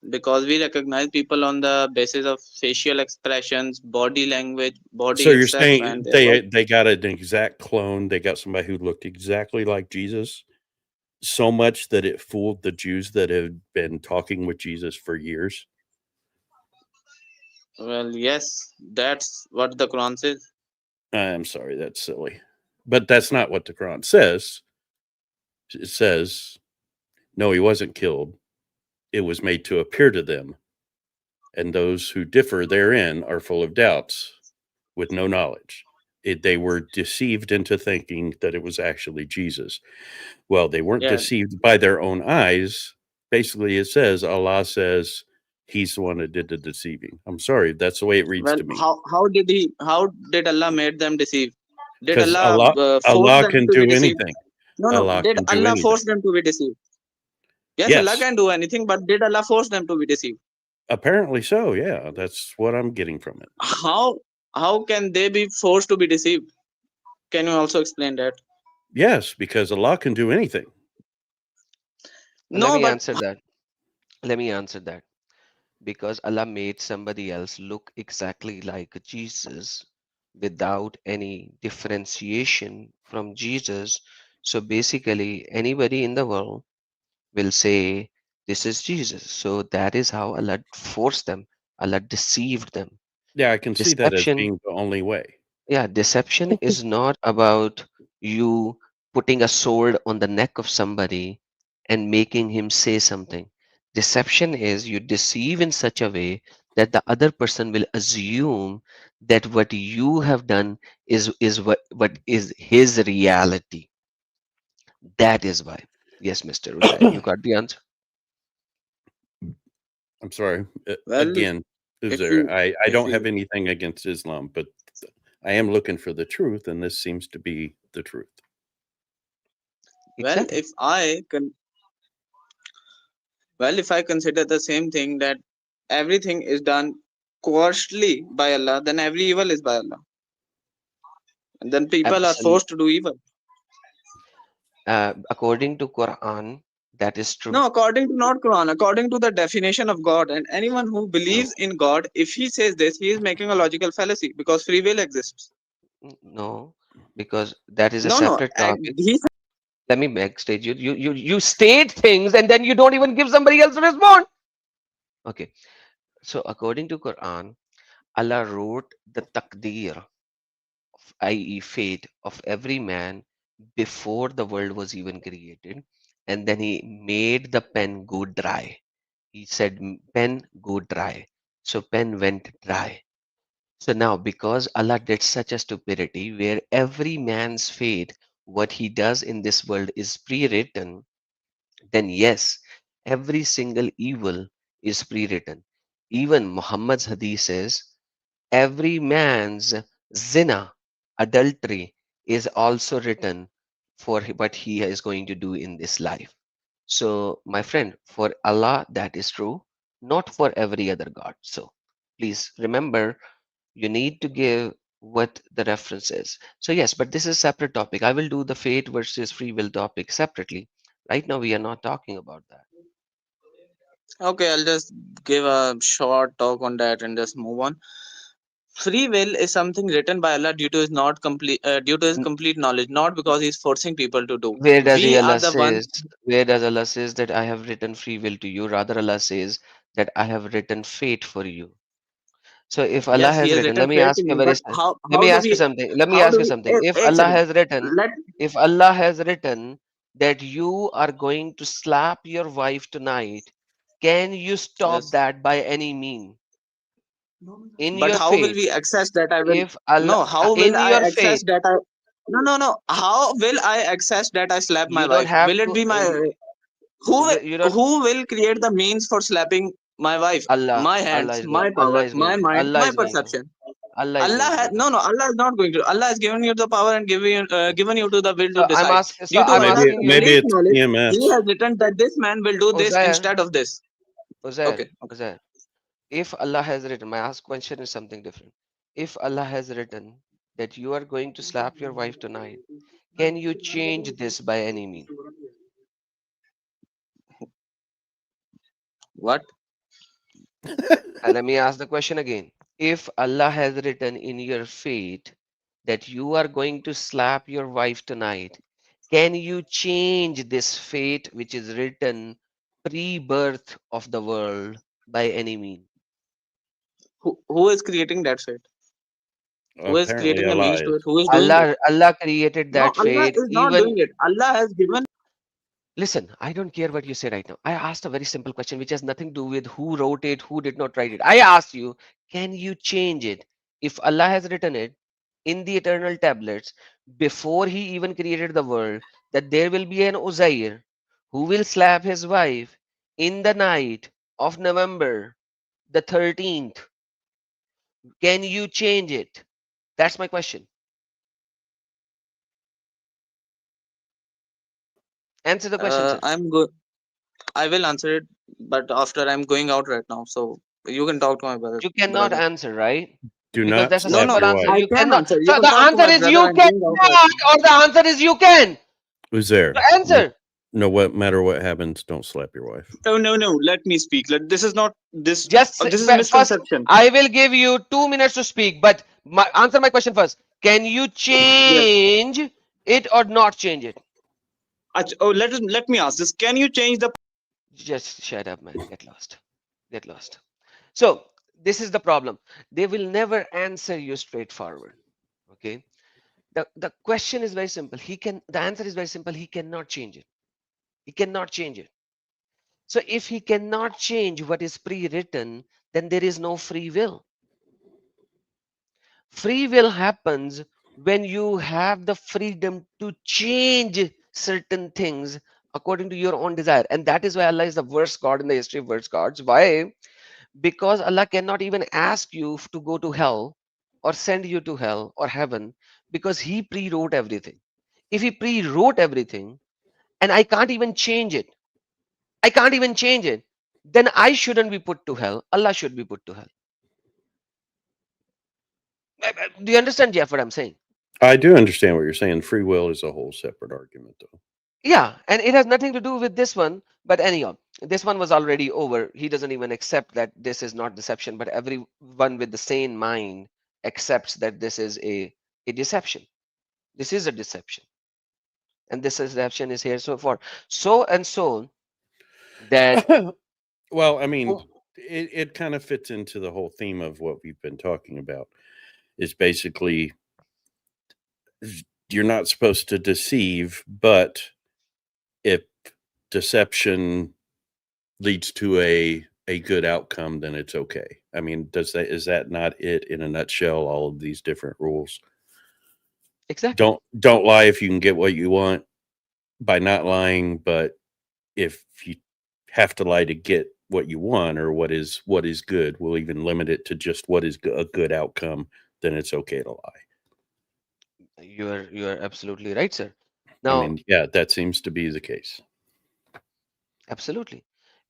because we recognize people on the basis of facial expressions, body language, body. So you're itself, saying and they got an exact clone? They got somebody who looked exactly like Jesus, so much that it fooled the Jews that had been talking with Jesus for years? Well, yes, that's what the Quran says. I'm sorry, that's silly. But that's not what the Quran says. It says, no, he wasn't killed. It was made to appear to them. And those who differ therein are full of doubts with no knowledge. They were deceived into thinking that it was actually Jesus. Well, they weren't Yeah. deceived by their own eyes. Basically, it says Allah says He's the one that did the deceiving. I'm sorry, that's the way it reads Well, to me. how did Allah made them deceive? Did Because Allah force Allah them can to be do deceived? anything. No. Allah Did can do Allah anything. force them to be deceived? Yes, Allah Yes, can do anything, but did Allah force them to be deceived? apparently so. Yeah, that's what I'm getting from it. How can they be forced to be deceived? Can you also explain that? Yes, because Allah can do anything. Let No, me but answer that. Let me answer that. Because Allah made somebody else look exactly like Jesus without any differentiation from Jesus. So basically, anybody in the world will say, this is Jesus. So that is how Allah forced them. Allah deceived them. Yeah, I can see that as Deception, being the only way. yeah, deception is not about you putting a sword on the neck of somebody and making him say something. Deception is you deceive in such a way that the other person will assume that what you have done is what is his reality. That is why. Yes, Mr. Uzair, you got the answer. I'm sorry. well, Again, if Uzair, you I if don't have you anything against Islam, but I am looking for the truth, and this seems to be the truth. well, Exactly. if I consider the same thing that everything is done coercedly by Allah, then every evil is by Allah, and then people are Absolutely. forced to do evil. According to Quran, that is true. No, according to not Quran, according to the definition of God, and anyone who No, believes in God, if he says this, he is making a logical fallacy because free will exists. no, because that is a No, separate and topic. he Let me backstage you. You state things and then you don't even give somebody else to respond. Okay. So according to Quran, Allah wrote the taqdeer, i.e., fate of every man before the world was even created, and then He made the pen go dry. He said, "Pen go dry." So pen went dry. So now, because Allah did such a stupidity where every man's fate, what he does in this world is pre-written, then yes, every single evil is pre-written. Even Muhammad's hadith says, every man's zina, adultery, is also written for what he is going to do in this life. So, my friend, for Allah, that is true, not for every other God. So, please remember, you need to give what the reference is. So, yes, but this is a separate topic. I will do the fate versus free will topic separately. Right now, we are not talking about that. okay. I'll just give a short talk on that and just move on. Free will is something written by Allah due to his N- complete knowledge, not because he's forcing people to do. Where does We are Allah the one. says? Where does Allah says that I have written free will to you? Rather, Allah says that I have written fate for you. So if Allah Yes, he has has written, written let me faith ask in you you. very But sim- how let how me do ask you we something. Let me how ask do you we something. एक second. Let If Allah has written that you are going to slap your wife tonight, can you stop yes. that by any mean? In But your how will fate, we access that I will if Allah, no? How will in I your access fate, that I no? How will I access that I slap my you don't wife? have Will it to. be my You don't. who will create the means for slapping my wife? Allah, My Allah hands, is going. my Allah power, is my going. mind, Allah my is going to. perception. Allah is Allah going to has do that. no. Allah is not going to. Allah has given you the power and given you to the will to So I'm decide. asking. So Due to I'm Allah's asking you, Maybe complete it's knowledge, He EMS. has written that this man will do this Uzair, instead of this. Uzair, Okay. Okay. Uzair. If Allah has written, my ask question is something different. If Allah has written that you are going to slap your wife tonight, can you change this by any mean? What? Let me ask the question again. If Allah has written in your fate that you are going to slap your wife tonight, can you change this fate which is written pre-birth of the world by any mean? Who is creating that fate? Who is Apparently, creating a Allah means to is. it? Who is doing it? Allah created No, that Allah fate. is not Even doing it. Allah has given. listen, I don't care what you say right now. I asked a very simple question which has nothing to do with who wrote it, who did not write it. I asked you, can you change it? If Allah has written it, in the eternal tablets before he even created the world that there will be an Uzair who will slap his wife in the night of November the 13th. Can you change it? That's my question. Answer the question, sir. I'm good. I will answer it, but after I'm going out right now, so you can talk to my brother. You cannot Brother. answer, right? Do Because not that's a No, slap no, simple your answer. wife. I You can cannot. answer. You So can the talk to answer my is brother. you I'm going out right cannot, now. or the answer is you can. Who's there? So answer. No, what matter what happens, don't slap your wife. No, no, no. Let me speak. This is not this. Just This is a first, misconception. I will give you 2 minutes to speak, but answer my question first. Can you Yes. change it or not change it? Oh, let me ask this. Can you change the? Just shut up, man. Get lost. Get lost. So this is the problem. They will never answer you straightforward. Okay. The question is very simple. The answer is very simple. He cannot change it. He cannot change it. So if he cannot change what is pre-written, then there is no free will. Free will happens when you have the freedom to change certain things according to your own desire. And that is why Allah is the worst God in the history of worst gods. Why? Because Allah cannot even ask you to go to hell or send you to hell or heaven because He pre wrote everything. If He pre wrote everything and I can't even change it, I can't even change it, then I shouldn't be put to hell. Allah should be put to hell. Do you understand, Jeff, what I'm saying? I do understand what you're saying. Free will is a whole separate argument, though. Yeah, and it has nothing to do with this one. But anyhow, this one was already over. He doesn't even accept that this is not deception, but everyone with the sane mind accepts that this is a deception. This is a deception. And this deception is here so far. So and so that Well, I mean, oh, it kind of fits into the whole theme of what we've been talking about. Is basically you're not supposed to deceive, but if deception leads to a good outcome, then it's okay. I mean, is that not it in a nutshell? All of these different rules. exactly. Don't lie if you can get what you want by not lying, but if you have to lie to get what you want or what is good, we'll even limit it to just what is a good outcome, then it's okay to lie. You are absolutely right, sir. I Now, mean, yeah, that seems to be the case. absolutely.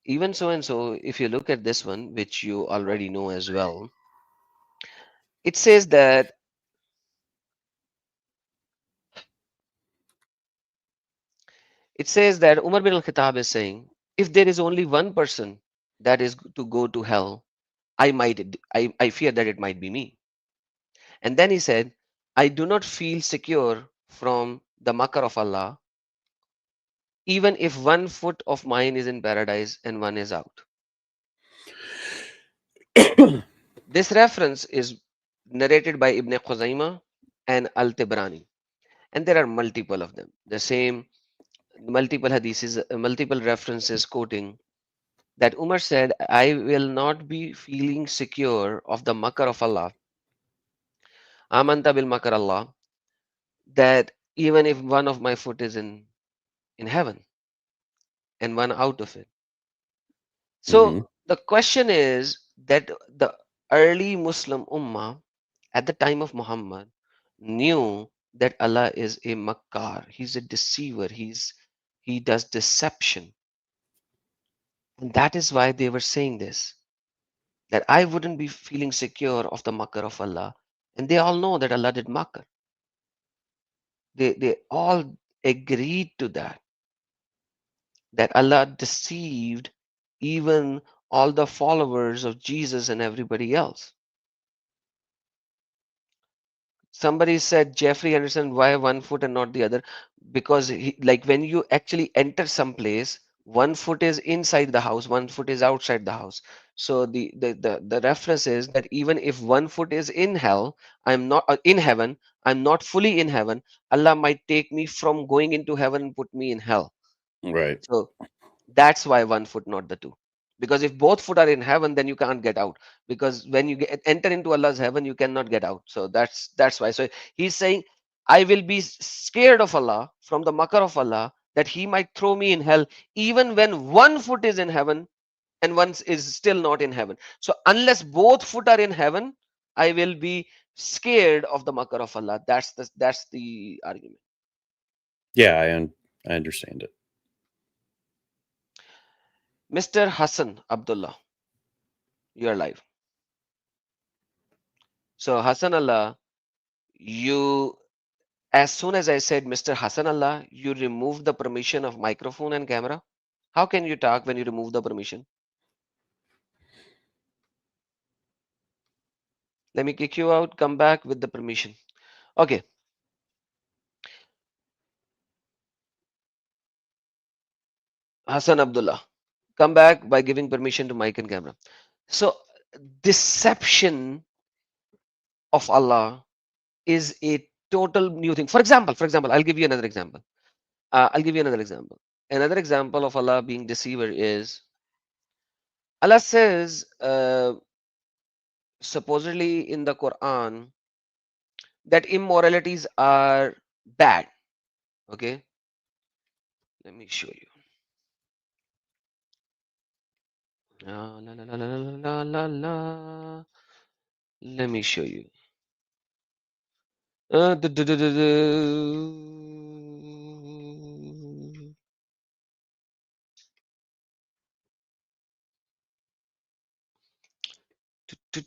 Even so and so, if you look at this one, which you already know as well, it says that Umar bin al-Khattab is saying, if there is only one person that is to go to hell, I fear that it might be me. And then he said, I do not feel secure from the makar of Allah, even if 1 foot of mine is in paradise and one is out. This reference is narrated by Ibn Khuzaimah and Al-Tibrani, and there are multiple of them. The same multiple hadiths, multiple references quoting that Umar said, I will not be feeling secure of the makar of Allah, Amanta bil makar Allah, that even if one of my foot is in heaven and one out of it. Hmm. So the question is that the early Muslim Ummah at the time of Muhammad knew that Allah is a makkar, He's a deceiver, He does deception. And that is why they were saying this, that I wouldn't be feeling secure of the makar of Allah. And they all know that Allah did makar. They all agreed to that Allah deceived even all the followers of Jesus and everybody else. Somebody said, Jeffrey Anderson, why 1 foot and not the other? Because like when you actually enter some place, 1 foot is inside the house, 1 foot is outside the house. So the reference is that even if 1 foot is in hell, I'm not in heaven, I'm not fully in heaven, Allah might take me from going into heaven and put me in hell. Right. So that's why 1 foot, not the two. Because if both foot are in heaven, then you can't get out. Because when you enter into Allah's heaven, you cannot get out. So that's why. So he's saying, I will be scared of Allah, from the makar of Allah, that He might throw me in hell, even when one foot is in heaven and one is still not in heaven. So unless both foot are in heaven, I will be scared of the makar of Allah. That's the argument. Yeah, I understand it. Mr. Hassan Abdullah, you are live. So Hassan Allah, you, as soon as I said Mr. Hassan Allah, you removed the permission of microphone and camera. How can you talk when you remove the permission? Let me kick you out, come back with the permission. Okay. Hassan Abdullah, come back by giving permission to mic and camera. So deception of Allah is a total new thing. For example, I'll give you another example. Another example of Allah being deceiver is, Allah says, supposedly in the Quran, that immoralities are bad. Okay, let me show you. La, la, la, la, la, la, la, la. Let me show you. Du- du- du-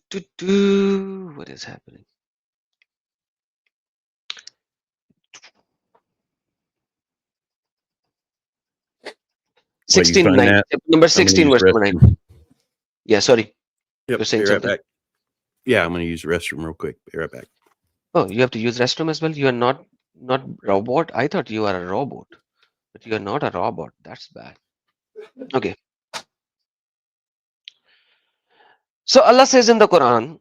du- du. What is happening? While you find 16:9. that, Number I'm gonna 16, use verse number 9. restroom. Yeah, sorry. Yep, You're saying be right something. back. Yeah, I'm going to use the restroom real quick. Be right back. Oh, you have to use restroom as well. You are not robot. I thought you are a robot, but you are not a robot. That's bad. Okay. So Allah says in the Quran,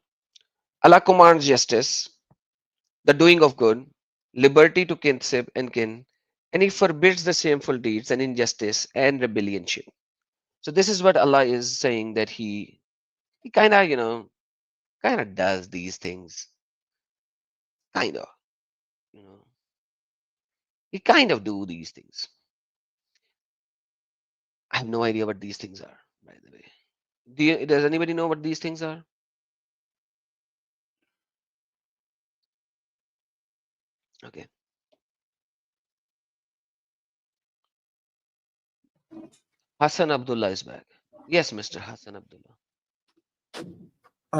Allah commands justice, the doing of good, liberty to kinship and kin, and He forbids the shameful deeds and injustice and rebellionship. So this is what Allah is saying, that He kind of kind of does these things, kind of, you know, He kind of do these things. I have no idea what these things are, by the way. Does anybody know what these things are? Okay. Hassan Abdullah is back. Yes, Mr. Hassan Abdullah.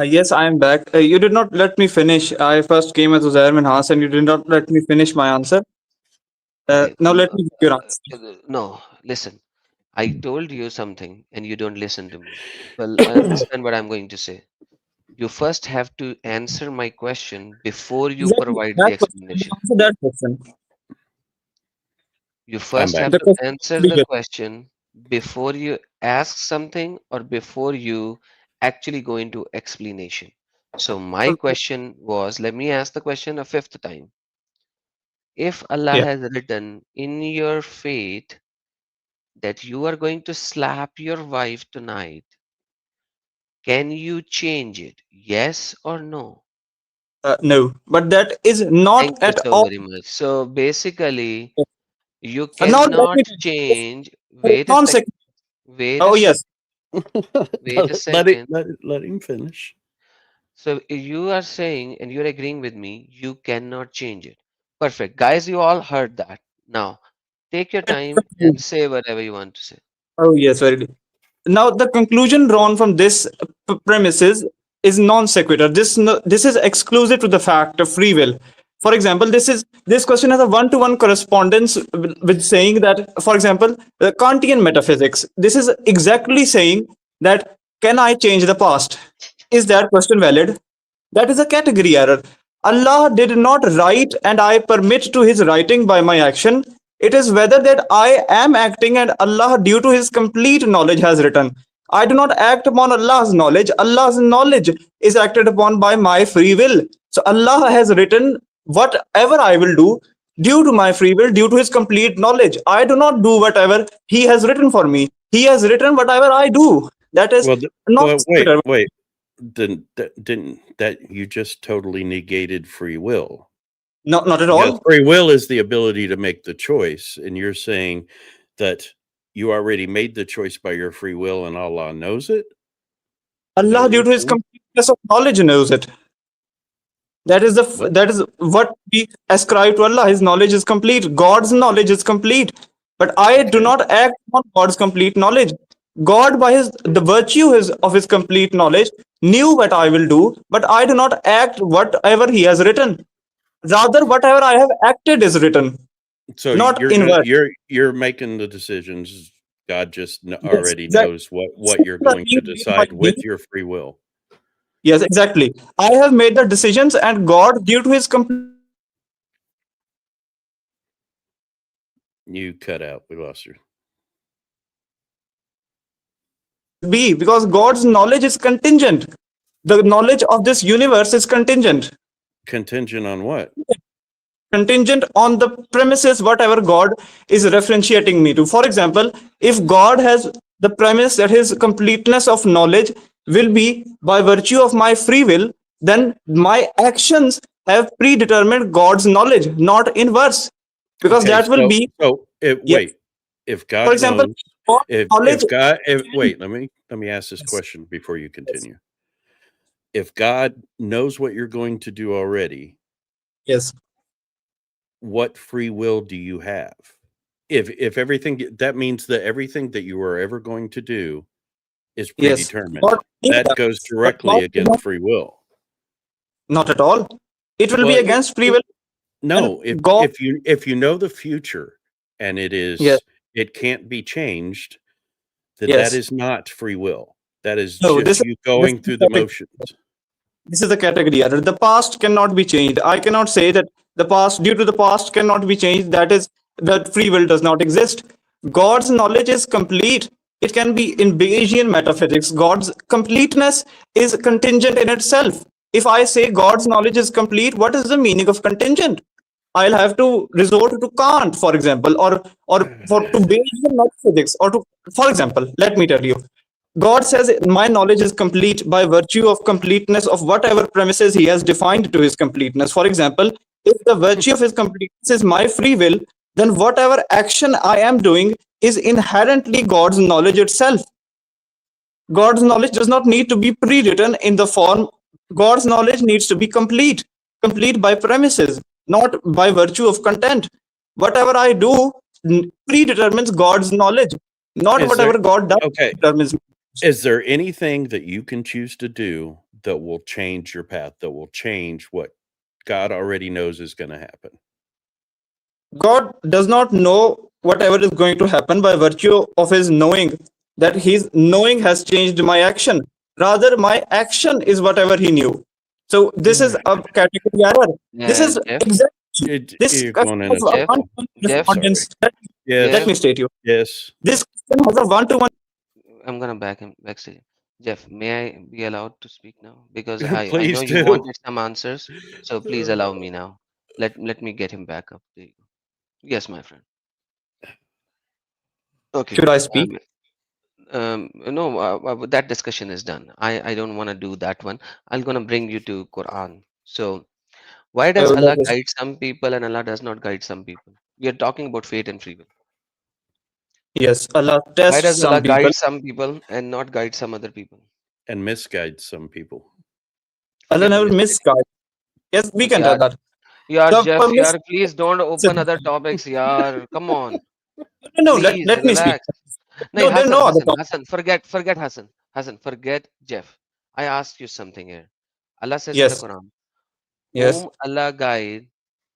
Yes, I am back. You did not let me finish. I first came as Uzair Minhas and you did not let me finish my answer. Okay. Now let me give your answer. No, listen. I told you something and you don't listen to me. Well, understand what I'm going to say. You first have to answer my question before you Exactly. provide That the question. explanation. Answer that question. You first back. have The to question answer will be the good. question before you ask something or before you actually go into explanation. So my question was, let me ask the question a fifth time. If Allah Yeah. has written in your fate that you are going to slap your wife tonight, can you change it? Yes or no? No, but that is Thank not you at so all. very much. So basically, you Now let cannot me change. Wait a non-sequitur. second. Wait a Oh yes. second. Wait a second. let him finish. So you are saying, and you're agreeing with me, you cannot change it. Perfect. Guys, you all heard that. Now, take your time and say whatever you want to say. Oh yes, very good. Now the conclusion drawn from this premises is non sequitur. This is exclusive to the fact of free will. For example, this question has a one-to-one correspondence with saying that, for example, the Kantian metaphysics. This is exactly saying that can I change the past? Is that question valid? That is a category error. Allah did not write and I permit to his writing by my action. It is whether that I am acting and Allah, due to his complete knowledge, has written. I do not act upon Allah's knowledge. Allah's knowledge is acted upon by my free will. So Allah has written whatever I will do due to my free will, due to his complete knowledge. I do not do whatever he has written for me. He has written whatever I do. That is Well, not well, sequitur. wait. Didn't that you just totally negated free will? Not at Because all. free will is the ability to make the choice, and you're saying that you already made the choice by your free will, and Allah knows it. Is that Allah, what due you're to His saying? completeness of knowledge, knows it. That is What? that is what we ascribe to Allah. His knowledge is complete. God's knowledge is complete. But I do Okay. not act on God's complete knowledge. God, by the virtue of His complete knowledge, knew what I will do, but I do not act whatever He has written. Rather, whatever I have acted is written, So not you're in gonna words. you're making the decisions. God just Yes, already exactly. knows what you're Decisions are going to being made by decide me. with your free will. Yes, exactly. I have made the decisions, and God, due to His complete You cut out. We lost you. be, because God's knowledge is contingent. The knowledge of this universe is contingent. Contingent on what? Contingent on the premises whatever God is referentiating me to. For example, if God has the premise that His completeness of knowledge will be by virtue of my free will, then my actions have predetermined God's knowledge, not inverse, because Okay, that will be, yes. wait. If For God example, knows, God's knowledge. wait, let me ask this question before you continue. If God knows what you're going to do already, Yes. what free will do you have? If everything, that means that everything that you are ever going to do is Yes. predetermined. God knew That that, goes but directly God did against not. free will. Not at all. It will be Well, against free will. no, And God, if you know the future and yes, it can't be changed, that yes. is not free will. That is No, just you going through the motions. this is a category error. The past cannot be changed. I cannot say that the past, due to the past, cannot be changed. That is, that free will does not exist. God's knowledge is complete. It can be in Bayesian metaphysics. God's completeness is contingent in itself. If I say God's knowledge is complete, what is the meaning of contingent? I'll have to resort to Kant, for example, or to Bayesian metaphysics, or to, for example, let me tell you, God says, my knowledge is complete by virtue of completeness of whatever premises He has defined to His completeness. For example, if the virtue of His completeness is my free will, then whatever action I am doing is inherently God's knowledge itself. God's knowledge does not need to be pre-written in the form. God's knowledge needs to be complete by premises, not by virtue of content. Whatever I do predetermines God's knowledge, not Is whatever there God does okay? determines. Is there anything that you can choose to do that will change your path, that will change what God already knows is going to happen? God does not know whatever is going to happen by virtue of His knowing. That His knowing has changed my action. Rather, my action is whatever He knew. So this is a category error. This is Jeff, exactly this You're question going in has a a Jeff, one-to-one Jeff, correspondence. Yes, Let me state you. yes. This question has a one-to-one. I'm gonna backstage. Jeff, may I be allowed to speak now? Because I know Please you do. wanted some answers, so please allow me now. Let me get him back up. There you go. Yes, my friend. Okay. Should I speak? No, that discussion is done. I don't want to do that one. I'm gonna bring you to Quran. So why does Allah Let us. guide some people and Allah does not guide some people? We are talking about fate and free will. Yes, Allah Why tests does Allah some people. guide some people and not guide some other people? And misguide some people. Allah Forget the never mistake. misguides. Yes, we can tell Yeah, that. yeah, The Jeff, permissive. yeah, please don't open other topics, yeah. Come on, No, please let me speak. relax. No, No, there are Hassan, no other Hassan, topic. Hassan, forget Hassan. Hassan, forget Jeff. I asked you something here. Allah says in the Yes, Quran, yes, whom Allah guide,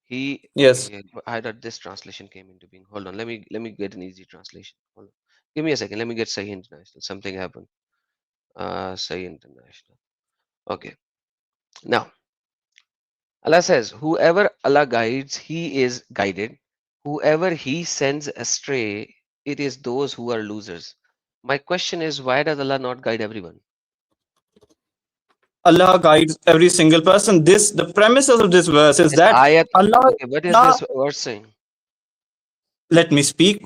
he yes. okay, I thought this translation came into being. Hold on, let me get an easy translation. Hold on. Give me a second. Let me get Sahih International. Something happened. Sahih International. Okay. Now, Allah says, whoever Allah guides, he is guided. Whoever he sends astray, it is those who are losers. My question is, why does Allah not guide everyone? Allah guides every single person. The premises of this verse is This that ayat, Allah, okay, what is Allah, this verse saying? let me speak.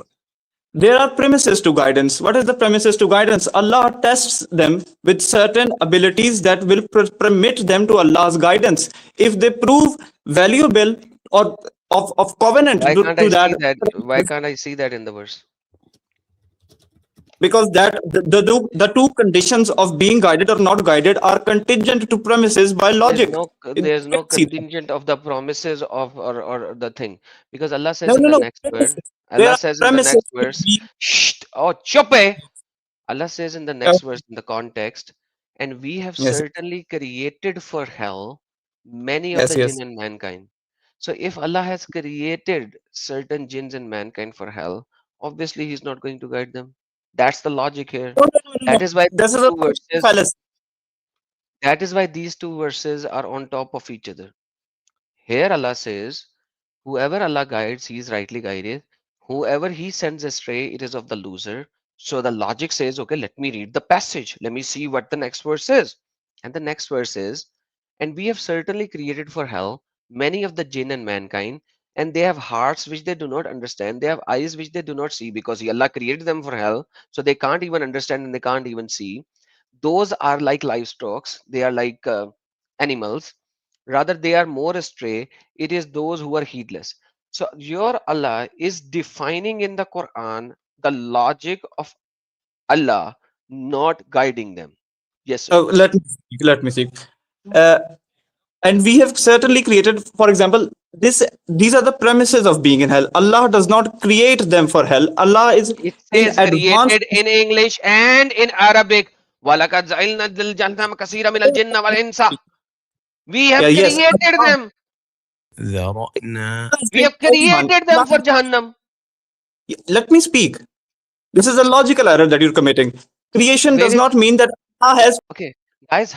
There are premises to guidance. What is the premises to guidance? Allah tests them with certain abilities that will permit them to Allah's guidance. If they prove valuable or of covenant Why can't to I see that, that? Why can't I see that in the verse? because that the two conditions of being guided or not guided are contingent to premises by logic. There's no contingent of the promises of or the thing, because Allah says No, in no, the no. next verse. There Allah are says in the premises next to verse. being. Shh. Oh, chup hai. Allah says in the next verse in the context, and we have Yes, certainly created for hell many of yes, the yes. jinn and mankind. So if Allah has created certain jinns and mankind for hell, obviously He's not going to guide them. That's the logic here. No, no, no, no, That no. is why This is these a two verses. fallacy. That is why these two verses are on top of each other. Here Allah says, whoever Allah guides, He is rightly guided. Whoever He sends astray, it is of the loser. So the logic says, okay, let me read the passage. Let me see what the next verse is. And the next verse is, and we have certainly created for hell many of the jinn and mankind, and they have hearts which they do not understand. They have eyes which they do not see, because Allah created them for hell, so they can't even understand and they can't even see. Those are like livestock, they are like animals. Rather, they are more astray. It is those who are heedless. So your Allah is defining in the Quran the logic of Allah, not guiding them. Yes, sir. Let me speak. Let me speak. Uh, and we have certainly created, for example, these are the premises of being in hell. Allah does not create them for hell. Allah is It in says advance. created in English and in Arabic. وَلَقَدْ زَعِلْنَا الْجَنَّةَ كَثِيرًا مِنَ الْجِنَّ وَالْإِنسَ. We Yeah, have yes. created them. ذرأنا We have created them for Jahannam. Let me speak. This is a logical error that you're committing. Creation Where does is not mean that Allah has. okay, guys?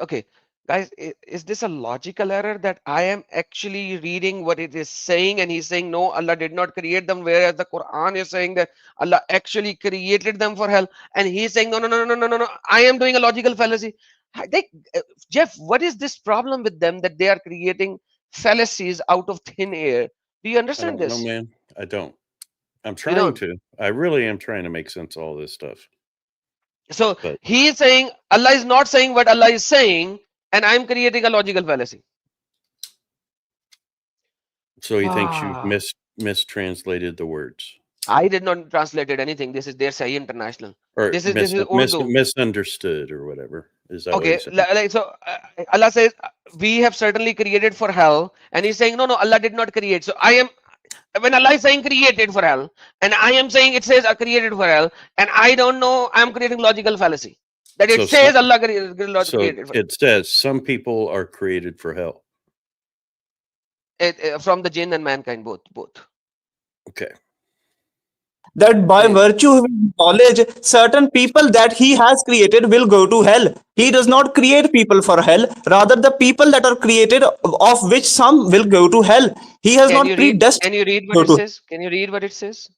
Okay, guys, is this a logical error that I am actually reading what it is saying, and he's saying no, Allah did not create them, whereas the Quran is saying that Allah actually created them for hell, and he's saying no, no, no, no, no, no, no. I am doing a logical fallacy. They, Jeff, what is this problem with them that they are creating fallacies out of thin air? Do you I understand don't know, this? man. I don't. I'm You trying don't. to. I really am trying to make sense of all this stuff. So But he is saying Allah is not saying what Allah is saying, and I'm creating a logical fallacy. so he thinks you've mistranslated the words, I did not translated anything. This is their Sahih International. or This is Urdu. misunderstood, or whatever. Is that what Okay, he said? like so, Allah says we have certainly created for hell, and He's saying no, no, Allah did not create. So I am, when Allah is saying created for hell, and I am saying it says created for hell, and I don't know, I'm creating logical fallacy that it So says some, Allah so created for it says some people are created for hell. from the jinn and mankind, both. Okay. That by Okay. virtue of knowledge, certain people that he has created will go to hell. He does not create people for hell. Rather, the people that are created, of which some will go to hell. He has not predestined. Can you read what Go it to. says? Can you read what it says?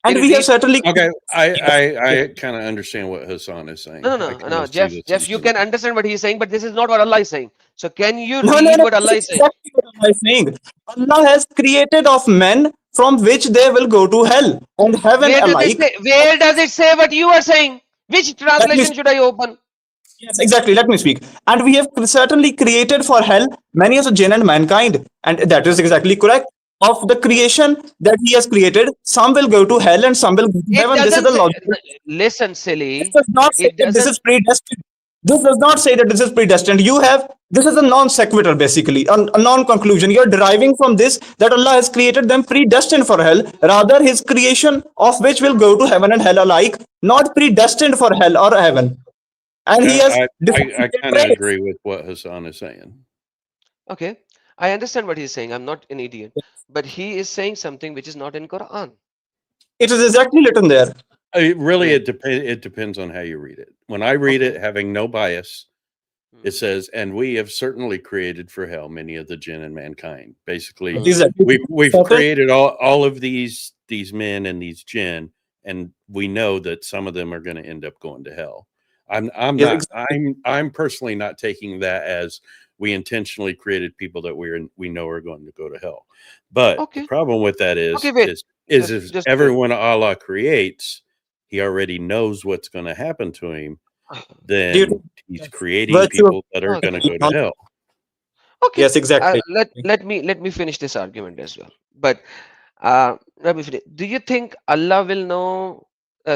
And Can you we have read? certainly. Okay. I kind of understand what Hassan is saying. No, I no, no, kinda no, see Jeff. this Jeff, as you two- can understand what he's saying, but this is not what Allah is saying. So can you No, no, read no. what Allah This is is saying? exactly what Allah is saying. Allah has created of men from which they will go to hell and heaven Where does it alike. say? Where does it say what you are saying? Which Let me translation should I open? Yes, exactly. Let me speak. And we have certainly created for hell many of the jinn and mankind. And that is exactly correct. Of the creation that he has created, some will go to hell and some will go to It heaven. This is doesn't the say. logical. Listen, This silly. does not say It that this doesn't. is predestined. This does not say that this is predestined. This is a non sequitur, basically, a non conclusion. You're deriving from this that Allah has created them predestined for hell, rather, His creation of which will go to heaven and hell alike, not predestined for hell or heaven. And He has I defined their kind of traits. agree with what Hassan is saying. Okay, I understand what he's saying. I'm not an idiot, but he is saying something which is not in Quran. It is exactly written there. It really, Yeah. it depends on how you read it. When I read it, having no bias, it says, "And we have certainly created for hell many of the jinn and mankind." Basically, Exactly. we've Certain- created all of these men and these jinn, and we know that some of them are going to end up going to hell. I'm Yes, not. exactly. I'm personally not taking that as we intentionally created people that we know are going to go to hell. But the Okay. problem with that Okay, wait. is Just if wait. everyone Allah creates, he already knows what's going to happen to him. Then Due to he's creating virtue of people that are going to Okay. go to hell. Okay. yes, exactly. Let me finish this argument as well. But let me finish. Do you think Allah will know?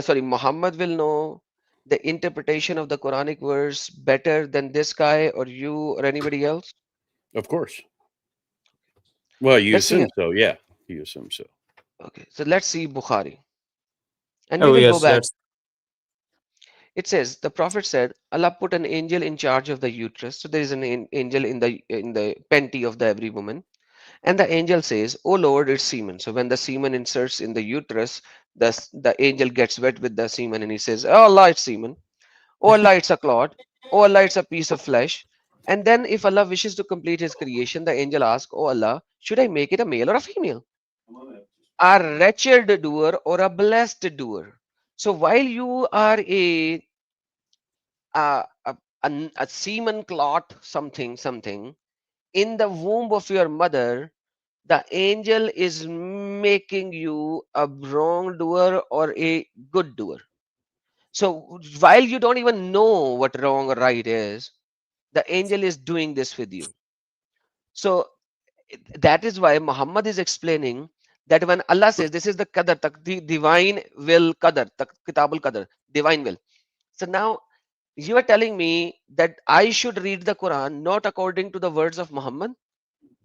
Sorry, Muhammad will know the interpretation of the Quranic verse better than this guy or you or anybody else? Of course. Well, you Let's see. assume so. Yeah, you assume so. Okay, so let's see Bukhari, and we Oh will go yes, back. that's It says the Prophet said Allah put an angel in charge of the uterus. So there is an angel in the panty of the every woman. And the angel says, "Oh Lord, it's semen." So when the semen inserts in the uterus, the angel gets wet with the semen and he says, "Oh Allah, it's semen. Oh Allah, it's a clot. Oh Allah, it's a piece of flesh." And then if Allah wishes to complete his creation, the angel asks, "Oh Allah, should I make it a male or a female? A wretched doer or a blessed doer?" So while you are a, a, a semen clot, something in the womb of your mother, the angel is making you a wrongdoer or a good doer. So while you don't even know what wrong or right is, the angel is doing this with you. So that is why Muhammad is explaining that when Allah says this is the qadar, the divine will qadar, kitabul qadar, divine will. So now you are telling me that I should read the Quran not according to the words of Muhammad,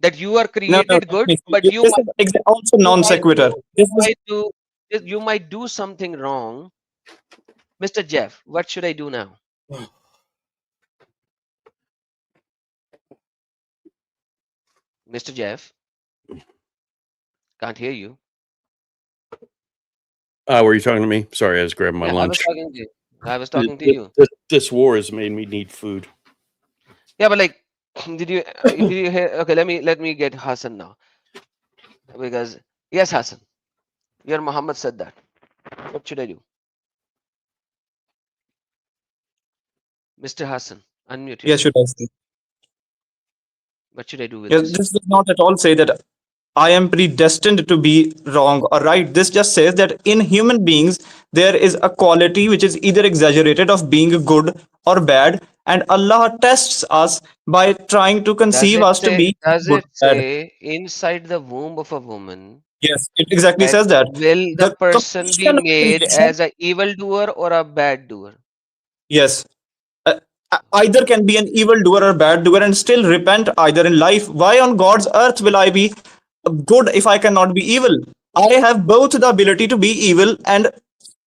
that you are no, no. created good, but This is also you non might sequitur. do This is you might do something wrong. Mr. Jeff, what should I do now? Mr. Jeff, can't hear you. Were you talking to me? Sorry, I was grabbing my Yeah, I was lunch. talking to you. I was talking to you. This war has made me need food. Yeah, but like, did you hear? Okay, let me get Hassan now, because yes, Hassan, your Muhammad said that. What should I do? Mr. Hassan, unmute yes, should yourself. I say? What should I do with Yes, this? this does not at all say that I am predestined to be wrong or right. This just says that in human beings, there is a quality which is either exaggerated of being good or bad, and Allah tests us by trying to Does conceive it us to say? be Does good it or bad. say inside the womb of a woman Yes, it exactly that says that. will the The person be completion of made creation, as a evil doer or a bad doer? yes, uh, either can be an evil doer or bad doer and still repent either in life. Why on God's earth will I be good if I cannot be evil? I have both the ability to be evil and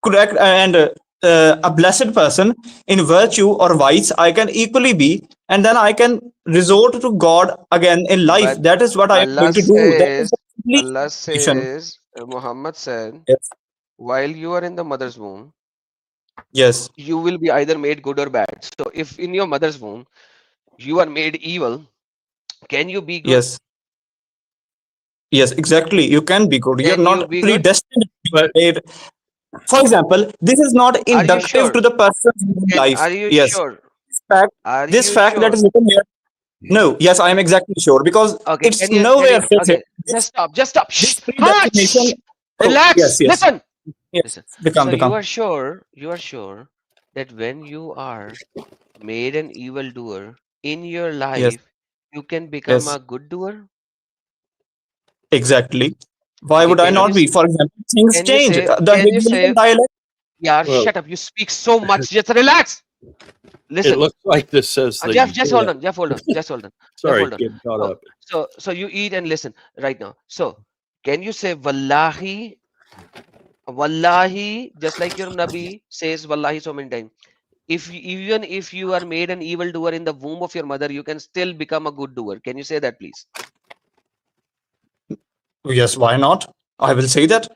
correct and a blessed person in virtue or vice. I can equally be, and then I can resort to God again in life. But That is what I am Allah going to do. That is says, the complete Allah creation. says, Muhammad said, Yes. while you are in the mother's womb, Yes. you will be either made good or bad. So if in your mother's womb you are made evil, can you be good? Yes. Yes. Exactly. You can be good. You're Can you not be good? predestined to be But made. For example, this is not Are you inductive to sure? the person's life. Are you Yes. sure? This fact, Are this you fact that sure? is written here. No, yes, I am exactly sure because Okay, it's nowhere says here. okay, just stop, just stop. Shh. This Ah, predestination. shh. Oh, Relax. yes, yes, Listen. yes. Listen. Become, So become. you are sure that when you are made an evil doer in your Yes, life, you can become yes, a good doer? exactly. Why Okay, would I not be? For example, things change. The can you Hegelian say, dialect. yeah, well, shut up. You speak so much. Just relax. it Listen. looks like this says that Jeff, you just hold can't. on. Jeff, hold on. Just hold on. Jeff, Sorry, hold on. getting caught So, up. so you eat and listen right now. So, can you say Wallahi, Wallahi, just like your Nabi says Wallahi so many times? Even if you are made an evil doer in the womb of your mother, you can still become a good doer. Can you say that, please? Yes, why not? I will say that.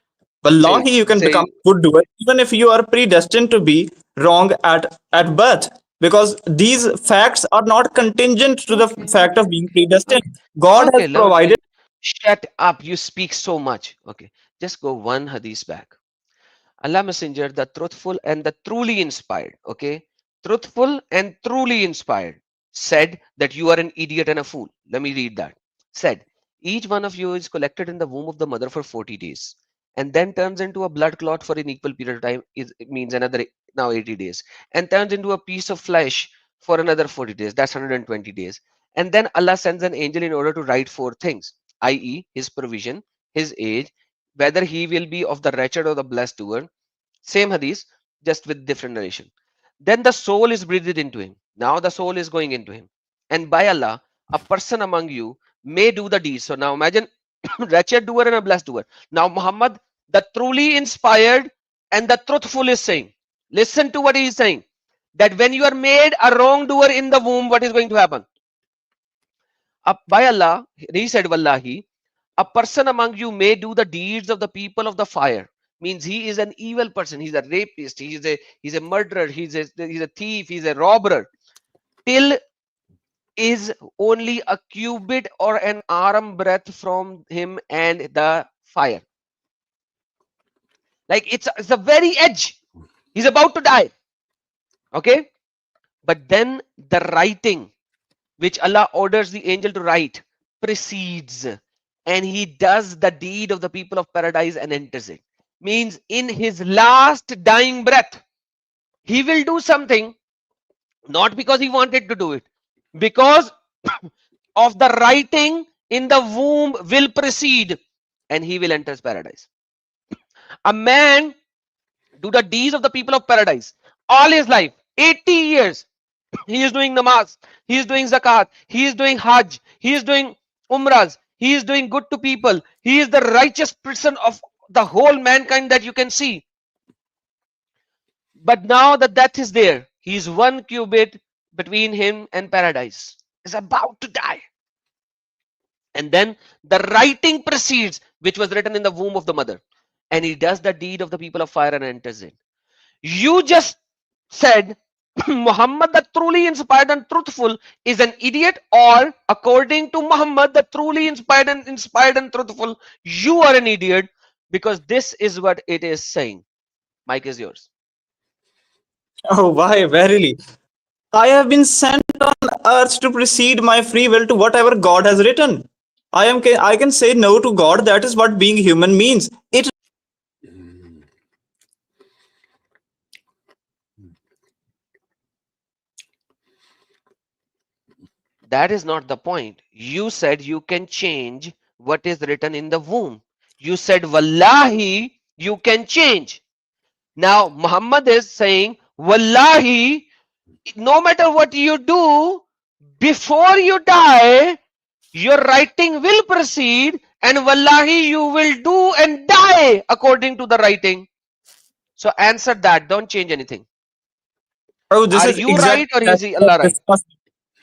Say, Wallahi, you can become say, a good doer even if you are predestined to be wrong at birth. Because these facts are not contingent to the okay, fact of being predestined. okay, God has okay, provided. shut up. You speak so much. Okay, just go one hadith back. Allah Messenger, the truthful and the truly inspired. Okay, truthful and truly inspired. said that you are an idiot and a fool. Let me read that. Said, each one of you is collected in the womb of the mother for 40 days and then turns into a blood clot for an equal period of time. It means another now 80 days, and turns into a piece of flesh for another 40 days. That's 120 days. And then Allah sends an angel in order to write four things, i.e., his provision, his age, whether he will be of the wretched or the blessed doer. Same hadith, just with different narration. Then the soul is breathed into him. Now the soul is going into him. And by Allah, a person among you may do the deed. So now imagine wretched doer and a blessed doer. Now Muhammad, the truly inspired and the truthful, is saying, listen to what he is saying, that when you are made a wrongdoer in the womb, what is going to happen? By Allah, he said, Wallahi, a person among you may do the deeds of the people of the fire. Means he is an evil person, he's a rapist, he's a murderer, he's a thief, he's a robber, till is only a cubit or an arm breadth from him and the fire. Like it's the very edge. He's about to die. Okay? But then the writing, which Allah orders the angel to write, precedes, and he does the deed of the people of paradise and enters it. Means in his last dying breath, he will do something, not because he wanted to do it, because of the writing in the womb will precede, and he will enter paradise. A man do the deeds of the people of paradise all his life, 80 years. He is doing namaz, he is doing zakat, he is doing hajj, he is doing umrahs, he is doing good to people, he is the righteous person of the whole mankind that you can see. But now the death is there, he is one cubit between him and paradise, is about to die. And then the writing proceeds, which was written in the womb of the mother, and he does the deed of the people of fire and enters it. You just said Muhammad, the truly inspired and truthful, is an idiot, or according to Muhammad, the truly inspired and truthful, you are an idiot, because this is what it is saying. Mike is yours. Oh, why? Verily. I have been sent on earth to precede my free will to whatever God has written. I can say no to God. That is what being human means. It That is not the point. You said you can change what is written in the womb. You said, Wallahi, you can change. Now, Muhammad is saying, Wallahi, no matter what you do, before you die, your writing will proceed, and Wallahi, you will do and die according to the writing. So answer that. Don't change anything. Oh, this Are is you right or is Allah right?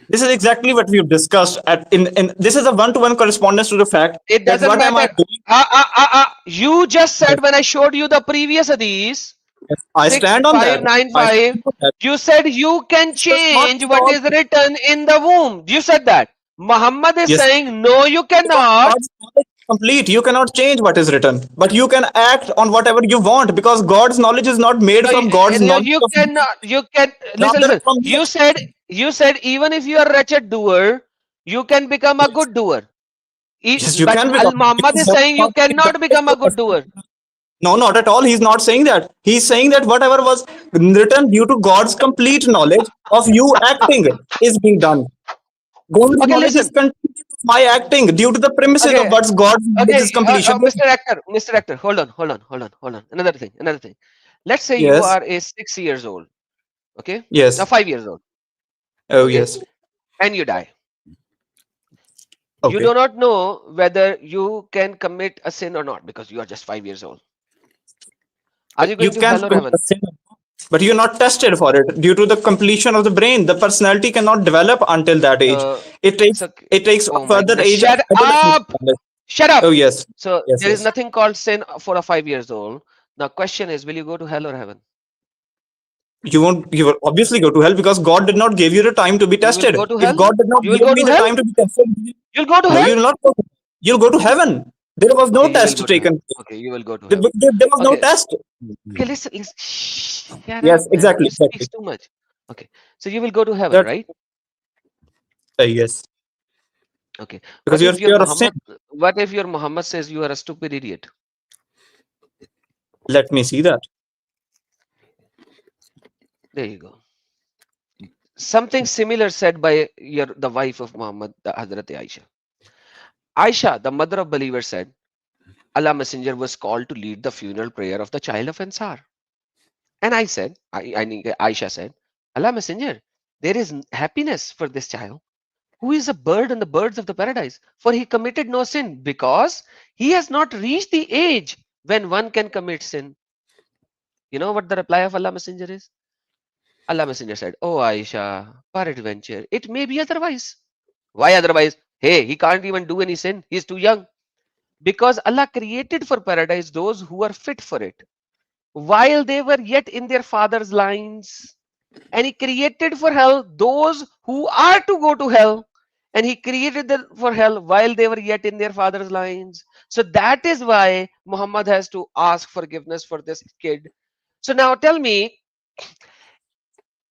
This is exactly what we've discussed. In this is a one-to-one correspondence to the fact It that doesn't what am I matter. doing? You just said when I showed you the previous hadith, I stand on that. 6595, you said you can change what is written in the womb. You said that. Muhammad is Yes. saying, no, you cannot. God's knowledge is complete. You cannot change what is written, but you can act on whatever you want, because God's knowledge is not made from God's knowledge. You cannot. You can Rather listen. from You said even if you are a wretched doer, you can become a good doer. Yes, you But can become. Muhammad is saying you cannot become a good doer. No, not at all. He's not saying that. He's saying that whatever was written due to God's complete knowledge of you acting is being done. God's Okay, knowledge is listen. continued of my acting due to the premises Okay, of what's God's knowledge is completion. Mr. Actor, hold on. Another thing. Let's say you Yes. are a 6 years old. Okay. Yes. Now 5 years old. Oh, Okay? yes. And you die. Okay. You do not know whether you can commit a sin or not because you are just 5 years old. Are you going You to can hell or heaven? but you're not tested for it due to the completion of the brain. The personality cannot develop until that age. It takes oh my further goodness. age. Shut up! Shut up! Oh, yes. So Yes, there is yes. nothing called sin for a 5 years old. Now question is, will you go to hell or heaven? You will obviously go to hell, because God did not give you the time to be tested. go to If hell? God did not You will give go me to the hell? time to be tested, You'll go to no, hell? you will not go. You'll go to heaven. There was no Okay, you will test go to hell. taken. Okay, you will go to There, hell. there was no Okay. test. Okay, listen. Shut Yes, up, man. exactly. You speak too much. Okay, so you will go to heaven, That- right? Yes, Okay. because What you're if your pure of sin. Muhammad says you are a stupid idiot? Let me see that. There you go. Something similar said by the wife of Muhammad, the Hazrat Aisha. Aisha, the mother of believers, said, Allah Messenger was called to lead the funeral prayer of the child of Ansar. And I said, Aisha said, Allah Messenger, there is happiness for this child, who is a bird on the birds of the paradise, for he committed no sin, because he has not reached the age when one can commit sin. You know what the reply of Allah Messenger is? Allah Messenger said, Oh Aisha, peradventure, it may be otherwise. Why otherwise? Hey, he can't even do any sin. He's too young. Because Allah created for paradise those who are fit for it, while they were yet in their father's lines. And He created for hell those who are to go to hell. And He created them for hell while they were yet in their father's lines. So that is why Muhammad has to ask forgiveness for this kid. So now tell me,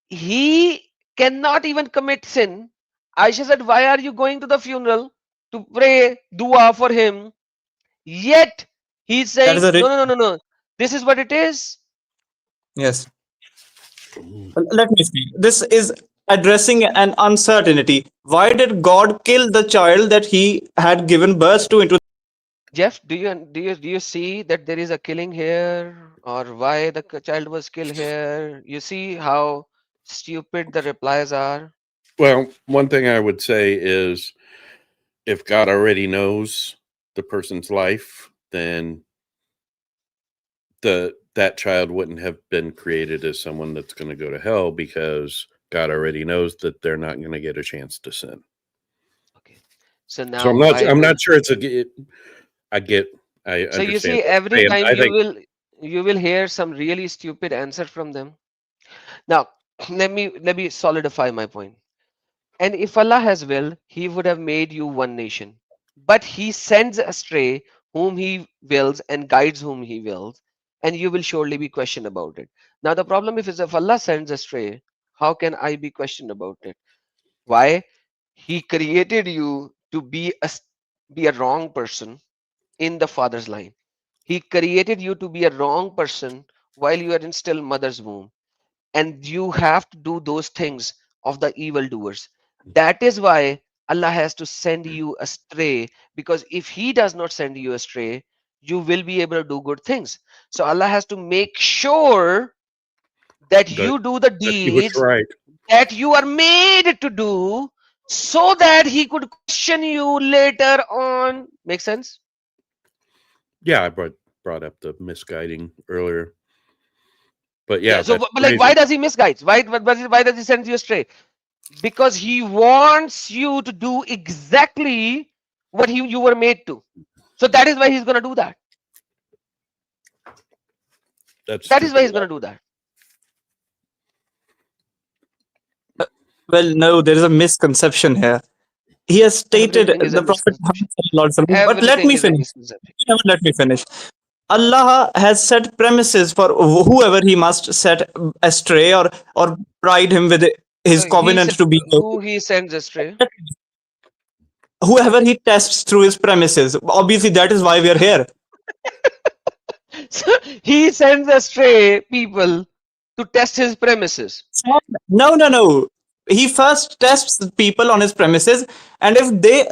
he cannot even commit sin. Aisha said, Why are you going to the funeral to pray dua for him? Yet he's That is saying, a No, no, no, no, no. This is what it is. yes. Let me see. This is addressing an uncertainty. Why did God kill the child that He had given birth to into? Jeff, do you see that there is a killing here, or why the child was killed here? You see how stupid the replies are. Well, one thing I would say is if God already knows the person's life, then that child wouldn't have been created as someone that's going to go to hell, because God already knows that they're not going to get a chance to sin. Okay. So So now I'm not sure it's I So you understand see, what you're every saying. time I think you will hear some really stupid answer from them. Now, let me solidify my point. And if Allah has willed, He would have made you one nation. But He sends astray whom He wills and guides whom He wills, and you will surely be questioned about it. Now, the problem is if Allah sends astray, how can I be questioned about it? Why? He created you to be a wrong person in the father's line. He created you to be a wrong person while you are in still mother's womb, and you have to do those things of the evildoers. That is why Allah has to send you astray, because if He does not send you astray, you will be able to do good things. So Allah has to make sure that that you do the He was deeds right. that you are made to do, so that He could question you later on. Make sense? Yeah, I brought up the misguiding earlier. But Yeah. yeah, So, that's but like, crazy. why does He misguide? Why does He send you astray? Because He wants you to do exactly what you were made to. So that is why He's going to do that. That's That is why stupid. He's going to do that. Well, no, there is a misconception here. He has stated Everything is a the Prophet misconception. Muhammad Sallallahu Alaihi Wasallam, but let Everything me is a finish. misconception. Never let me finish. Allah has set premises for whoever He must set astray or pride him with His So He covenant said, to be who He sends astray? whoever He tests through His premises. Obviously, that is why we are here. So He sends astray people to test His premises. No. He first tests people on His premises, and if they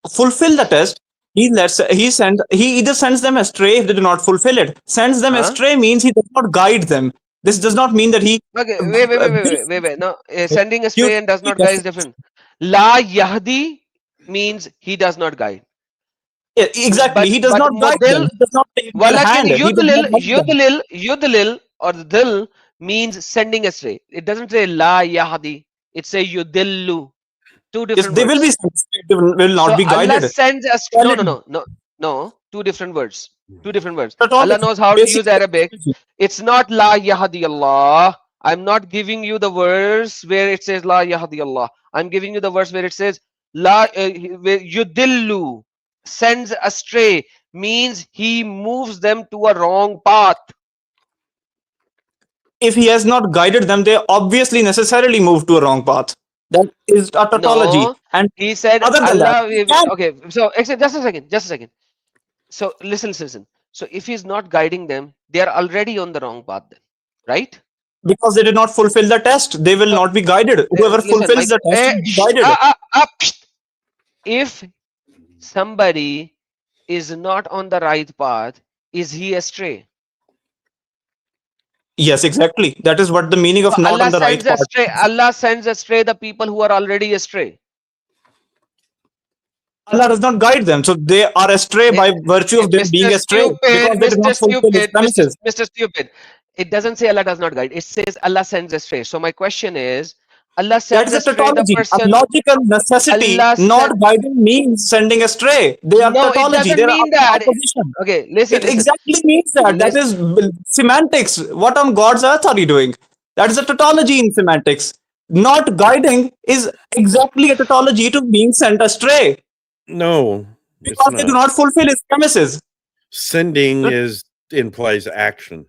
fulfill the test, he either sends them astray if they do not fulfill it. Sends them Huh? astray means He does not guide them. This does not mean that He Okay, wills wait. No, sending you astray and does to not guide is different. La Yahdi means He does not guide. yeah, exactly. He does But not guide them. Mudil, He does not take their walakin hand. He does not guide them. yudlil or dil means sending astray. It doesn't say La Yahdi. It says yudillu. Two Yes, different they will be words. sent. They will So not be Allah guided. sends us. No, no, Valid. no, no, no. Two different words. Two different words. At all, Allah it's knows how to basic use Arabic. technology. It's not La Yahdi Allah. I'm not giving you the verse where it says La Yahdi Allah. I'm giving you the verse where it says La Yudillu, sends astray, means He moves them to a wrong path. If He has not guided them, they obviously necessarily move to a wrong path. That is a tautology. No, And he said other than that, Allah. he can, Okay, so just a second, just a second. So listen. So if he's not guiding them, they are already on the wrong path, then, right? because they did not fulfill the test, they will So not be guided. Whoever listen, fulfills the test will be guided. if somebody is not on the right path, is he astray? Yes, exactly. That is what the meaning of So not Allah on the right sends path. astray. Allah sends astray the people who are already astray. Allah does not guide them. So they are astray by virtue of them being Mr. astray because Stupid, they did Mr. not fulfill His Stupid, premises. Mr. Stupid. It doesn't say Allah does not guide. It says Allah sends astray. So my question is, Allah That sends is a astray the tautology, a person. logical necessity. Allah Not sent. guiding means sending astray. They are No, it tautology. doesn't They are mean that. opposition. Okay, listen. It exactly means that. That is semantics. What on God's earth are you doing? That is a tautology in semantics. Not guiding is exactly a tautology to being sent astray No, it's because they do not. not fulfill His premises. Sending implies action.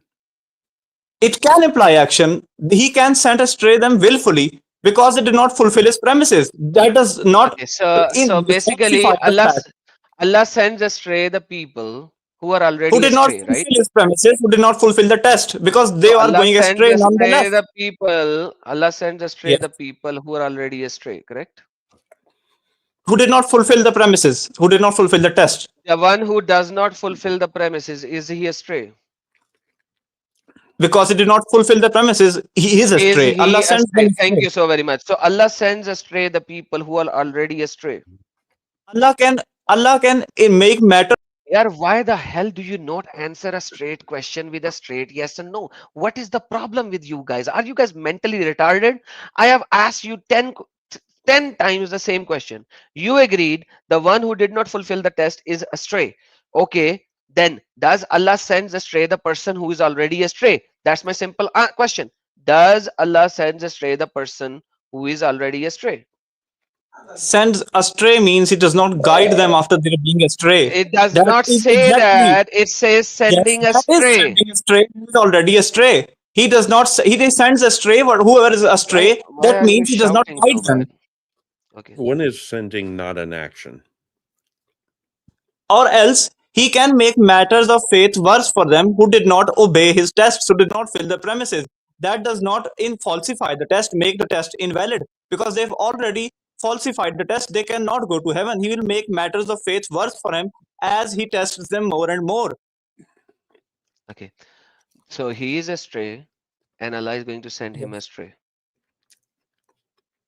It can imply action. He can send astray them willfully because they did not fulfill His premises. That does not Okay, so basically, falsify the fact. Allah sends astray the people who are Who already did not astray, fulfill right? His premises, who did not fulfill the test because they So are Allah going sends astray astray nonetheless. the people. Allah sends astray Yes. the people who are already astray, correct? Who did not fulfill the premises, who did not fulfill the test. The one who does not fulfill the premises, is he astray? Because he did not fulfill the premises, he is Is astray. Allah he sends them astray? Thank astray. you so very much. So Allah sends astray the people who are already astray. Allah can make matter. Yeah, why the hell do you not answer a straight question with a straight yes and no? What is the problem with you guys? Are you guys mentally retarded? I have asked you 10 times the same question. You agreed the one who did not fulfill the test is astray. Okay, then does Allah sends astray the person who is already astray? That's my simple question. Does Allah sends astray the person who is already astray? Sends astray means he does not guide them after they're being astray. It does That not is say exactly. that. It says sending Yes, that is astray. sending astray. He is already astray. He does not. He sends astray. But whoever is astray, Why that are you means he does not shouting guide so them. bad? Okay. When is sending not an action? Or else he can make matters of faith worse for them who did not obey his tests, who did not fill the premises. That does not falsify the test, make the test invalid, because they've already falsified the test. They cannot go to heaven. He will make matters of faith worse for him as he tests them more and more. Okay. So he is astray and Allah is going to send him astray.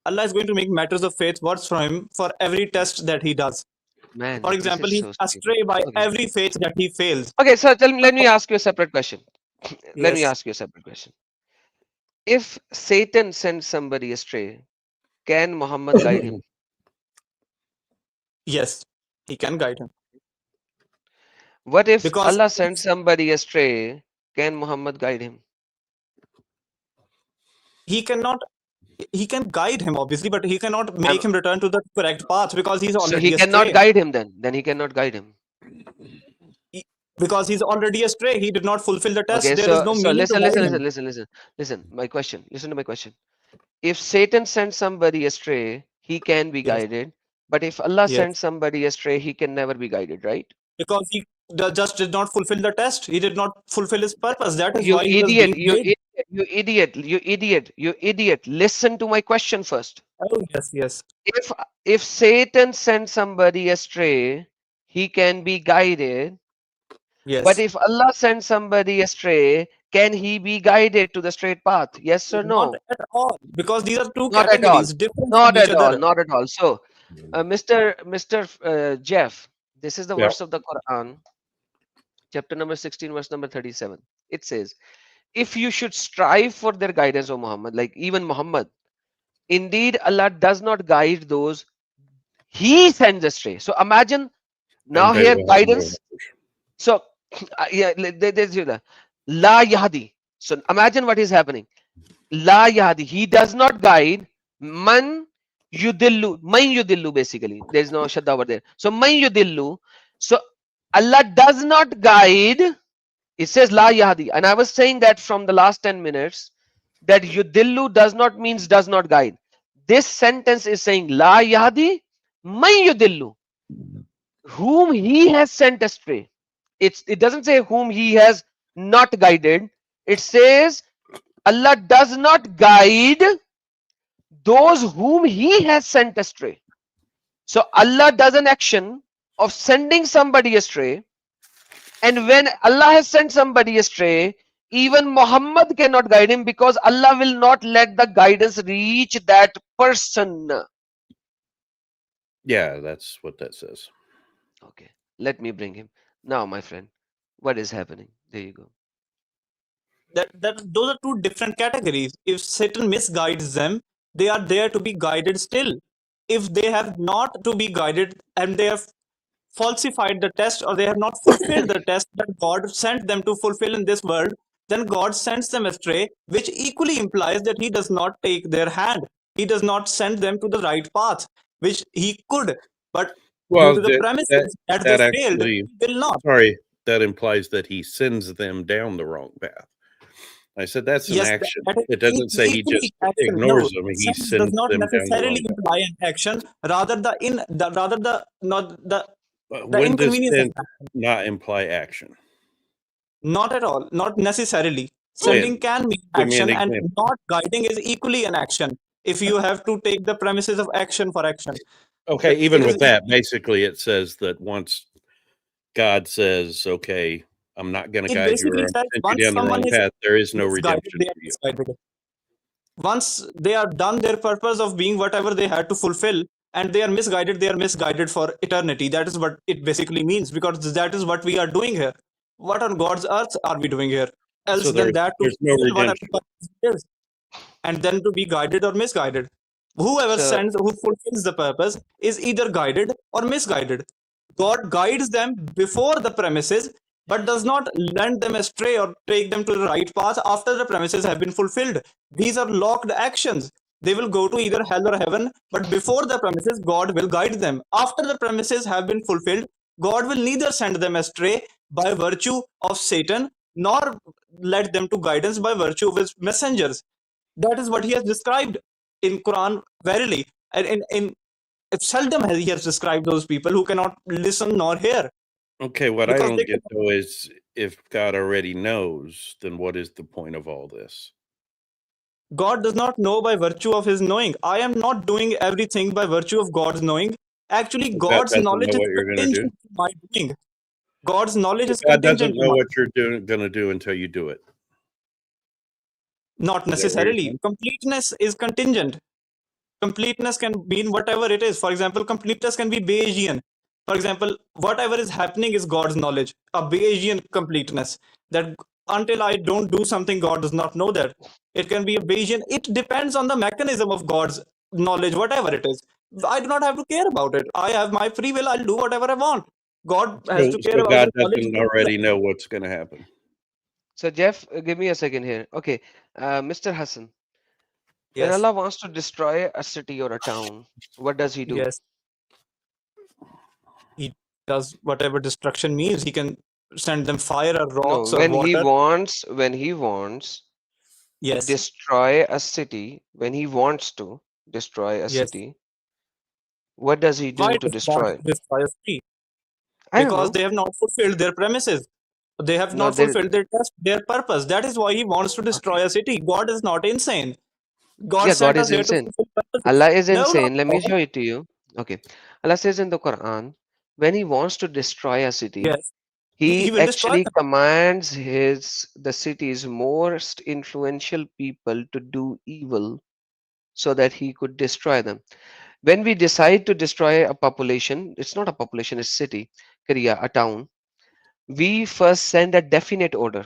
Allah is going to make matters of faith worse for him for every test that he does. Man, For this example, is he's so stupid. astray by Okay. every faith that he fails. Okay, so let me ask you a separate question. Let me Yes. ask you a separate question. If Satan sends somebody astray, can Muhammad guide him? Yes, he can guide him. What if Because Allah sends somebody astray? Can Muhammad guide him? he cannot, he can guide him obviously, but he cannot make him return to the correct path because he's So already he cannot astray. guide him then. Then he cannot guide him. Because he's already astray. He did not fulfill the test. Okay, There is so no meaning to guide him. listen. My question. Listen to my question. If Satan sends somebody astray, he can be Yes. guided. But if Allah Yes. sends somebody astray, he can never be guided, right? Because he just did not fulfill the test. He did not fulfill his purpose. That is You why he was idiot, being guided. you idiot. Listen to my question first. Oh, yes. If Satan sends somebody astray, he can be guided. Yes. But if Allah sends somebody astray, can he be guided to the straight path? Yes or no? Not at all. Because these are two Not at all. categories different Not from each at all. other. Not at all. So, Mr. Jeff, this is the Yeah. verse of the Quran, chapter number 16, verse number 37. It says, if you should strive for their guidance, O Muhammad, like even Muhammad, indeed Allah does not guide those he sends astray. So imagine now And they here will have no guidance. So yeah, there's La Yahdi. So imagine what is happening. La Yahdi. He does not guide. Man yudillu basically. There's no shadda over there. So man yudillu. So Allah does not guide. It says La Yahdi. And I was saying that from the last 10 minutes that yudillu does not means does not guide. This sentence is saying, La yahdi man yudillu, whom he has sent astray. It doesn't say whom he has not guided. It says Allah does not guide those whom he has sent astray. So Allah does an action of sending somebody astray, and when Allah has sent somebody astray, even Muhammad cannot guide him, because Allah will not let the guidance reach that person. Yeah, that's what that says. Okay, let me bring him now, my friend. What is happening? There you go. That those are two different categories. If Satan misguides them, they are there to be guided still. If they have not to be guided and they have falsified the test, or they have not fulfilled the test that God sent them to fulfill in this world, then God sends them astray, which equally implies that He does not take their hand. He does not send them to the right path, which He could, but due Well, to the premises that they that failed, actually, He will not. sorry, that implies that he sends them down the wrong path. I said that's an Yes, action. that is It doesn't say he equally just action. ignores No, them. He sense does sends not them down the necessarily wrong path. imply an action. Rather the not the When does inconvenience of send not imply action? not at all, not necessarily. When? Sending can mean Give me an action, and example. not guiding is equally an action. If you have to take the premises of action for action, Okay, it even is with that, basically it says that once God says, okay, I'm not going to it guide you, or basically I'm says sent you once down the someone wrong is path, there is no misguided, redemption they are for you. misguided. Once they are done their purpose of being whatever they had to fulfill, and they are misguided for eternity. That is what it basically means, because that is what we are doing here. What on God's earth are we doing here So else than that, to there's no fulfill whatever redemption. purpose it is, and then to be guided or misguided? Whoever So sends, who fulfills the purpose, is either guided or misguided. God guides them before the premises, but does not lead them astray or take them to the right path after the premises have been fulfilled. These are locked actions. They will go to either hell or heaven, but before the premises, God will guide them. After the premises have been fulfilled, God will neither send them astray by virtue of Satan, nor let them to guidance by virtue of his messengers. That is what he has described in Quran verily. And in seldom has he has described those people who cannot listen nor hear. Okay, what I Because don't they get though is if God already knows, then what is the point of all this? God does not know by virtue of his knowing. I am not doing everything by virtue of God's knowing. Actually, So God God's doesn't knowledge know is what you're going to do. contingent to my doing. God's knowledge is God doesn't contingent to know my what you're going to do until you do it. not Is that what you're necessarily. saying? Completeness is contingent. Completeness can mean whatever it is. For example, completeness can be Bayesian. For example, whatever is happening is God's knowledge, a Bayesian completeness. That until I don't do something, God does not know that. It can be a Bayesian. It depends on the mechanism of God's knowledge, whatever it is. I do not have to care about it. I have my free will. I'll do whatever I want. God has to care So about God his knowledge. doesn't already know what's going to happen. So Jeff, give me a second here. Okay, Mr. Hassan, when Yes, Allah wants to destroy a city or a town, what does He do? yes. He does whatever destruction means. He can send them fire or No, rocks or water. when He wants to Yes, destroy a city, when He wants to destroy a yes. city, what does He Why do to does God destroy? destroy a city? I don't Because know. they have not fulfilled their premises. They have No, not there. fulfilled their test, their purpose. That is why he wants to Okay. destroy a city. God is not insane. God Yeah, God sent us is here to insane. fulfill purposes. Allah is No, not insane. Let me God. show it to you. Okay. Allah says in the Quran, when He wants to destroy a city, Yes, he He will destroy actually them. commands the city's most influential people to do evil so that He could destroy them. When we decide to destroy a population, it's not a population, it's city, Korea, a town, we first send a definite order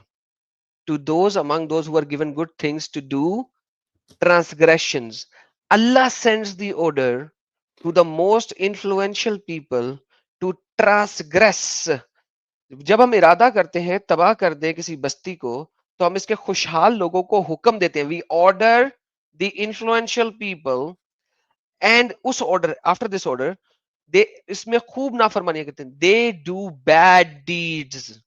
to those among those who are given good things to do transgressions. Allah sends the order to the most influential people to transgress. जब हम इरादा करते हैं तबाह कर दे किसी बस्ती को, तो हम इसके खुशहाल लोगों को हुक्म देते हैं. We order the influential people, and उस order, after this order, they इसमें खूब नाफरमानियां करते हैं. They do bad deeds.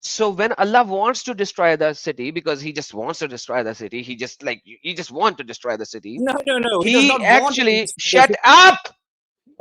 So when Allah wants to destroy the city, because he just wants to destroy the city, he just want to destroy the city. No. He does He not want to actually, destroy the shut city. up.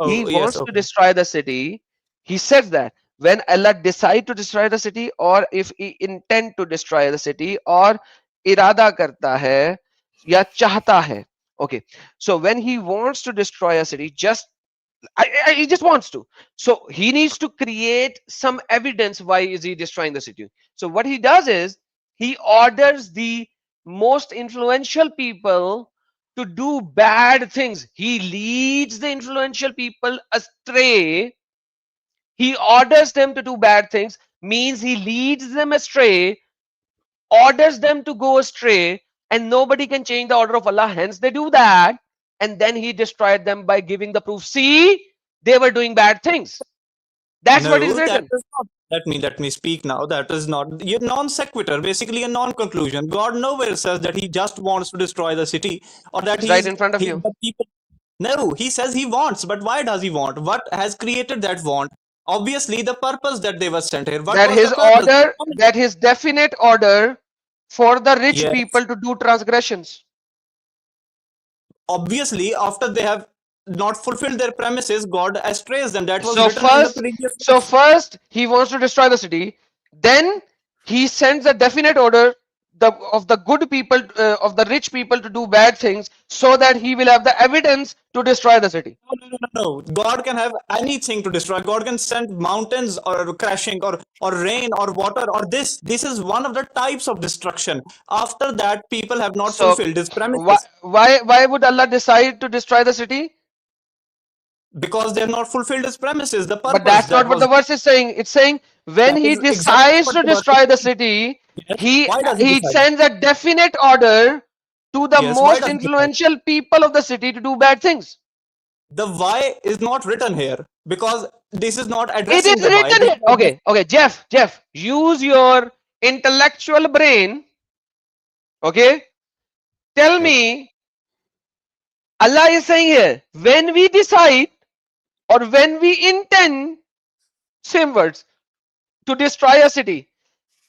He Oh, yes. wants to Okay. destroy the city. He says that when Allah decide to destroy the city, or if he intend to destroy the city, or irada karta hai ya chahta hai. Okay, so when he wants to destroy a city, he just wants to. So he needs to create some evidence why is he destroying the city. So what he does is he orders the most influential people to do bad things. He leads the influential people astray. He orders them to do bad things, means he leads them astray, orders them to go astray, and nobody can change the order of Allah. Hence, they do that. And then he destroyed them by giving the proof. See, they were doing bad things. That's what is No, that written. is not. Let me speak now. That is not. You're non sequitur, basically a non conclusion. God nowhere says that he just wants to destroy the city, or that It's right in front of you. the people. No, he says he wants, but why does he want? What has created that want? Obviously, the purpose that they were sent here. What That was the his purpose? order, that his definite order for the rich Yes. people to do transgressions. Obviously, after they have not fulfilled their premises, God astrays them. That was So written in the first, previous. so first he wants to destroy the city. Then he sends a definite order of the good people, of the rich people to do bad things, so that he will have the evidence to destroy the city. No. God can have anything to destroy. God can send mountains or crashing or rain or water or this. This is one of the types of destruction. After that, people have not So fulfilled his why premises why would Allah decide to destroy the city? because they have not fulfilled his premises. The But purpose that's not that what the was verse is saying. It's saying when that he is exactly decides what to the verse is destroy the saying. city, Yes. he Why does he he decide? sends a definite order to the Yes. Why most does he decide? influential people of the city to do bad things. The why is not written here because this is not It addressing is the why. written here. Okay, Jeff, use your intellectual brain. Okay, tell Okay. me, Allah is saying here, when we decide or when we intend, same words, to destroy a city,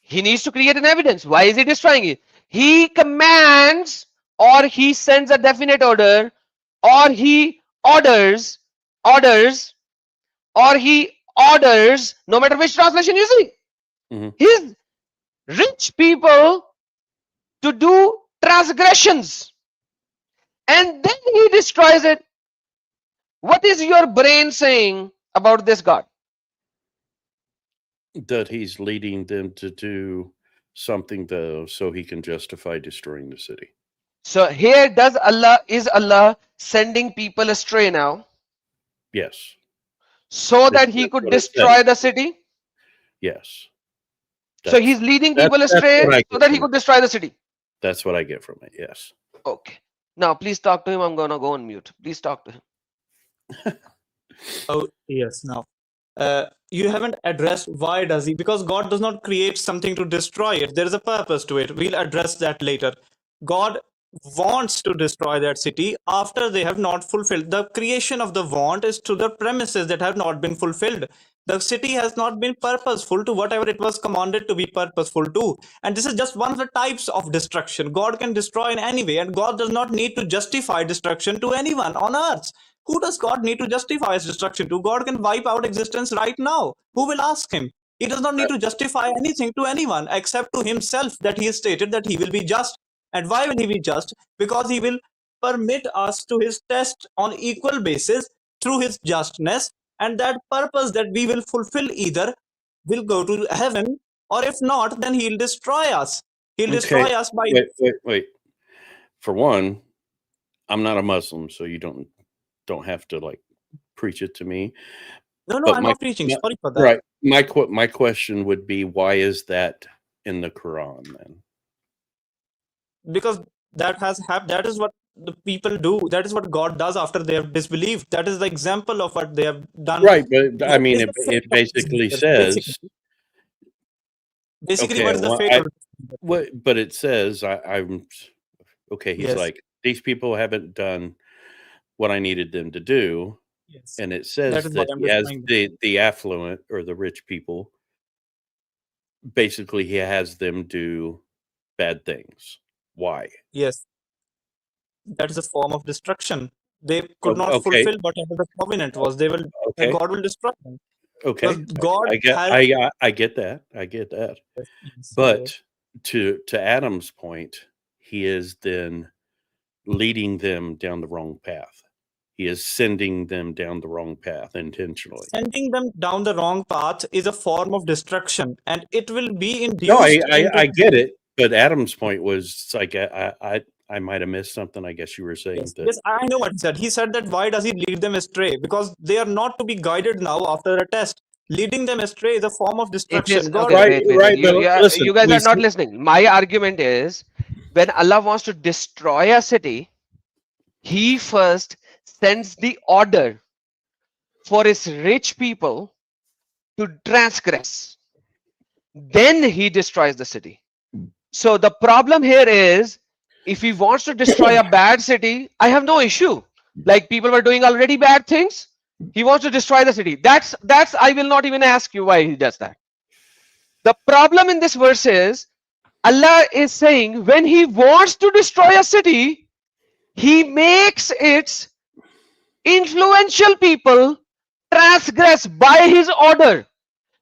he needs to create an evidence. Why is he destroying it? He commands, or he sends a definite order, or he orders, or he orders, no matter which translation you see. Mhm. His rich people to do transgressions, and then he destroys it. What is your brain saying about this God? That he's leading them to do something so he can justify destroying the city. So here is Allah sending people astray now Yes. so that That's he could what it destroy says. the city? Yes. So he's leading That's people what astray I so get that he from could destroy the city. it. That's what I get from it. Yes. Okay. Now please talk to him. I'm gonna go on mute. Please talk to him. Oh, yes. Now, you haven't addressed why does he? Because God does not create something to destroy it. There is a purpose to it. We'll address that later. God wants to destroy that city after they have not fulfilled. The creation of the want is to the premises that have not been fulfilled. The city has not been purposeful to whatever it was commanded to be purposeful to. And this is just one of the types of destruction. God can destroy in any way, and God does not need to justify destruction to anyone on earth. Who does God need to justify his destruction to? God can wipe out existence right now. Who will ask him? He does not need to justify anything to anyone except to himself that he has stated that he will be just. And why will he be just? Because he will permit us to his test on equal basis through his justness, and that purpose that we will fulfill either will go to heaven, or if not, then he'll destroy us. He'll destroy Okay. us by Wait. For one, I'm not a Muslim, so you don't have to like preach it to me. no, But I'm not preaching. Sorry for that. right. My question would be, why is that in the Quran then? Because that is what the people do. That is what God does after they have disbelieved. That is the example of what they have done. Right, but I What mean, is the fate it of basically disbelievers? says, Basically, okay, what is the well, fate of disbelievers? but it says I'm okay. He's Yes. like, these people haven't done what I needed them to do, Yes. and it That says is that what I'm he has destroying. the affluent or the rich people basically he has them do bad things. Why? Yes, that is a form of destruction. They could not Okay. fulfill whatever the covenant was. Okay. God will destroy them. Okay. Because God I get has I get that. I get that. yes, But to Adam's point, he is then leading them down the wrong path. He is sending them down the wrong path intentionally. sending them down the wrong path is a form of destruction, and it will be induced. No, I into- get it. But Adam's point was like I might have missed something. I guess you were saying Yes, that. yes, I know what he said. He said that why does he lead them astray? Because they are not to be guided now after a test. Leading them astray is a form of It destruction. is God okay. Right, You, but listen, you guys we are not see- listening. My argument is, when Allah wants to destroy a city, He first sends the order for His rich people to transgress. Then He destroys the city. So the problem here is, if He wants to destroy a bad city, I have no issue. Like people were doing already bad things, He wants to destroy the city. That's I will not even ask you why He does that. The problem in this verse is, Allah is saying when He wants to destroy a city, He makes its influential people transgress by His order.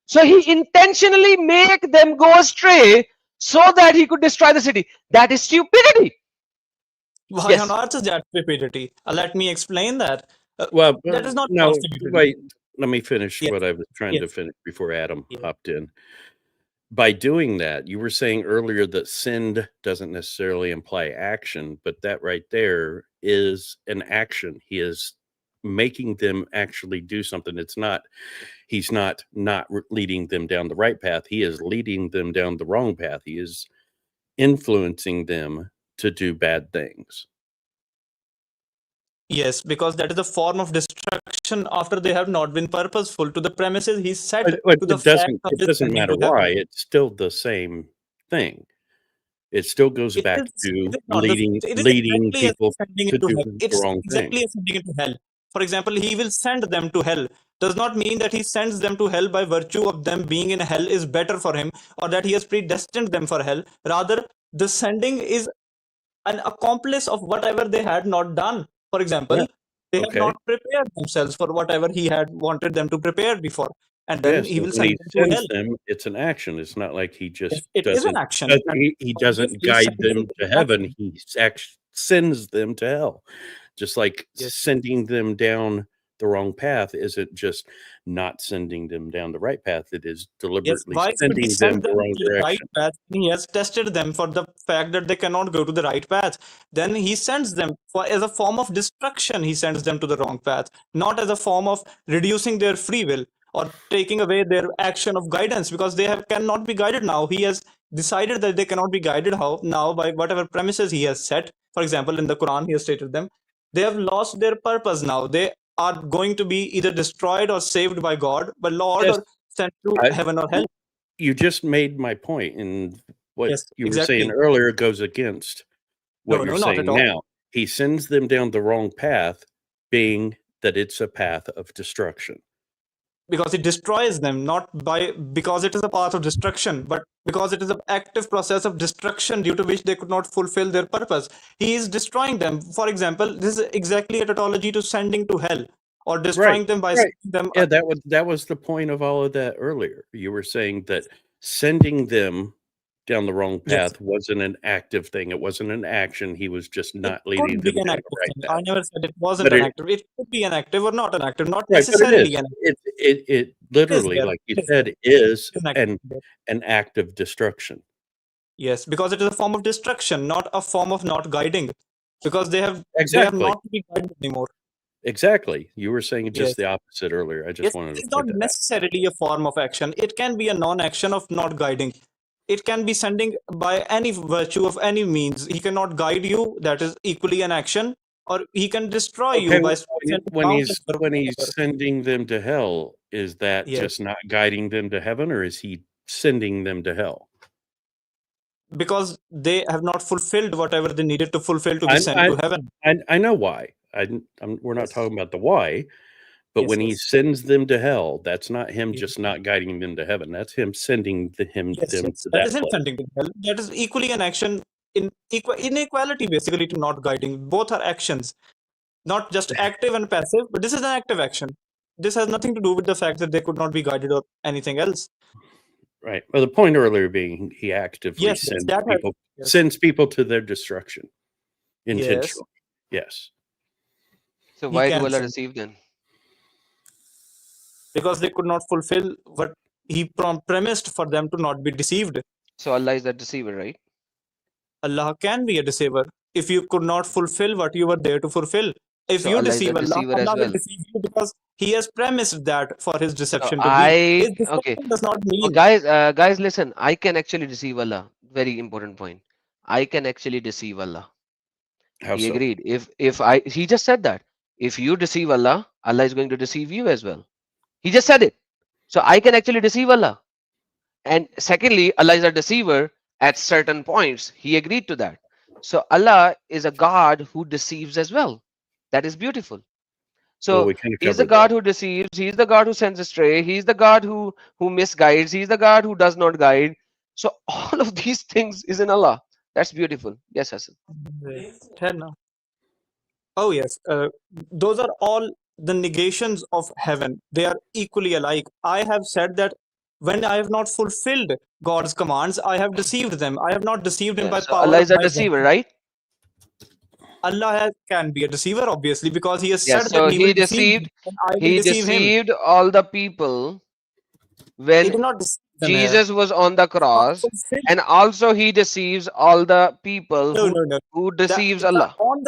So He intentionally make them go astray so that He could destroy the city. That is stupidity. Why Yes. on earth is that stupidity? Let me explain that. Well, that is not no. constituted. Wait, let me finish Yes. what I was trying to Yes. finish before Adam Yes. hopped in. By doing that, you were saying earlier that sin doesn't necessarily imply action, but that right there is an action. He is making them actually do something. It's not, he's not leading them down the right path. He is leading them down the wrong path. He is influencing them to do bad things. Yes, because that is a form of destruction after they have not been purposeful to the premises he set But to the it fact of doesn't descending matter to heaven. why. It's still the same thing. It still goes It back is- to it is not the- leading it is leading exactly as people sending to into do hell. the It's wrong exactly thing. as sending into hell. For example, he will send them to hell. Does not mean that he sends them to hell by virtue of them being in hell is better for him, or that he has predestined them for hell. Rather, the sending is an accomplice of whatever they had not done. For example, Yeah. they have Okay. not prepared themselves for whatever he had wanted them to prepare before. And then Yes, he will when send he them to hell. sends them, it's an action. It's not like he just It is an doesn't. action. He doesn't Obviously, guide sending them is to an heaven. action. He actually sends them to hell. Just like Yes. sending them down the wrong path isn't just not sending them down the right path. It is Yes, deliberately why should he sending them send the them wrong to the right direction. path? He has tested them for the fact that they cannot go to the right path. Then he sends them as a form of destruction. He sends them to the wrong path, not as a form of reducing their free will or taking away their action of guidance, because they cannot be guided now. He has decided that they cannot be guided now by whatever premises he has set. For example, in the Quran, he has stated them. They have lost their purpose now. They are going to be either destroyed or saved by God, by Lord, Yes. or sent to I- heaven or hell. You just made my point, and what Yes, you were exactly. saying earlier goes against what No, you're no, not saying at all. now. He sends them down the wrong path, being that it's a path of destruction. Because it destroys them, not because it is a path of destruction, but because it is an active process of destruction due to which they could not fulfill their purpose. He is destroying them. For example, this is exactly a tautology to sending to hell, or destroying them by right. sending them. Yeah, that was the point of all of that earlier. You were saying that sending them down the wrong Yes. path wasn't an active thing. It wasn't an action. He was just not It leading could be them an down active the right thing. path. I never said it wasn't But an active. It could be an active or not an active, not Right, but it necessarily is. an active. It literally, there. like you It is said, is It is an active. an act of destruction. Yes, because it is a form of destruction, not a form of not guiding. Because they have Exactly. not to be guided anymore. Exactly. You were saying just Yes. the opposite earlier. I just Yes, wanted to it's not point that out. necessarily a form of action. It can be a non-action of not guiding. It can be sending by any virtue of any means. He cannot guide you. That is equally an action. Or he can destroy you Okay, by when he's sending them to hell, is that Yes. just not guiding them to heaven, or is he sending them to hell? Because they have not fulfilled whatever they needed to fulfill to be I- sent I- to heaven. I know why. We're not Yes. talking about the why, But Yes, when he yes. sends them to hell, that's not him Yes. just not guiding them to heaven. That's him sending them Yes, to yes. That that is him place. sending to hell. That is equally an action in inequality, basically, to not guiding. Both are actions, not just active and passive, but this is an active action. This has nothing to do with the fact that they could not be guided or anything else. Right. Well, the point earlier being he actively Yes, yes, that has, yes. sends people to their destruction Yes, intentionally. Yes. So he why do can Allah send, deceive them? because they could not fulfill what he premised for them to not be deceived. So Allah is the deceiver, right? Allah can be a deceiver if you could not fulfill what you were there to fulfill. If So you Allah is the deceive Allah, deceiver as Allah will well. deceive you because He has premised that for His So deception to be. His okay. deception does not Oh, mean. guys, listen. I can actually deceive Allah. Very important point. I can actually deceive Allah. How He so? agreed. He just said that. If you deceive Allah, Allah is going to deceive you as well. He just said it. So I can actually deceive Allah. And secondly, Allah is a deceiver at certain points. He agreed to that. So Allah is a God who deceives as well. That is beautiful. Well, So we kind of he's the covered God that. who deceives, he's the God who sends astray, he's the God who misguides, he's the God who does not guide. So all of these things is in Allah. That's beautiful. Yes, Hassan. Now. Oh, yes. Those are all the negations of heaven. They are equally alike. I have said that when I have not fulfilled God's commands, I have deceived them. I have not deceived him Yeah, by so power Allah of is a my deceiver, virtue. right? Allah can be a deceiver, obviously, because He has Yes, said so that He will he deceive deceived me and I will he deceive him. deceived all the people He when did not deceive them here. Jesus was on the Not cross, fulfilled. and also he deceives all the people No, no, no. who That deceives Allah. on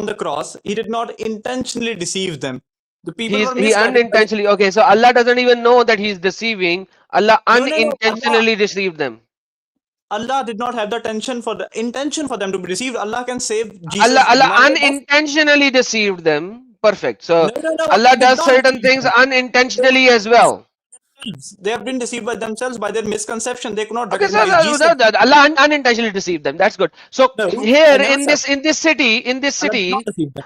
the cross, He did not intentionally deceive them. The people were He misguided by the. unintentionally, okay, so Allah doesn't even know that he's deceiving. Allah No, no, no. unintentionally deceived them. Allah did not have the intention for them to be deceived. Allah can save Jesus. Allah Neither does. unintentionally deceived them. Perfect. So No, no, no. Allah He did does not certain deceive things them. unintentionally as well. They have been deceived by themselves, by their misconception. They could not Okay, so recognize Jesus. Allah unintentionally deceived them. That's good. So No, here I never said in this city, Allah did not deceive them.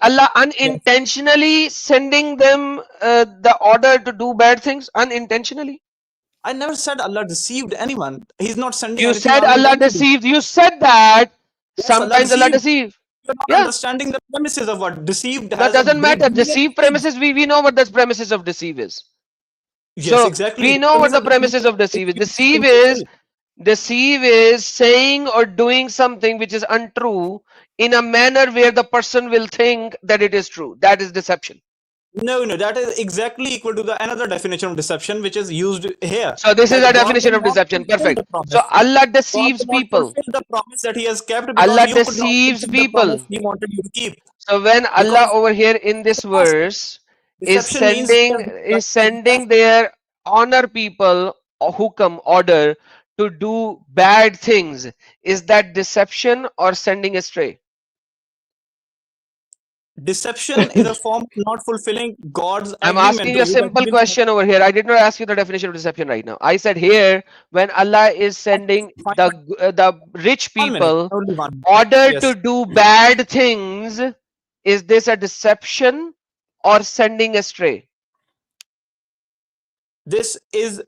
Allah Yes. unintentionally sending them the order to do bad things unintentionally. I never said Allah deceived anyone. He's not sending You anything said Allah unintentionally. deceived. You said that Yes, Allah sometimes Allah deceived. deceives. You're not Yeah, understanding the premises of what deceived that has a doesn't matter. brilliant Deceive meaning. premises. We know what the premises of deceive is. Yes, So exactly. we The know what premise the of premises of deceive deceive is. is if you fulfill. Deceive is saying or doing something which is untrue in a manner where the person will think that it is true. That is deception. No, no, that is exactly equal to the another definition of deception, which is used here. So this is That a God definition will of not deception. fulfill Perfect. the promise. So Allah God deceives will not people. fulfill the promise that He has kept because Allah you could not deceives fulfill the promise people. He wanted you to keep. So when Allah Because over here in this verse is deception means He has sending their honor people hukam order to do bad things, is that deception or sending astray? deception is a form of not fulfilling God's I'm agreement asking to you a you that He simple will question over here. I did not ask you the definition of deception right now. I said here, when Allah is sending the rich 1 minute, people only one. order Yes. to do bad things, is this a deception or sending astray? This is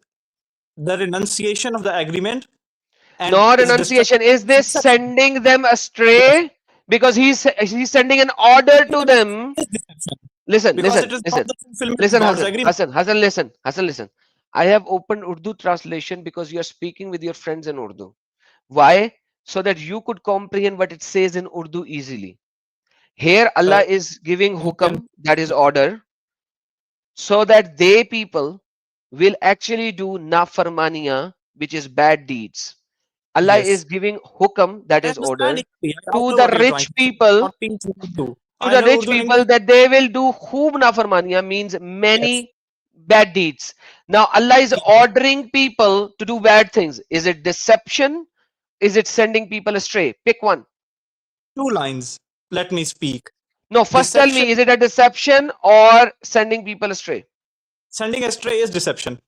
the renunciation of the agreement. And No is renunciation. Is this deception. sending them astray? Because he's sending an order to them. It is deception. Listen, Because listen, it is listen. not the fulfillment Listen, of God's Hassan, agreement. Hassan, listen. I have opened Urdu translation because you are speaking with your friends in Urdu. Why? So that you could comprehend what it says in Urdu easily. Here Allah is giving hukam, that is order, so that they people will actually do nafarmaniya, which is bad deeds. Allah Yes. is giving hukam, that I is order, understand it. I to know the what you're rich trying to say. people, Not being too Urdu. to I the know rich Urdu people language. that they will do khoob nafarmaniya, means many bad deeds. Now Allah is ordering people to do bad things. Is it deception? Is it sending people astray? Pick one. 2 lines. Let me speak. No, first tell me, is it a deception or sending people astray? Sending astray is deception.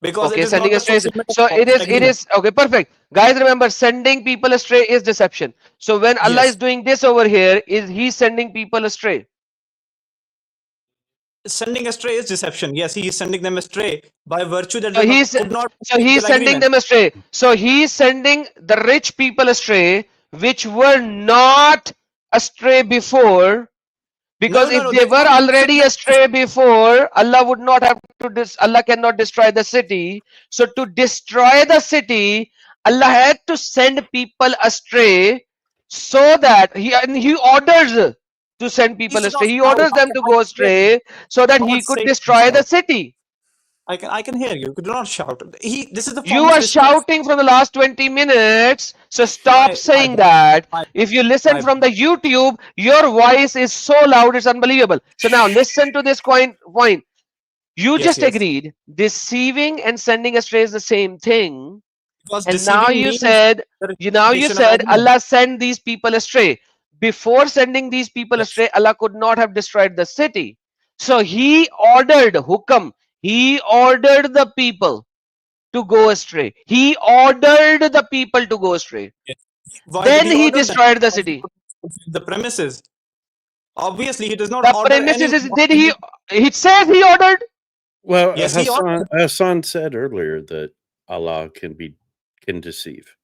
Because Okay, it is sending not astray is, fulfillment of so God's it agreement. is okay, perfect. Guys, remember, sending people astray is deception. So when Allah Yes. is doing this over here, is He sending people astray? Sending astray is deception. Yes, he is sending them astray by virtue that So they he's could not so keep he's their sending agreement. them astray. So he's sending the rich people astray, which were not astray before. Because if No. they They were cannot fulfill already astray before, Allah would not have to Allah cannot destroy the city. So to destroy the city, Allah had to send people astray, so that he orders to send He people should astray. not He shout. orders them to I go can hear you. astray so that he God could save destroy the himself. city. I can hear you. Do not shout. This is the You form of are respect. shouting from the last 20 minutes, so stop My saying bad. that. My If you listen my from the YouTube, your voice is so loud, it's unbelievable. So now listen to this point. You just yes. agreed deceiving and sending astray is the same thing. Because And now deceiving you means said, the you representation of said agreement. Allah send these people astray. Before sending these people Yes. astray, Allah could not have destroyed the city. So he ordered hukam. He ordered the people to go astray. He ordered the people to go astray. Yes. Why did Then he he order them? destroyed the Because he city. could fulfill the premises. Obviously, he does not The order premises anyone. is, did he? It says he ordered. Well, Yes, he ordered. Hassan said earlier that Allah can deceive.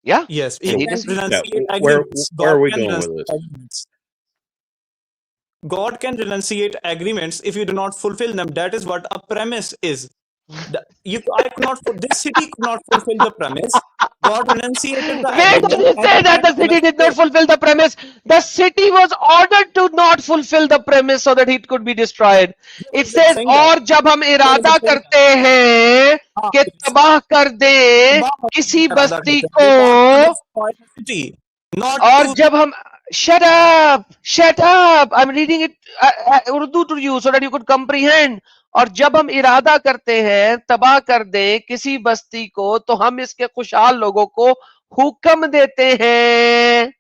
Yeah. Yes, he And he can deceived. renunciate Yeah, where agreements. are we can going with renunciate this? agreements. God can renunciate agreements if you do not fulfill them. That is what a premise is. This city could not fulfill the premise. God renunciated the Where does agreement it and say that the them city did not astray. fulfill the premise? The city was ordered to not fulfill the premise so that it could be destroyed. It Is it says, saying that? और जब हम Where is इरादा it saying that? करते हैं कि Yes. तबाह कर दे किसी इरादा बस्ती करते हैं. को, They want to destroy the city, not और to. जब हम shut up, I'm reading it Urdu to you so that you could comprehend. और जब हम इरादा करते हैं तबाह कर दें किसी बस्ती को, तो हम इसके खुशहाल लोगों को हुक्म देते हैं.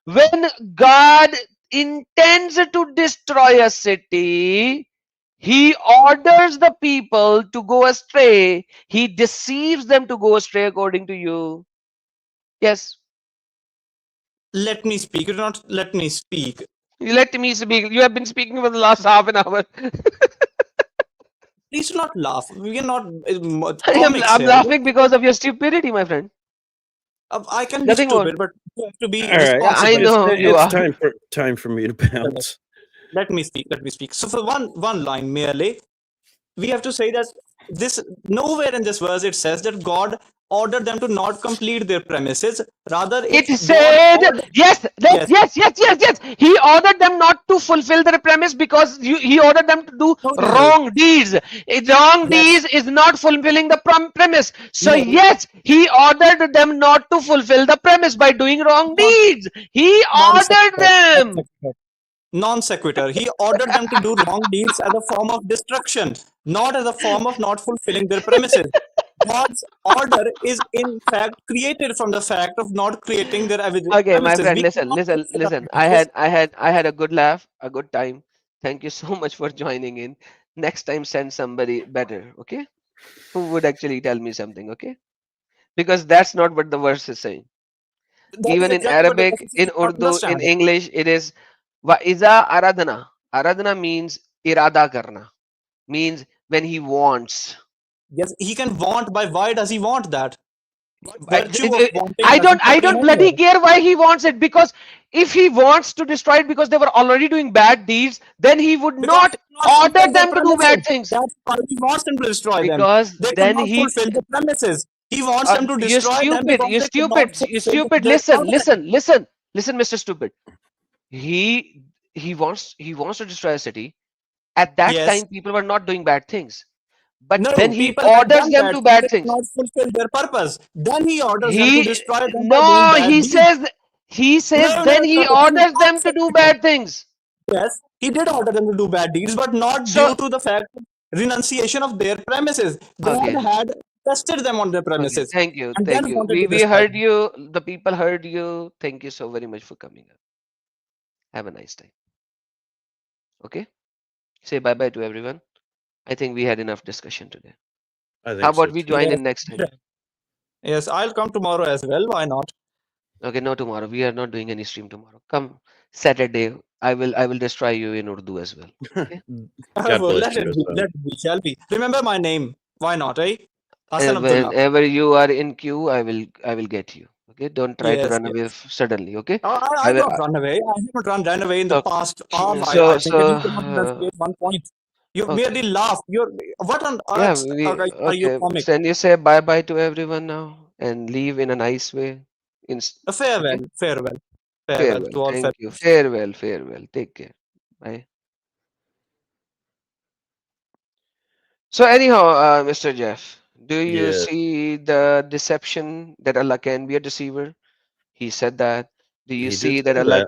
When God intends to destroy a city, he orders the people to go astray. He deceives them to go astray, according to you. Yes. Let me speak. You do not let me speak. You let me speak. You have been speaking for the last half an hour. Please do not laugh. We cannot. I'm laughing because of your stupidity, my friend. I can be Nothing more. stupid, but you have to be All right, responsible. I know you it's are. time for me to bounce. Let me speak. So for one line merely, we have to say that nowhere in this verse it says that God ordered them to not complete their premises. Rather, It God said, ordered. yes. Yes. He ordered them not to fulfill their premise because he ordered them to do No. wrong deeds. Wrong Yes. deeds is not fulfilling the premise. So No. yes, he ordered them not to fulfill the premise by doing wrong deeds. He ordered them. Non sequitur. He ordered them to do wrong deeds as a form of destruction, not as a form of not fulfilling their premises. God's order is in fact created from the fact of not creating their evidence. Okay, my friend, listen. I had a good laugh, a good time. Thank you so much for joining in. Next time, send somebody better, okay? Who would actually tell me something, okay? Because that's not what the verse is saying. Even in Arabic, in Urdu, in English, it is Wa'iza aradana. Aradana means irada karna, means when he wants. Yes, he can want. By why does he want that? I don't bloody care why he wants it, because if he wants to destroy it because they were already doing bad deeds, then he would not order them to do bad things. That's why he wants them to destroy them. Because They then cannot he fulfill the premises. He wants them to destroy them. You're stupid. Listen, Mr. Stupid. He wants to destroy a city. At that time, people were not doing bad things. But then he orders them to bad things. Not fulfill their purpose. Then he orders them to destroy them. No, he says then he orders them to do bad things. Yes, he did order them to do bad deeds, but not due to the fact of renunciation of their premises. God had tested them on their premises. Okay, thank you. We heard you. The people heard you. Thank you so very much for coming up. Have a nice time. Okay? Say bye-bye to everyone. I think we had enough discussion today. How about we join in next time? Yes, I'll come tomorrow as well. Why not? Okay, no tomorrow. We are not doing any stream tomorrow. Come Saturday. I will destroy you in Urdu as well. Okay. God Well, bless you, Hassan. let it be, shall we? Remember my name. Why not, eh? Hassan Abdullah. Whenever you are in queue, I will get you. Okay. Don't try to Yes, run away yes. suddenly. Okay. I I have will. not run away. I have not ran away in the So past hour, so I think, and so you cannot even escape one point. You okay. merely laugh. You're what on Yeah. earth are you Okay. comic? Then you say bye bye to everyone now and leave in a nice way. Okay. Farewell, farewell, farewell Farewell. to all Thank you. fellows. Farewell. Farewell. Take care. Bye. So anyhow, Mr. Jeff, do you Yeah, see the deception that Allah can be a deceiver? He said that. Do you he did see that say that.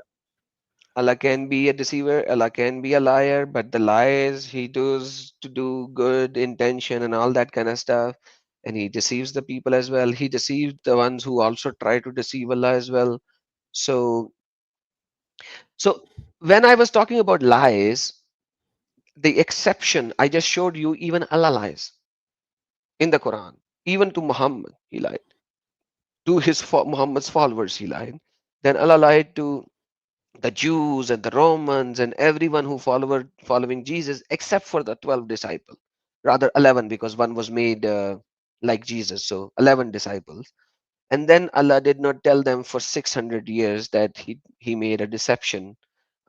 Allah can be a deceiver? Allah can be a liar, but the lies he does to do good intention and all that kind of stuff, and he deceives the people as well. He deceived the ones who also try to deceive Allah as well. So, so when I was talking about lies, the exception I just showed you, even Allah lies in the Quran. Even to Muhammad, he lied. To Muhammad's followers, he lied. Then Allah lied to the Jews and the Romans and everyone who following Jesus, except for the 12 disciples, rather 11, because one was made like Jesus, so 11 disciples. And then Allah did not tell them for 600 years that he made a deception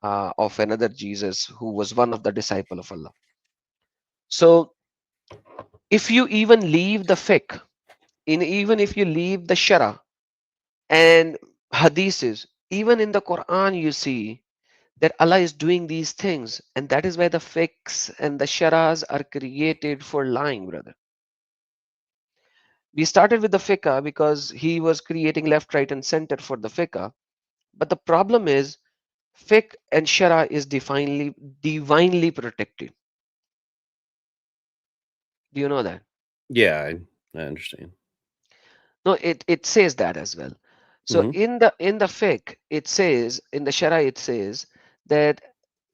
of another Jesus who was one of the disciple of Allah. So if you even leave the fiqh, even if you leave the shara and hadiths, even in the Quran you see that Allah is doing these things, and that is why the fiqhs and the sharas are created for lying, brother. We started with the fiqh because he was creating left, right, and center for the fiqh. But the problem is, fiqh and shara is divinely protected. Do you know that? Yeah, I understand. No, it says that as well. So Hmm. in the fiqh, it says, in the shara it says that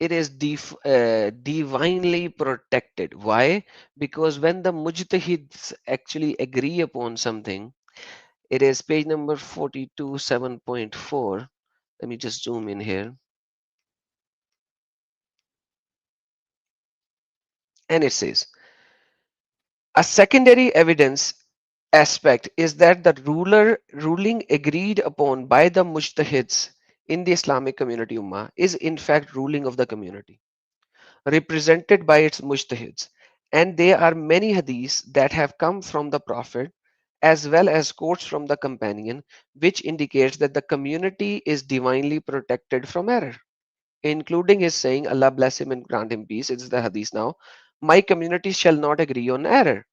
it is divinely protected. Why? Because when the mujtahids actually agree upon something, it is page number 42 7.4. Let me just zoom in here. And it says a secondary evidence aspect is that the ruling agreed upon by the mujtahids in the Islamic community ummah is in fact ruling of the community, represented by its mujtahids. And there are many hadiths that have come from the Prophet as well as quotes from the companion, which indicates that the community is divinely protected from error, including his saying, Allah bless him and grant him peace. It's the hadith now. My community shall not agree on error.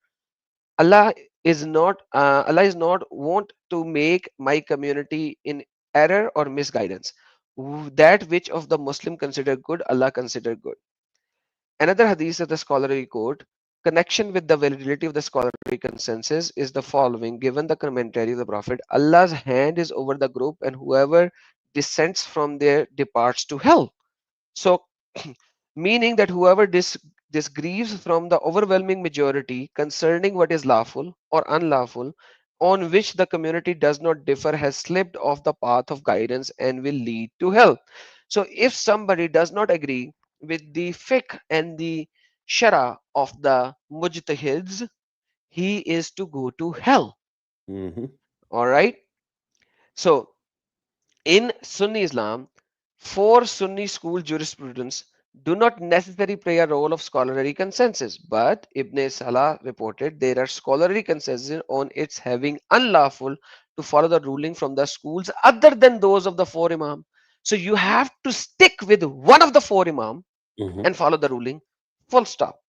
Allah Allah is not want to make my community in error or misguidance. That which of the Muslim consider good, Allah consider good. Another hadith of the scholarly quote, connection with the validity of the scholarly consensus is the following. Given the commentary of the Prophet, Allah's hand is over the group, and whoever dissents from there departs to hell. So, meaning that whoever disagrees from the overwhelming majority concerning what is lawful or unlawful, on which the community does not differ, has slipped off the path of guidance and will lead to hell. So, if somebody does not agree with the fiqh and the shara of the mujtahids, he is to go to hell. Hmm. All right. So, in Sunni Islam, for Sunni school jurisprudence do not necessarily play a role of scholarly consensus, but Ibn Salah reported there are scholarly consensus on its having unlawful to follow the ruling from the schools other than those of the four Imam. So you have to stick with one of the four Imam Hmm. and follow the ruling, full stop.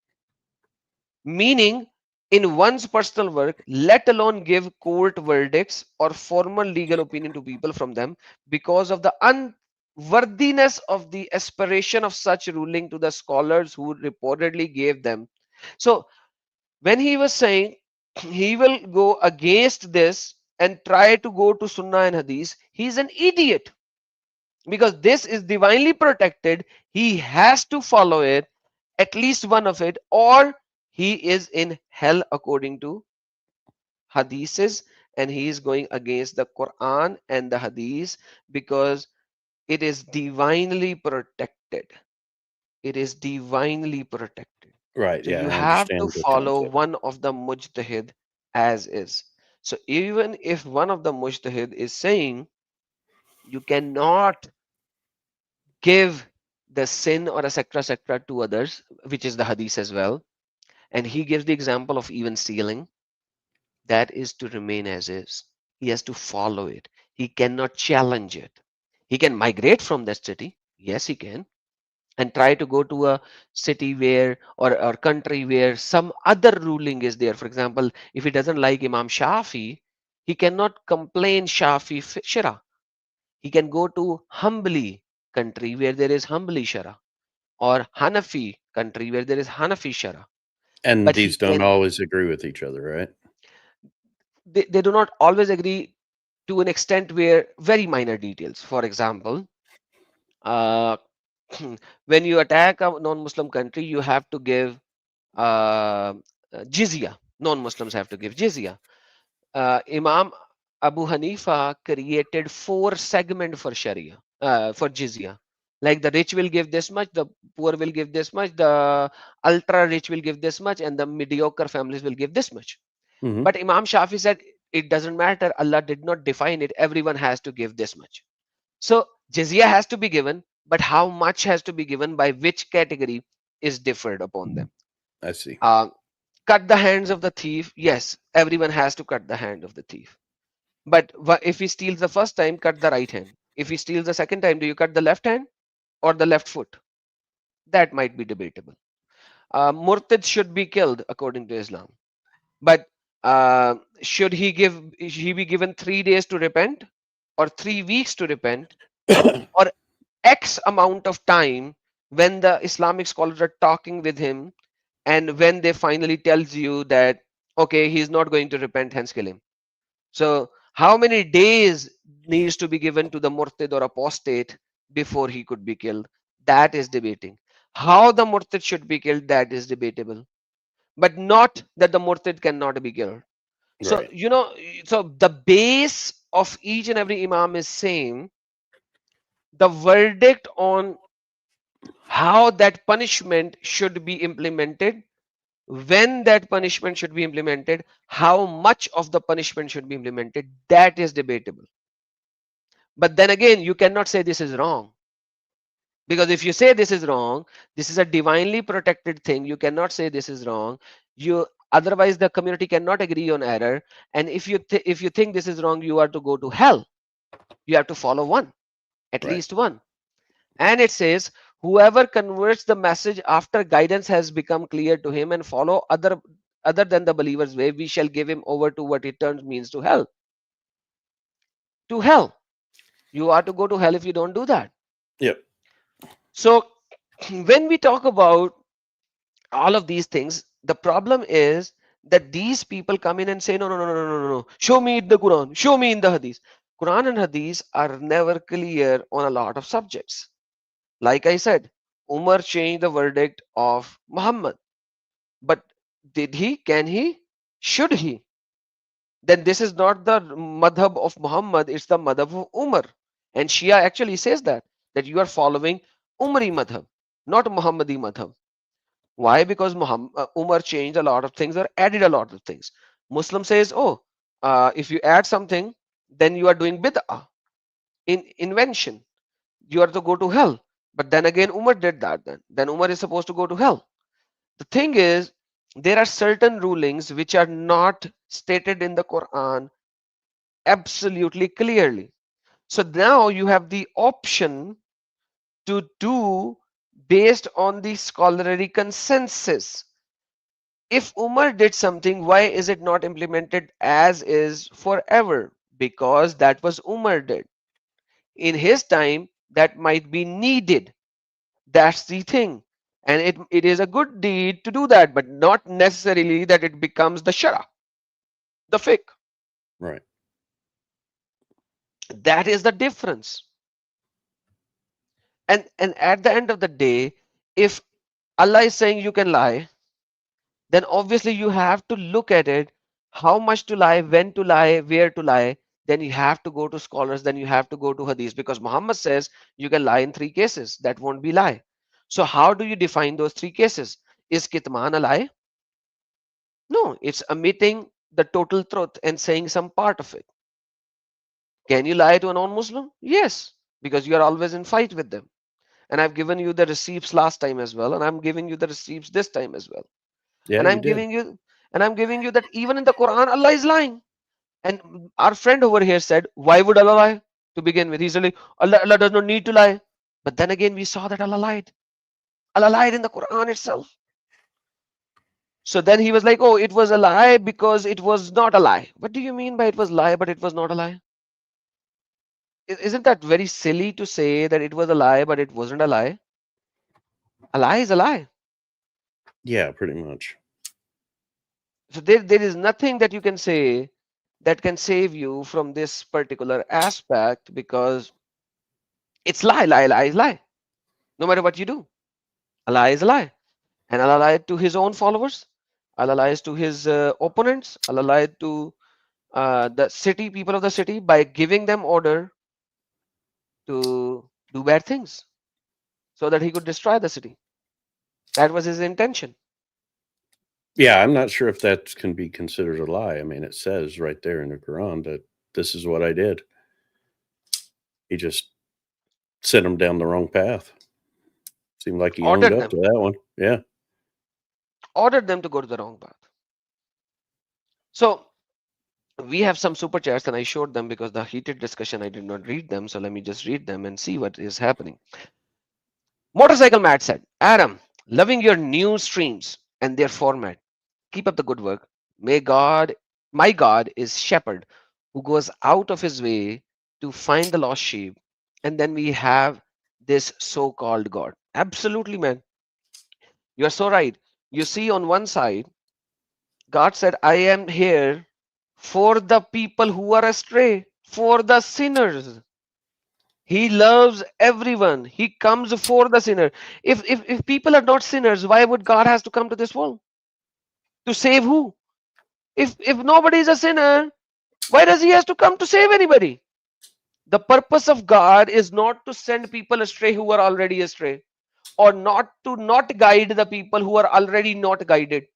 Meaning, in one's personal work, let alone give court verdicts or formal legal opinion to people from them because of the unworthiness of the aspiration of such ruling to the scholars who reportedly gave them. So, when he was saying he will go against this and try to go to Sunnah and Hadith, he's an idiot because this is divinely protected. He has to follow it, at least one of it, or he is in hell according to hadiths, and he is going against the Quran and the hadith because it is divinely protected. protected. It is divinely protected. Right. So Yeah, you I have to understand the follow concept. one of the mujtahid as is. So even if one of the mujtahid is saying you cannot give the sin or etc to others, which is the hadith as well, and he gives the example of even stealing, that is to remain as is. He has to follow it. He cannot challenge it. He can migrate from that city. Yes, he can. And try to go to a city where or country where some other ruling is there. For example, if he doesn't like Imam Shafi, he cannot complain Shafi Shira. He can go to Hanbali country where there is Hanbali Shara, or Hanafi country where there is Hanafi Shara. And But he these don't can always agree with each other, right? they do not always agree to an extent where very minor details. For example, uh, when you attack a non-Muslim country, you have to give uh, jizya. Non-Muslims have to give jizya. Imam Abu Hanifa created 4 segments for Sharia, for jizya. Like the rich will give this much, the poor will give this much, the ultra rich will give this much, and the mediocre families will give this much. Hmm. But Imam Shafi said it doesn't matter. Allah did not define it. Everyone has to give this much. So jizya has to be given, but how much has to be given by which category is differed upon them. I see. Uh, cut the hands of the thief. Yes, everyone has to cut the hand of the thief. But if he steals the first time, cut the right hand. If he steals the second time, do you cut the left hand or the left foot? That might be debatable. Murtad should be killed according to Islam. But should he be given 3 days to repent, or 3 weeks to repent, or X amount of time when the Islamic scholars are talking with him, and when they finally tells you that okay, he's not going to repent, hence kill him. So how many days needs to be given to the murtad or apostate before he could be killed? That is debating. How the murtad should be killed, that is debatable. But not that the murtad cannot be killed. So, Right. so the base of each and every imam is same. The verdict on how that punishment should be implemented, when that punishment should be implemented, how much of the punishment should be implemented, that is debatable. But then again, you cannot say this is wrong. Because if you say this is wrong, this is a divinely protected thing. You cannot say this is wrong. You otherwise the community cannot agree on error. And if you think this is wrong, you are to go to hell. You have to follow one, at Right. least one. And it says, whoever converts the message after guidance has become clear to him and follow other than the believer's way, we shall give him over to what it turns means to hell. To hell. You are to go to hell if you don't do that. Yep. So when we talk about all of these things, the problem is that these people come in and say, no, no, no, no, no, no, no. Show me in the Quran, show me in the Hadith. Quran and Hadith are never clear on a lot of subjects. Like I said, Umar changed the verdict of Muhammad. But did he? Can he? Should he? Then this is not the madhab of Muhammad, it's the madhab of Umar. And Shia actually says that you are following Umari madhab, not Muhammadi madhab. Why? Because Umar changed a lot of things or added a lot of things. Muslim says, oh, if you add something, then you are doing bid'ah, in invention. You are to go to hell. But then again, Umar did that. Then Umar is supposed to go to hell. The thing is, there are certain rulings which are not stated in the Quran absolutely clearly. So now you have the option to do based on the scholarly consensus. If Umar did something, why is it not implemented as is forever? Because that was Umar did. In his time, that might be needed. That's the thing. And it is a good deed to do that, but not necessarily that it becomes the shara, the fiqh. Right. That is the difference. And at the end of the day, if Allah is saying you can lie, then obviously you have to look at it, how much to lie, when to lie, where to lie. then you have to go to scholars, then you have to go to hadith, because Muhammad says you can lie in 3 cases. That won't be lie. So how do you define those 3 cases? Is kitman a lie? No, it's omitting the total truth and saying some part of it. Can you lie to a non-Muslim? Yes, because you are always in fight with them. And I've given you the receipts last time as well, and I'm giving you the receipts this time as well. Yeah, And you I'm did. giving you that even in the Quran, Allah is lying. And our friend over here said, why would Allah lie to begin with? He said, like, Allah does not need to lie. But then again, we saw that Allah lied. Allah lied in the Quran itself. So then he was like, oh, it was a lie because it was not a lie. What do you mean by it was lie, but it was not a lie? Isn't that very silly to say that it was a lie, but it wasn't a lie? A lie is a lie. Yeah, pretty much. So there is nothing that you can say that can save you from this particular aspect, because it's lie, lie is lie. No matter what you do, a lie is a lie. And Allah lied to his own followers. Allah lies to his opponents. Allah lied to the city, people of the city, by giving them order to do bad things so that he could destroy the city. That was his intention. Yeah, I'm not sure if that can be considered a lie. I mean, it says right there in the Quran that this is what I did. He just sent them down the wrong path. Seemed like he owned Ordered up them. to that one. Yeah. Ordered them to go to the wrong path. So we have some super chats, and I showed them because the heated discussion, I did not read them. So let me just read them and see what is happening. Motorcycle Matt said, Adam, loving your new streams and their format. Keep up the good work. My God is shepherd who goes out of his way to find the lost sheep. And then we have this so-called God. Absolutely, man. You are so right. You see, on one side, God said, I am here for the people who are astray, for the sinners. He loves everyone. He comes for the sinner. If people are not sinners, why would God has to come to this world? To save who? If nobody is a sinner, why does he has to come to save anybody? The purpose of God is not to send people astray who are already astray, or not to not guide the people who are already not guided.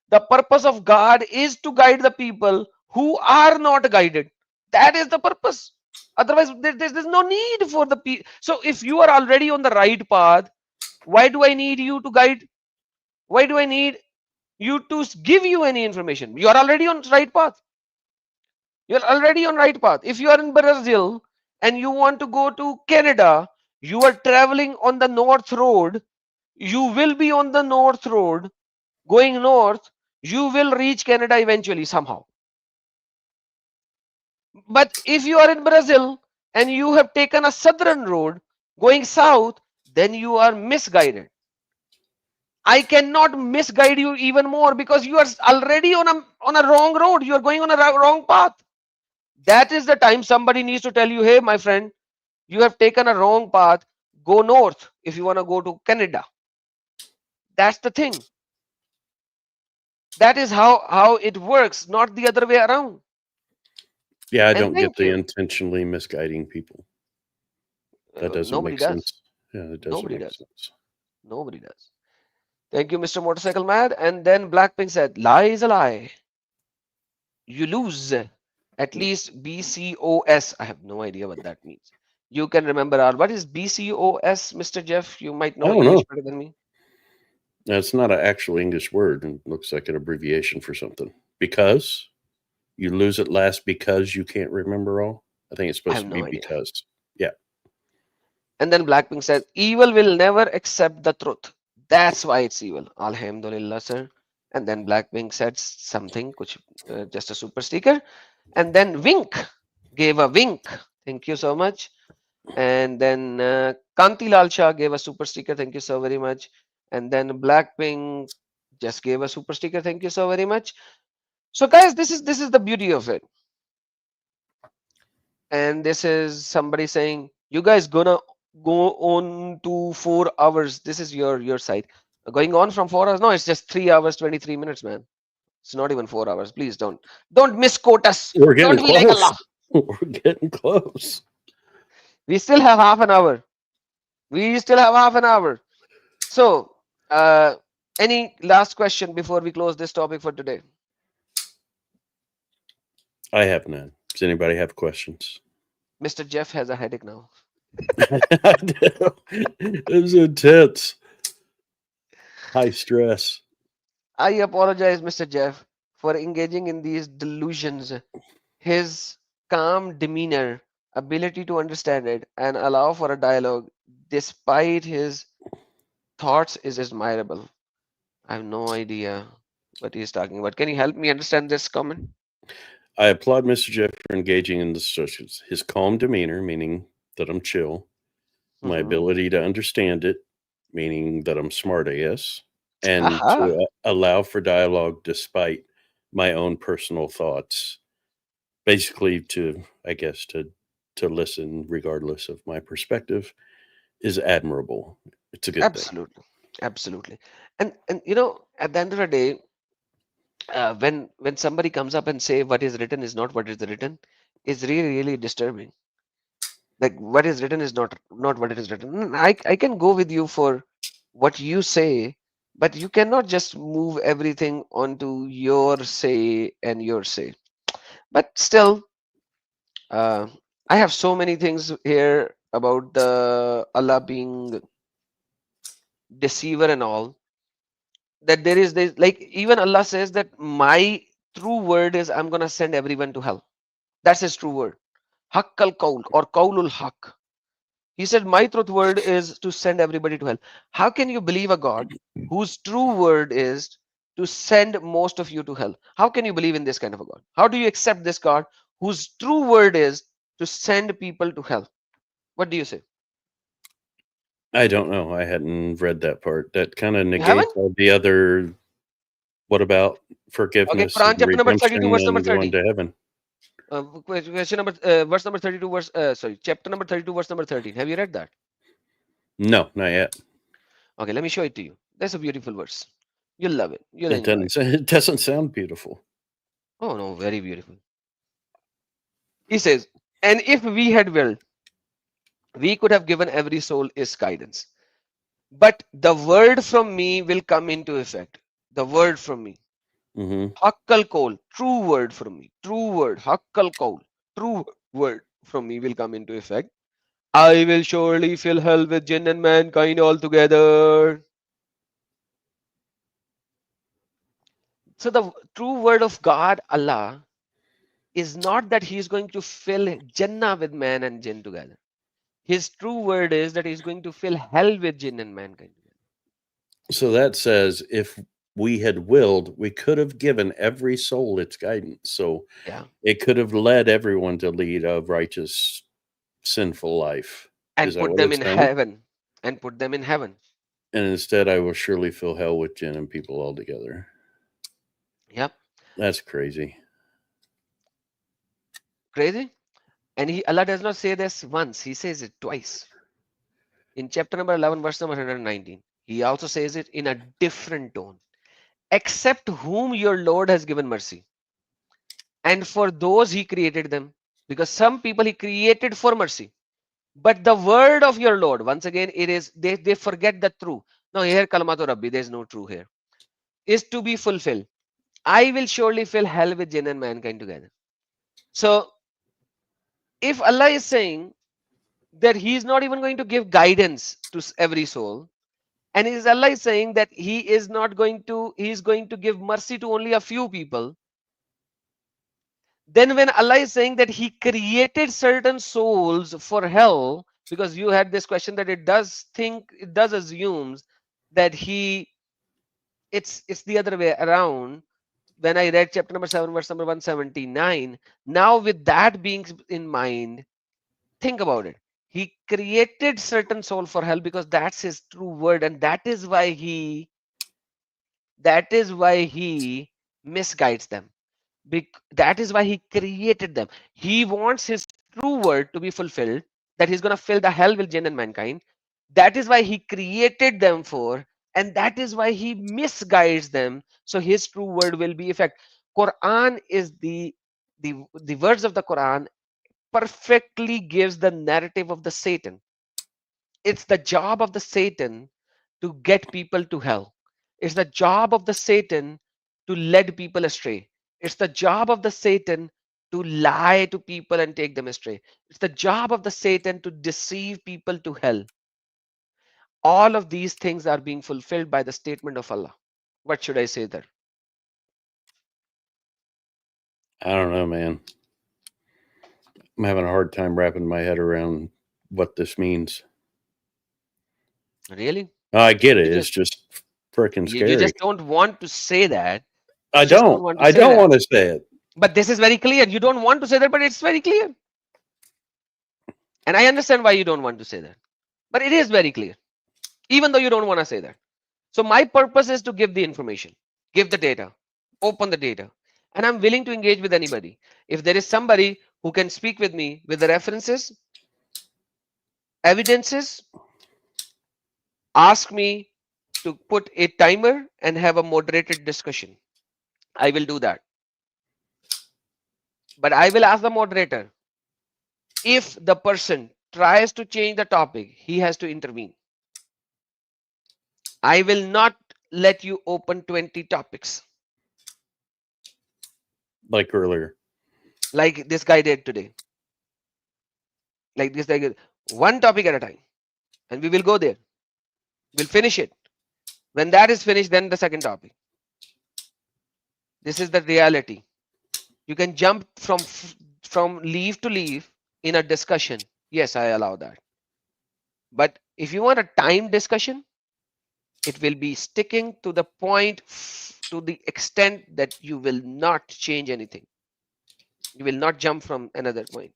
The purpose of God is to guide the people who are not guided. That is the purpose. Otherwise, there's no need for the people. So if you are already on the right path, why do I need you to guide? Why do I need you to give you any information? You are already on the right path. You're already on right path. If you are in Brazil and you want to go to Canada, you are traveling on the north road. You will be on the north road going north. You will reach Canada eventually somehow. But if you are in Brazil and you have taken a southern road going south, then you are misguided. I cannot misguide you even more because you are already on a wrong road. You are going on a wrong path. That is the time somebody needs to tell you, hey, my friend, you have taken a wrong path. Go north if you want to go to Canada. That's the thing. That is how it works, not the other way around. Yeah, I And don't get thank the you. intentionally misguiding people. That doesn't Nobody make does. sense. Yeah, it doesn't Nobody make does. sense. Nobody does. Thank you, Mr. Motorcycle Mad. And then Blackpink said, lie is a lie. You lose. At least BCOS. I have no idea what that means. You can remember what is BCOS, Mr. Jeff? You might know I don't English know. better than me. That's not an actual English word, and looks like an abbreviation for something. Because you lose at last because you can't remember all. I think it's I supposed have to be no idea. because. Yeah. And then Blackpink said, evil will never accept the truth. That's why it's evil. Alhamdulillah, sir. And then Blackpink said something, just a super sticker. And then Wink gave a wink. Thank you so much. And then Kanti Lal Shah gave a super sticker. Thank you so very much. And then Blackpink just gave a super sticker. Thank you so very much. So guys, this is the beauty of it. And this is somebody saying, you guys gonna go on to 4 hours. This is your side. Going on from 4 hours? No, it's just 3 hours, 23 minutes, man. It's not even 4 hours. Please don't misquote us. We're getting Don't be like close. Allah. We're getting close. We still have half an hour. We still have half an hour. So, any last question before we close this topic for today? I have none. Does anybody have questions? Mr. Jeff has a headache now. I do. It was intense. High stress. I apologize, Mr. Jeff, for engaging in these delusions. His calm demeanor, ability to understand it and allow for a dialogue despite his thoughts is admirable. I have no idea what he's talking about. Can you help me understand this comment? I applaud Mr. Jeff for engaging in the discussions. His calm demeanor, meaning that I'm chill, my Mhm. ability to understand it, meaning that I'm smart, I guess, and Aha. to allow for dialogue despite my own personal thoughts. Basically, I guess, to listen regardless of my perspective is admirable. It's a good thing. Absolutely. Absolutely. And you know, at the end of the day, when somebody comes up and say what is written is not what is written, is really, really disturbing. Like what is written is not what it is written. I can go with you for what you say, but you cannot just move everything onto your say and your say. But still, uh, I have so many things here about the Allah being deceiver and all, that there is this, like even Allah says that my true word is I'm gonna send everyone to hell. That's his true word. Haqqal qawl or qawlul haqq. He said, my truth word is to send everybody to hell. How can you believe a God whose true word is to send most of you to hell? How can you believe in this kind of a God? How do you accept this God whose true word is to send people to hell? What do you say? I don't know. I hadn't read that part. That kind of You haven't? negates all the other. What about Okay, forgiveness Quran and chapter number 32, redemption verse number and going 30. to heaven? Question number, verse number 32, sorry, chapter number 32, verse number 13. Have you read that? No, not yet. Okay, let me show it to you. That's a beautiful verse. You'll love it. You'll It enjoy doesn't. it. It doesn't sound beautiful. Oh no, very beautiful. He says, and if we had willed, we could have given every soul its guidance. But the word from me will come into effect. The word from me. Hmm. Hakkal Kol, true word from me. True word. Hakkal Kol, true word from me will come into effect. I will surely fill hell with jinn and mankind altogether. So the true word of God, Allah, is not that He is going to fill Jannah with man and jinn together. His true word is that He's going to fill hell with jinn and mankind together. So that says if we had willed, we could have given every soul its guidance. So Yeah. it could have led everyone to lead a righteous, sinful life. And Is that put what them it's in saying? heaven. And put them in heaven. And instead, I will surely fill hell with jinn and people altogether. Yep. That's crazy. Crazy? And Allah does not say this once, He says it twice. In chapter number 11, verse number 119, He also says it in a different tone. Except whom your Lord has given mercy. And for those He created them. Because some people He created for mercy. But the word of your Lord, once again, it is they forget the true. No, here Kalamatu Rabbi, there's no true here. Is to be fulfilled. I will surely fill hell with jinn and mankind together. So if Allah is saying that He is not even going to give guidance to every soul, and is Allah is saying that He is going to give mercy to only a few people, then when Allah is saying that He created certain souls for hell, because you had this question that it does assumes that it's the other way around. When I read chapter number 7, verse number 179, now with that being in mind, think about it. He created certain soul for hell because that's His true word, and that is why he misguides them. That is why He created them. He wants His true word to be fulfilled, that He's going to fill the hell with jinn and mankind. That is why He created them for, and that is why He misguides them. So His true word will be effect. Quran is the words of the Quran perfectly gives the narrative of the Satan. It's the job of the Satan to get people to hell. It's the job of the Satan to lead people astray. It's the job of the Satan to lie to people and take them astray. It's the job of the Satan to deceive people to hell. All of these things are being fulfilled by the statement of Allah. What should I say there? I don't know, man. I'm having a hard time wrapping my head around what this means. Really? I get it. You It's just freaking You scary. just don't want to say that. I You just don't. want to I say don't that. want to say it. But this is very clear. You don't want to say that, but it's very clear. And I understand why you don't want to say that. But it is very clear, even though you don't want to say that. So my purpose is to give the information, give the data, open the data. And I'm willing to engage with anybody. If there is somebody who can speak with me with the references, evidences, ask me to put a timer and have a moderated discussion, I will do that. But I will ask the moderator, if the person tries to change the topic, he has to intervene. I will not let you open 20 topics Like earlier. like this guy did today. Like this guy, one topic at a time. And we will go there. We'll finish it. When that is finished, then the second topic. This is the reality. You can jump from leaf to leaf in a discussion. Yes, I allow that. But if you want a time discussion, it will be sticking to the point to the extent that you will not change anything. You will not jump from another point.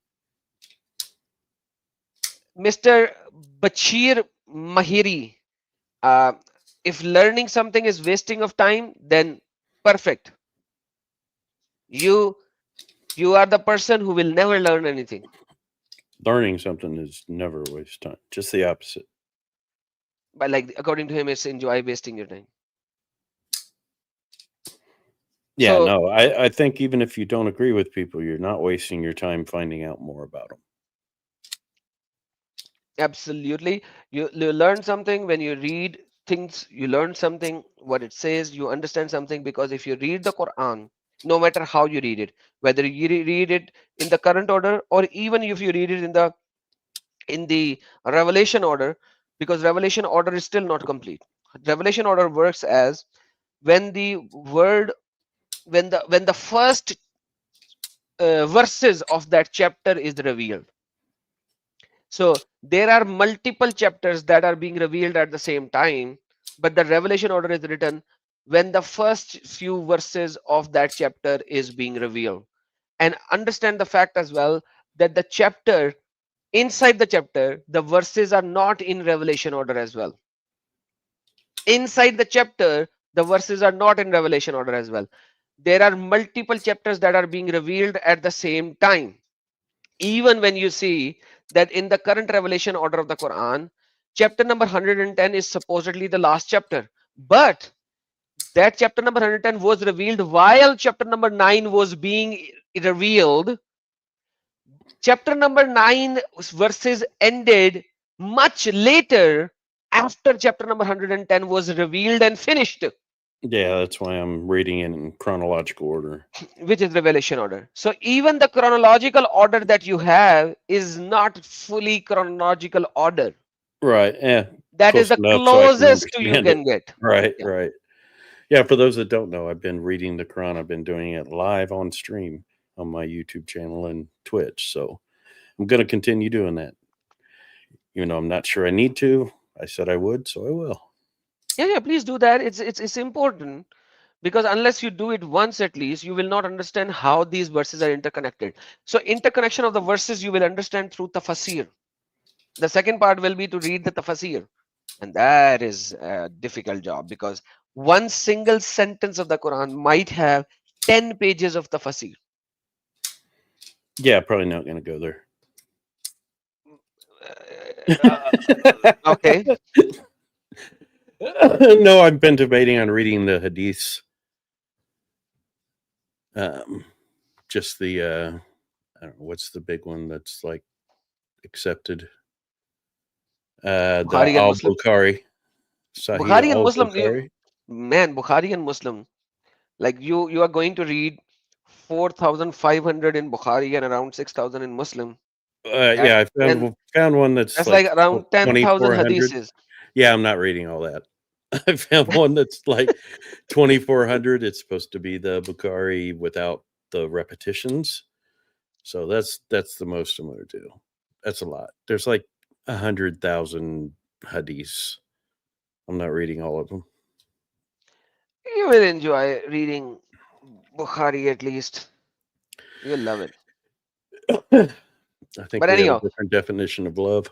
Mr. Bashir Mahiri, if learning something is wasting of time, then perfect. You are the person who will never learn anything. Learning something is never a waste of time. Just the opposite. But like according to him, it's enjoy wasting your time. Yeah, So- no, I think even if you don't agree with people, you're not wasting your time finding out more about them. Absolutely. You learn something when you read things, you learn something, what it says, you understand something, because if you read the Quran, no matter how you read it, whether you read it in the current order or even if you read it in the revelation order, because revelation order is still not complete. Revelation order works as when the word, when the first verses of that chapter is revealed. So there are multiple chapters that are being revealed at the same time, but the revelation order is written when the first few verses of that chapter is being revealed. And understand the fact as well that the chapter, inside the chapter, the verses are not in revelation order as well. Inside the chapter, the verses are not in revelation order as well. There are multiple chapters that are being revealed at the same time. Even when you see that in the current revelation order of the Quran, chapter number 110 is supposedly the last chapter, but that chapter number 110 was revealed while chapter number 9 was being revealed. Chapter number 9 verses ended much later after chapter number 110 was revealed and finished, Yeah, that's why I'm reading it in chronological order. which is revelation order. So even the chronological order that you have is not fully chronological order. Right. Yeah. That is Close the enough so I can closest to you understand can it. get. Right. Yeah. Right. Yeah. For those that don't know, I've been reading the Quran. I've been doing it live on stream on my YouTube channel and Twitch. So I'm going to continue doing that. Even though I'm not sure I need to. I said I would, so I will. Yeah, please do that. It's important, because unless you do it once at least, you will not understand how these verses are interconnected. So interconnection of the verses you will understand through tafsir. The second part will be to read the tafsir, and that is a difficult job, because one single sentence of the Quran might have 10 pages of tafsir. Yeah, probably not going to go there. Okay. No, I've been debating on reading the hadiths. Just the I don't know, what's the big one that's like accepted? The Bukhari and Muslim. Al-Bukhari. Sahih Bukhari and Muslim, Al-Bukhari. man, Bukhari and Muslim. Like you are going to read 4,500 in Bukhari and around 6,000 in Muslim. Yeah, I And found one that's that's like around 10,000 2,400. hadiths. Yeah, I'm not reading all that. I found one that's like 2,400. It's supposed to be the Bukhari without the repetitions. So that's the most I'm going to do. That's a lot. There's like 100,000 hadiths. I'm not reading all of them. You will enjoy reading Bukhari at least. You'll love it. I think But we have anyhow. a different definition of love.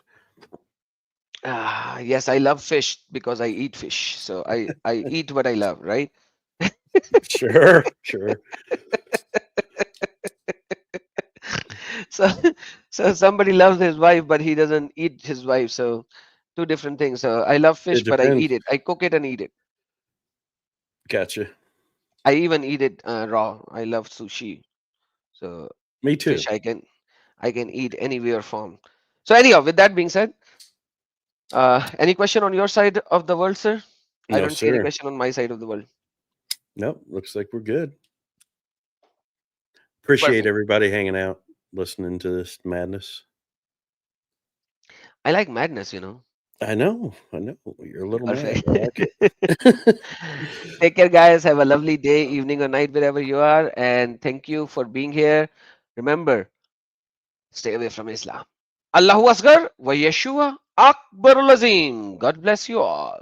Yes, I love fish because I eat fish. So I eat what I love, right? Sure. So somebody loves his wife, but he doesn't eat his wife. So two different things. So I love fish, but I depends. eat it. I cook it and eat it. Gotcha. I even eat it raw. I love sushi. So Me too. fish I can eat any way or form. So anyhow, with that being said, any question on your side of the world, sir? I No, don't see any sir. question on my side of the world. Nope. Looks like we're good. Appreciate Perfect. everybody hanging out, listening to this madness. I like madness, you know. I know. You're a little mad. Perfect. I like it. Take care, guys. Have a lovely day, evening, or night, wherever you are. And thank you for being here. Remember, stay away from Islam. Allahu Asgar wa Yeshua Akbarul Azim. God bless you all.